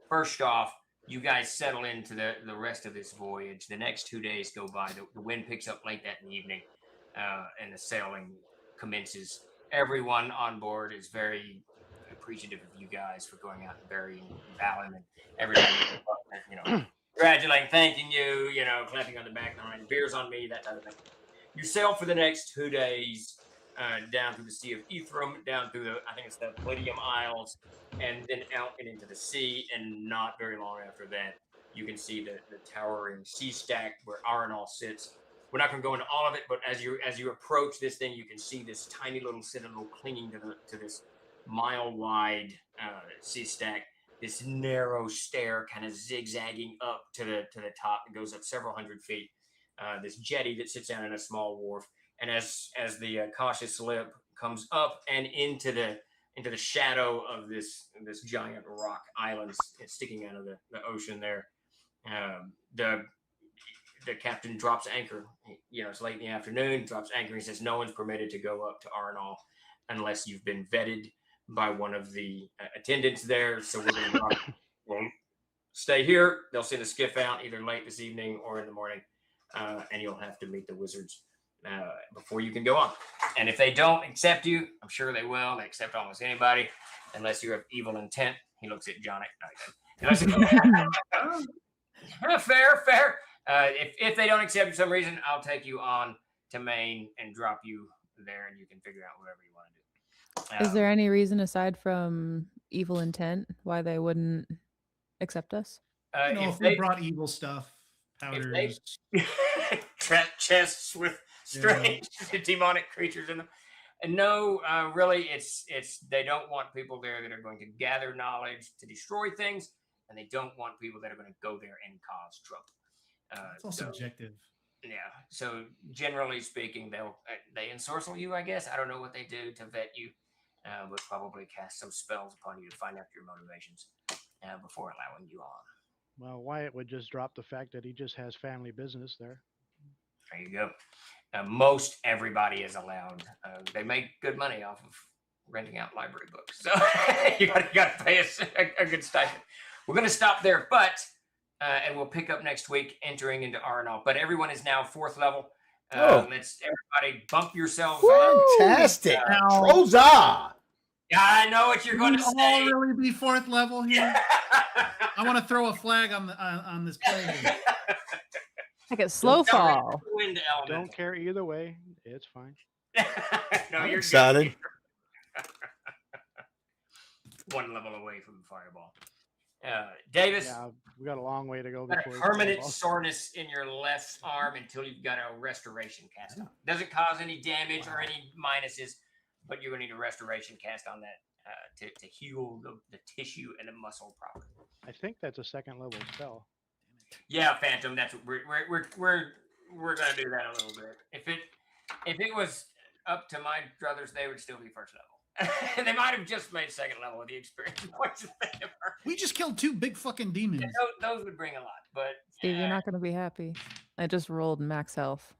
First off, you guys settle into the rest of this voyage. The next 2 days go by. The wind picks up late that evening, and the sailing commences. Everyone on board is very appreciative of you guys for going out and burying Valen, and everybody, congratulating, thanking you, clapping on the back, beers on me, that type of thing. You sail for the next 2 days. Down through the Sea of Ethereum, down through I think it's the Palladium Isles, and then out and into the sea. And not very long after that, you can see the towering sea stack where Arenal sits. We're not going to go into all of it, but as you approach this thing, you can see this tiny little citadel clinging to this mile-wide sea stack. This narrow stair, kind of zigzagging up to the top. It goes up several hundred feet. This jetty that sits down in a small wharf. And as the cautious slip comes up and into the shadow of this giant rock island sticking out of the ocean there, the captain drops anchor. It's late in the afternoon. Drops anchor. He says no one's permitted to go up to Arenal unless you've been vetted by one of the attendants there. So we'll stay here. They'll send a skiff out either late this evening or in the morning, and you'll have to meet the wizards before you can go on. And if they don't accept you, I'm sure they will. They accept almost anybody, unless you have evil intent. He looks at Johnny. Fair. If they don't accept you for some reason, I'll take you on to Maine and drop you there, and you can figure out whatever you want to do.
Is there any reason aside from evil intent why they wouldn't accept us?
If we brought evil stuff, powders.
Chests with strange demonic creatures in them. And no, really, it's they don't want people there that are going to gather knowledge to destroy things, and they don't want people that are going to go there and cause trouble.
It's all subjective.
Yeah. So generally speaking, they ensorcel you, I guess. I don't know what they do to vet you, but probably cast some spells upon you to find out your motivations before allowing you on.
Well, Wyatt would just drop the fact that he just has family business there.
There you go. Most everybody is allowed. They make good money off of renting out library books, so you got to pay us a good stipend. We're going to stop there, but and we'll pick up next week, entering into R&L. But everyone is now 4th level. Let's everybody bump yourselves up.
Fantastic.
Now-
Troza.
Yeah, I know what you're going to
all
say.
really be 4th level here? I want to throw a flag on this play.
Like a slow fall.
Wind
Don't
element.
care either way. It's fine.
No,
I'm
you're
excited.
good. 1 level away from the fireball. Davis,
Yeah, we got a long way to go
got
before
a
we
permanent
fall.
soreness in your left arm until you've got a restoration cast on. Doesn't cause any damage or any minuses, but you're going to need a restoration cast on that to heal the tissue and the muscle properly.
I think that's a 2nd level spell.
Yeah, Phantom. That's what we're gonna do that a little bit. If it was up to my brothers, they would still be 1st level. They might have just made 2nd level with the experience points that they were.
We just killed 2 big fucking demons.
Those would bring a lot, but
Steve, you're not going to be happy. I just rolled max health.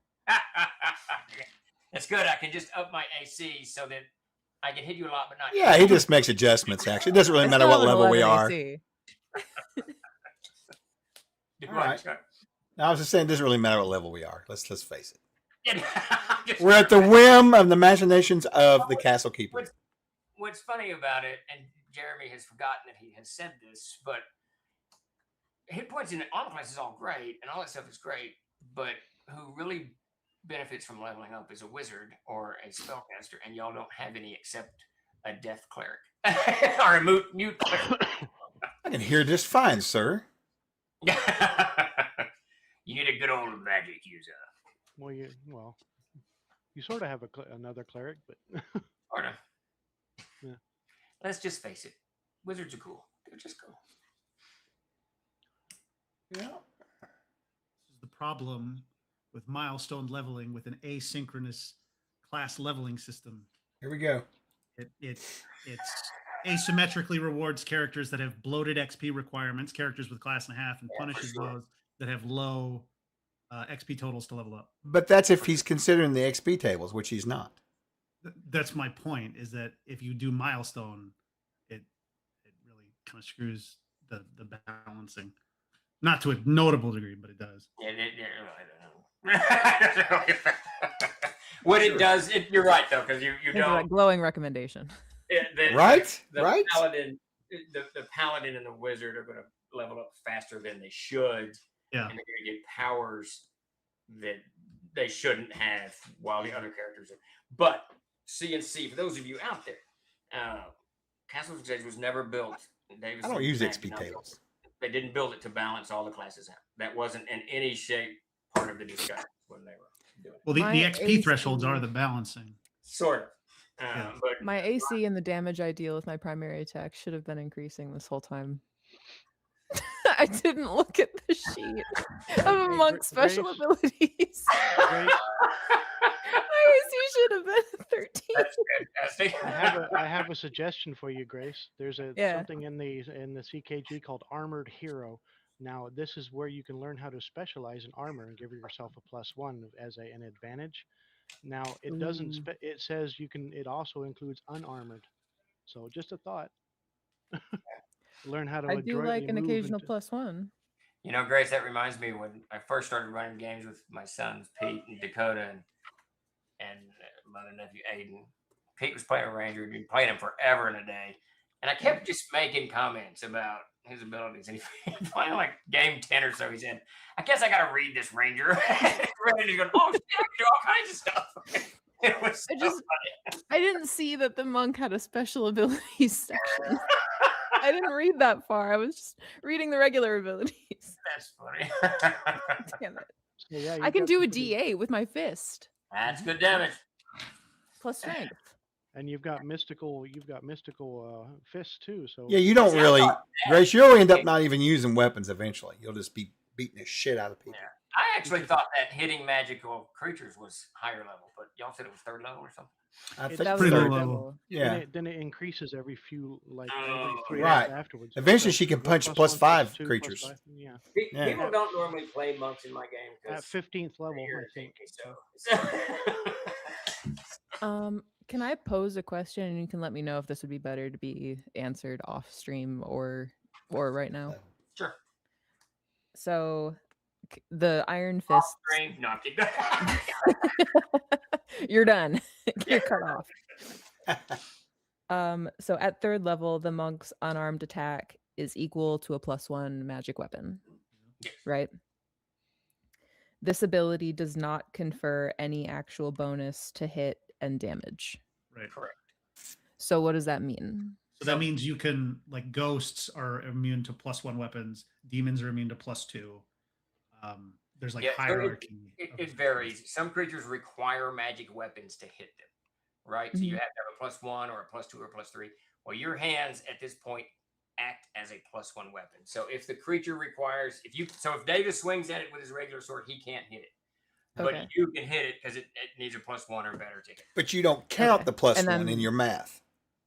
that's good. I can just up my AC so that I can hit you a lot, but not.
Yeah, he just makes adjustments, actually. It doesn't really
I
matter
still
what
have
level we
11
are.
AC.
Do
All
what?
right. I was just saying, it doesn't really matter what level we are. Let's face it.
Just-
We're at the whim of the machinations of the castle keeper.
What's funny about it, and Jeremy has forgotten that he has said this, but hit points in armor class is all great, and all that stuff is great, but who really benefits from leveling up is a wizard or a spellcaster, and y'all don't have any except a death cleric or a mute cleric.
I can hear just fine, sir.
You need a good old magic user.
Well, you sort of have another cleric, but
Or no.
Yeah.
Let's just face it. Wizards are cool. They're just cool.
Yeah.
This is the problem with milestone leveling with an asynchronous class leveling system.
Here we go.
It's asymmetrically rewards characters that have bloated XP requirements, characters with class and a half, and
Yeah, for
punishes
sure.
those that have low XP totals to level up.
But that's if he's considering the XP tables, which he's not.
That's my point, is that if you do milestone, it really kind of screws the balancing. Not to a notable degree, but it does.
Yeah, I don't know. What it does, you're right though, because you
Thank you for that
don't.
glowing recommendation.
Right?
The
Right?
paladin, the paladin and the wizard are going to level up faster than they should,
Yeah.
and they're going to get powers that they shouldn't have, while the other characters are. But CNC, for those of you out there, Castle of Crusades was never built. Davis
I don't
and
use
Matt
XP
know
tables.
They didn't build it to balance all the classes out. That wasn't in any shape part of the discussion when they were doing it.
Well, the
My
XP thresholds
AC
are the balancing.
Sort of.
Yeah.
But
My AC and the damage I deal with my primary attack should have been increasing this whole time. I didn't look at the sheet of monk special
Grace.
abilities.
Grace,
My AC should have been 13.
that's fantastic.
I have a suggestion for you, Grace. There's
Yeah.
something in the CKG called Armored Hero. Now, this is where you can learn how to specialize in armor and give yourself a +1 as an advantage. Now, it doesn't.
Ooh.
It says you can. It also includes unarmored. So, just a thought. Learn how to.
I do like
adroitly
an
move
occasional
into-
+1.
You know, Grace, that reminds me when I first started running games with my sons, Pete and Dakota, and mother and nephew Aiden. Pete was playing a Ranger, and he'd played him forever and a day. And I kept just making comments about his abilities. And he playing like game 10 or so, he said, I guess I got to read this Ranger. Ranger's going, oh, shit, I can do all kinds of stuff. It was so
I didn't see that the monk had a special abilities section. I I didn't read that far. I was just reading the regular abilities.
That's funny.
Damn it.
So yeah,
I
you've
can
got
do a
some pretty-
D8 with my fist
That's good damage.
plus strength.
and you've got mystical fists too. So
Yeah, you don't
See, I
really,
thought that-
Grace. You'll end up not even using weapons eventually. You'll just be beating the shit out of people.
Yeah. I actually thought that hitting magical creatures was higher level, but y'all said it was 3rd level or something.
I
It's
think
That was
pretty
third.
low
third
level.
level.
Yeah.
then it increases every few every
Oh,
3
right.
days afterwards.
Eventually
So
she can
one
punch
plus
plus
one,
5
2, plus
creatures.
5, yeah.
Yeah.
People don't normally play monks in my game
At
because
15th level, I think.
Can I pose a question and you can let me know if this would be better to be answered off stream or right now?
Sure.
So the Iron Fist.
Stream. No, I'm kidding.
You're done. You're cut off. So at 3rd level, the monk's unarmed attack is equal to a +1 magic weapon.
Yes.
Right? This ability does not confer any actual bonus to hit and damage.
Right.
Correct.
So what does that mean?
So that means you can, like, ghosts are immune to +1 weapons. Demons are immune to +2. There's like
Yeah, so
hierarchy.
It
of-
varies. Some creatures require magic weapons to hit them, right? So you
Mhm.
have to have a +1 or a +2 or a +3. Well, your hands at this point act as a +1 weapon. So if the creature requires, if David swings at it with his regular sword, he can't hit it. But
Okay.
you can hit it because it needs a +1 or better to hit.
But you don't count
Okay.
the plus
And
1 in
then-
your math.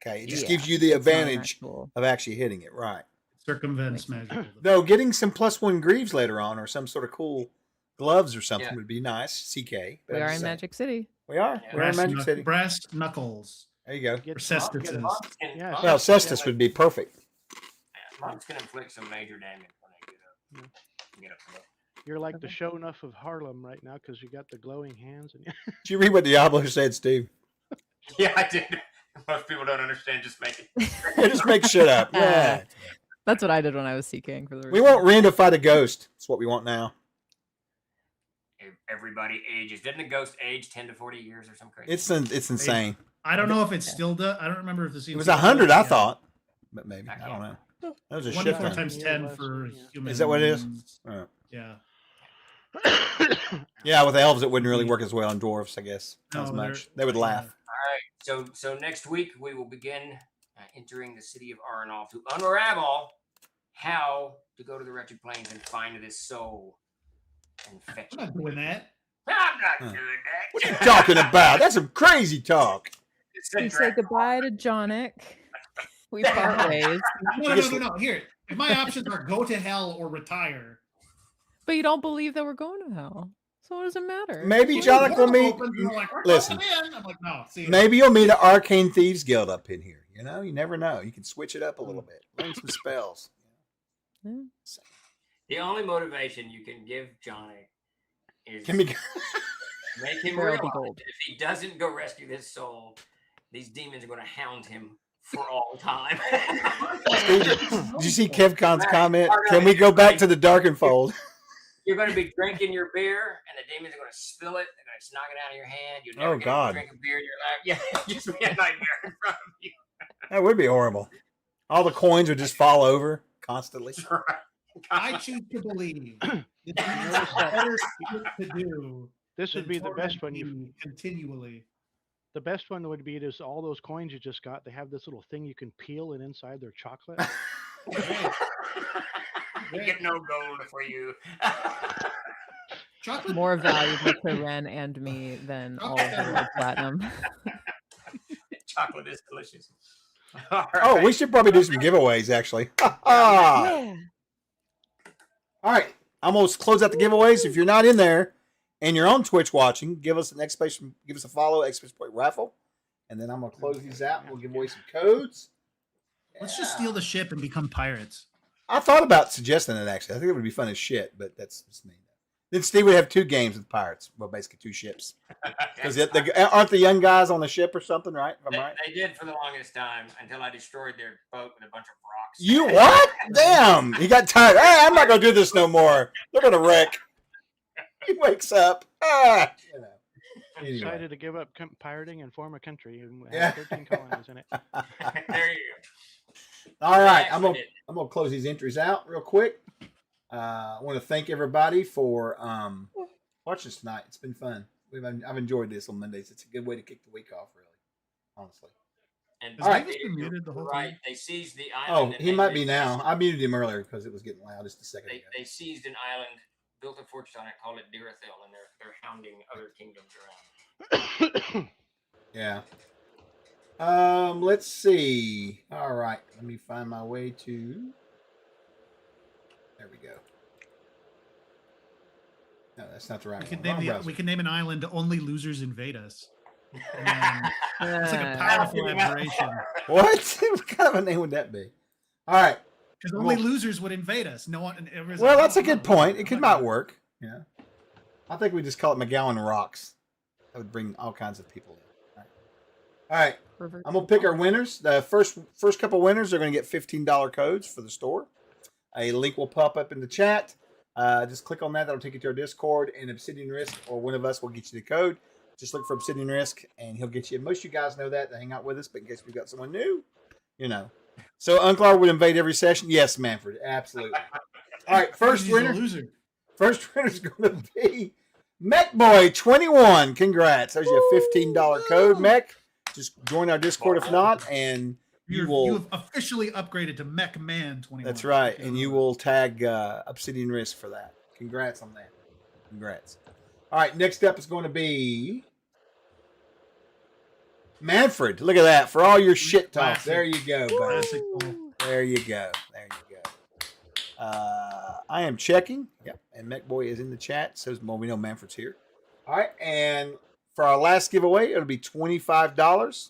Okay. It just
Yeah,
gives you the
it's not an
advantage
actual-
of actually hitting it. Right.
circumvents
Makes
magical.
Though getting some +1 greaves later on or some sort of cool gloves or something
Yeah.
would be nice. CK. But
We
I'm
are
just
in
saying.
Magic City.
We are.
Yeah.
We're in Magic City.
Brass knuckles.
There you go.
Get
Or
some-
cestus.
get a-
Monks can,
Yeah,
monks
Well,
can
Cestus
inflict-
would be perfect.
monks can inflict some major damage when they get up to that.
You're like the
Okay.
show enough of Harlem right now because you got the glowing hands and
Did you read what Diablo said, Steve?
Yeah, I did. Most people don't understand. Just make it.
Yeah, just make shit up. Yeah.
That's what I did when I was CKing for the
We
reason.
want Ren to fight a ghost. That's what we want now.
Everybody ages. Didn't a ghost age 10 to 40 years or some crazy?
It's insane.
I don't know if it's still does. I don't remember if this
It was 100, I thought. But maybe. I don't know. That was a shit
1 to 4
ton.
times
Yeah,
10
less,
for
yeah.
humans.
Is that what it is? Oh.
Yeah.
Yeah, with elves, it wouldn't really work as well. And dwarves, I guess, not as
No,
much.
they're-
They would laugh.
All right. So next week we will begin entering the city of Arenal to unravel how to go to the Wretched Plains and find this soul and fetch
I'm
it.
not doing that.
I'm not
Huh.
doing that.
What are you talking about? That's some crazy talk.
We say goodbye to Jonic. We part ways.
No. Here, if my options are go to hell or retire.
But you don't believe that we're going to hell. So what does it matter?
Maybe
Well,
Jonic will
the
meet.
world opens, and they're like, "We're
Listen,
going in." I'm like, no. See,
maybe you'll meet an Arcane Thieves Guild up in here. You know, you never know. You can switch it up a little bit, learn some spells.
Yeah.
The only motivation you can give Johnny is
Can we?
make him
Barrel
realize
be gold.
that if he doesn't go rescue this soul, these demons are going to hound him for all time.
Did you see KevCon's comment? Can we go back to the Darkenfold?
You're going to be drinking your beer, and the demons are going to spill it. They're going to knock it out of your hand. You'll never
Oh,
get
God.
to drink a beer in your life. Yeah, just be a nightmare in front of you.
That would be horrible. All the coins would just fall over constantly.
I choose to believe that this is
Notice
a
that-
better shit to do.
This would
than
be the best
torment
one. You
you continually.
the best one would be is all those coins you just got. They have this little thing you can peel, and inside they're chocolate.
You get no gold for you.
Chocolate.
More valuable to Ren and me than all of the world platinum.
Chocolate is delicious.
Oh, we should probably do some giveaways, actually. All right. I'm going to close out the giveaways. If you're not in there and you're on Twitch watching, give us an exclamation, give us a follow, exclamation point raffle. And then I'm going to close these out. We'll give away some codes.
Let's just steal the ship and become pirates.
I thought about suggesting it, actually. I think it would be fun as shit, but that's just me. Then Steve would have 2 games with pirates. Well, basically 2 ships. Because aren't the young guys on the ship or something, right? If I'm right?
They did for the longest time until I destroyed their boat with a bunch of rocks.
You what? Damn. He got tired. Hey, I'm not going to do this no more. They're going to wreck. He wakes up. You know. Anyway.
Decided to give up pirating and form a country and
Yeah.
have 13 colonies in it.
There you
All right, I'm
Actually,
gonna close these entries out real quick. I want to thank everybody for watching tonight. It's been fun. I've enjoyed this on Mondays. It's a good way to kick the week off, really, honestly.
And
Has
All right.
Vegas been muted the whole
right,
time?
they seized the
Oh,
island. and
he
they
might
did
be now.
this-
I muted him earlier because it was getting loud just a second ago.
They seized an island, built a fortress on it, called it Dirathil, and they're hounding other kingdoms around.
Yeah. Let's see. All right, let me find my way to. There we go. No, that's not the right
We could
one.
name
Wrong
the
browser.
we could name an island "Only Losers Invade Us." It's like a
Uh,
powerful aberration
What? What kind of a name would that be? All right.
because only losers would invade us. No one. Everyone's
Well,
like,
that's a
"Oh,
good
no,
point.
I'm
It could
not
might
gonna-"
work. Yeah. I think we just call it McGowan Rocks. That would bring all kinds of people in. All right.
revert
I'm gonna pick our winners. The first couple winners are gonna get $15 codes for the store. A link will pop up in the chat. Just click on that. That'll take you to our Discord, and Obsidian Risk or one of us will get you the code. Just look for Obsidian Risk, and he'll get you. Most of you guys know that. They hang out with us, but in case we've got someone new, you know. So Unclar would invade every session. Yes, Manfred, absolutely. All right, first
He's a
winner.
loser.
First winner is going to be Mech Boy 21. Congrats! There's your $15 code, Mech. Just join our Discord if not, and you will.
have officially upgraded to Mech Man 21.
That's right, and you will tag Obsidian Risk for that. Congrats on that. Congrats. All right, next up is going to be Manfred. Look at that for all your shit talk.
Classic.
There you go, buddy.
Classic goal.
There you go. There you go. I am checking. Yep, and Mech Boy is in the chat. So well, we know Manfred's here. All right, and for our last giveaway, it'll be $25.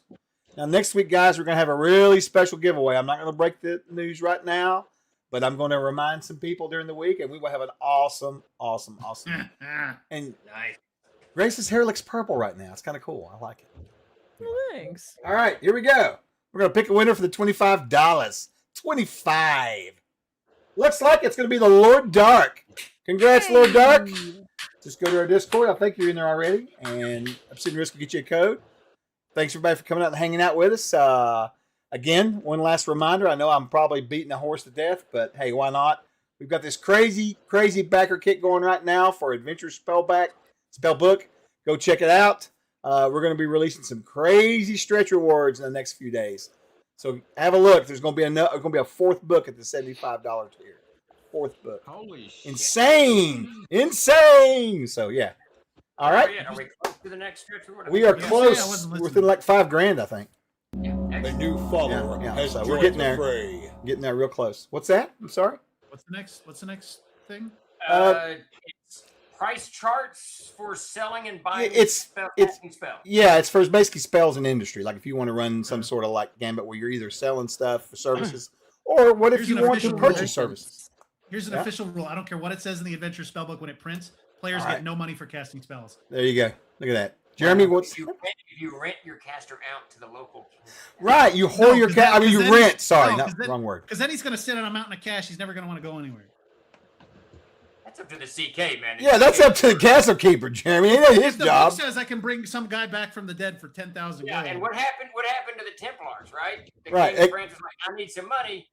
Now, next week, guys, we're going to have a really special giveaway. I'm not going to break the news right now, but I'm going to remind some people during the week, and we will have an awesome. And
Nice.
Grace's hair looks purple right now. It's kind of cool. I like it.
Thanks.
All right, here we go. We're going to pick a winner for the $25. 25. Looks like it's going to be the Lord Dark. Congrats, Lord Dark. Just go to our Discord. I think you're in there already. And Obsidian Risk will get you a code. Thanks, everybody, for coming out and hanging out with us. Again, one last reminder. I know I'm probably beating a horse to death, but hey, why not? We've got this crazy backer kit going right now for Adventure Spellbook. Go check it out. We're going to be releasing some crazy stretch rewards in the next few days. So have a look. There's going to be a fourth book at the $75 tier. Fourth book.
Holy shit.
Insane. So yeah. All right.
Are we close to the next stretch reward?
We are
Yeah, I
close.
wasn't
Within
listening.
like $5,000, I think.
Yeah,
A
excellent.
new follower
Yeah,
has
so we're
joined
getting
the
there.
fray.
Getting there real close. What's that? I'm sorry.
What's the next thing?
It's price charts for selling and buying
it's-
casting spells.
Yeah, it's for basically spells in industry. Like if you want to run some sort of like gambit where you're either selling stuff for services, or what if
Here's
you
an
want to
official
purchase
rule.
services?
Here's an
Yeah.
official rule. I don't care what it says in the Adventure Spellbook when it prints. Players
All right.
get no money for casting spells.
There you go. Look at that, Jeremy. What's
If you rent your caster out to the local,
right? You whore your
'cause
cat. I
then-
mean, you
'cause then-
rent. Sorry,
no,
not
'cause then-
wrong word.
Because then he's going to sit on a mountain of cash. He's never going to want to go anywhere.
that's up to the CK man.
Yeah, that's up to the castle keeper, Jeremy. It ain't his
The
job.
book says I can bring some guy back from the dead for 10,000
Yeah,
gold.
and what happened? What happened to the Templars? Right? The
Right,
King of France was like, "I need some money,"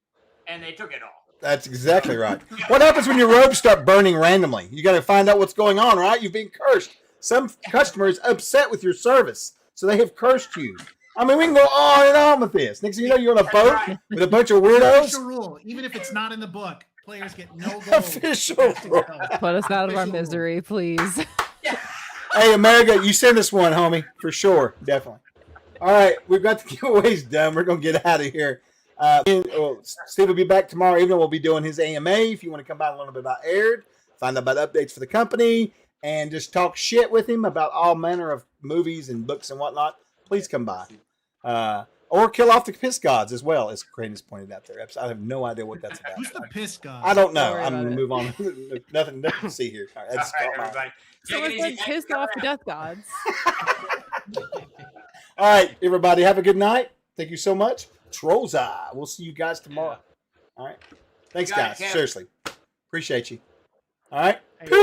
and they took it all.
That's exactly right. What happens when your robes start burning randomly? You got to find out what's going on, right? You've been cursed. Some customers upset with your service, so they have cursed you. I mean, we can go on and on with this. Next thing you know, you're on a
That's
boat
right.
with a bunch of
It's an
weirdos.
official rule. Even if it's not in the book, players get no gold.
Official
casting
rule.
spells.
Put us out of our
Official rule.
misery, please.
Hey, America, you send us one, homie, for sure, definitely. All right, we've got the giveaways done. We're gonna get out of here. Steve will be back tomorrow evening. We'll be doing his AMA. If you want to come by and learn a bit about Aired, find out about updates for the company, and just talk shit with him about all manner of movies and books and whatnot, please come by. Or kill off the piss gods as well, as Crane has pointed out there. I have no idea what that's about.
Who's the piss god?
I don't know.
Don't worry
I'm
about
gonna
it.
move on. nothing to see here. All right,
All
that's
right,
caught my eye.
everybody. Take
Someone
it easy.
said
Thanks
pissed
for
off the
coming
death gods.
All right, everybody, have a good night. Thank you so much. Troll's Eye. We'll see you guys tomorrow. All right. Thanks,
You got it,
guys.
Kev.
Seriously. Appreciate you. All right.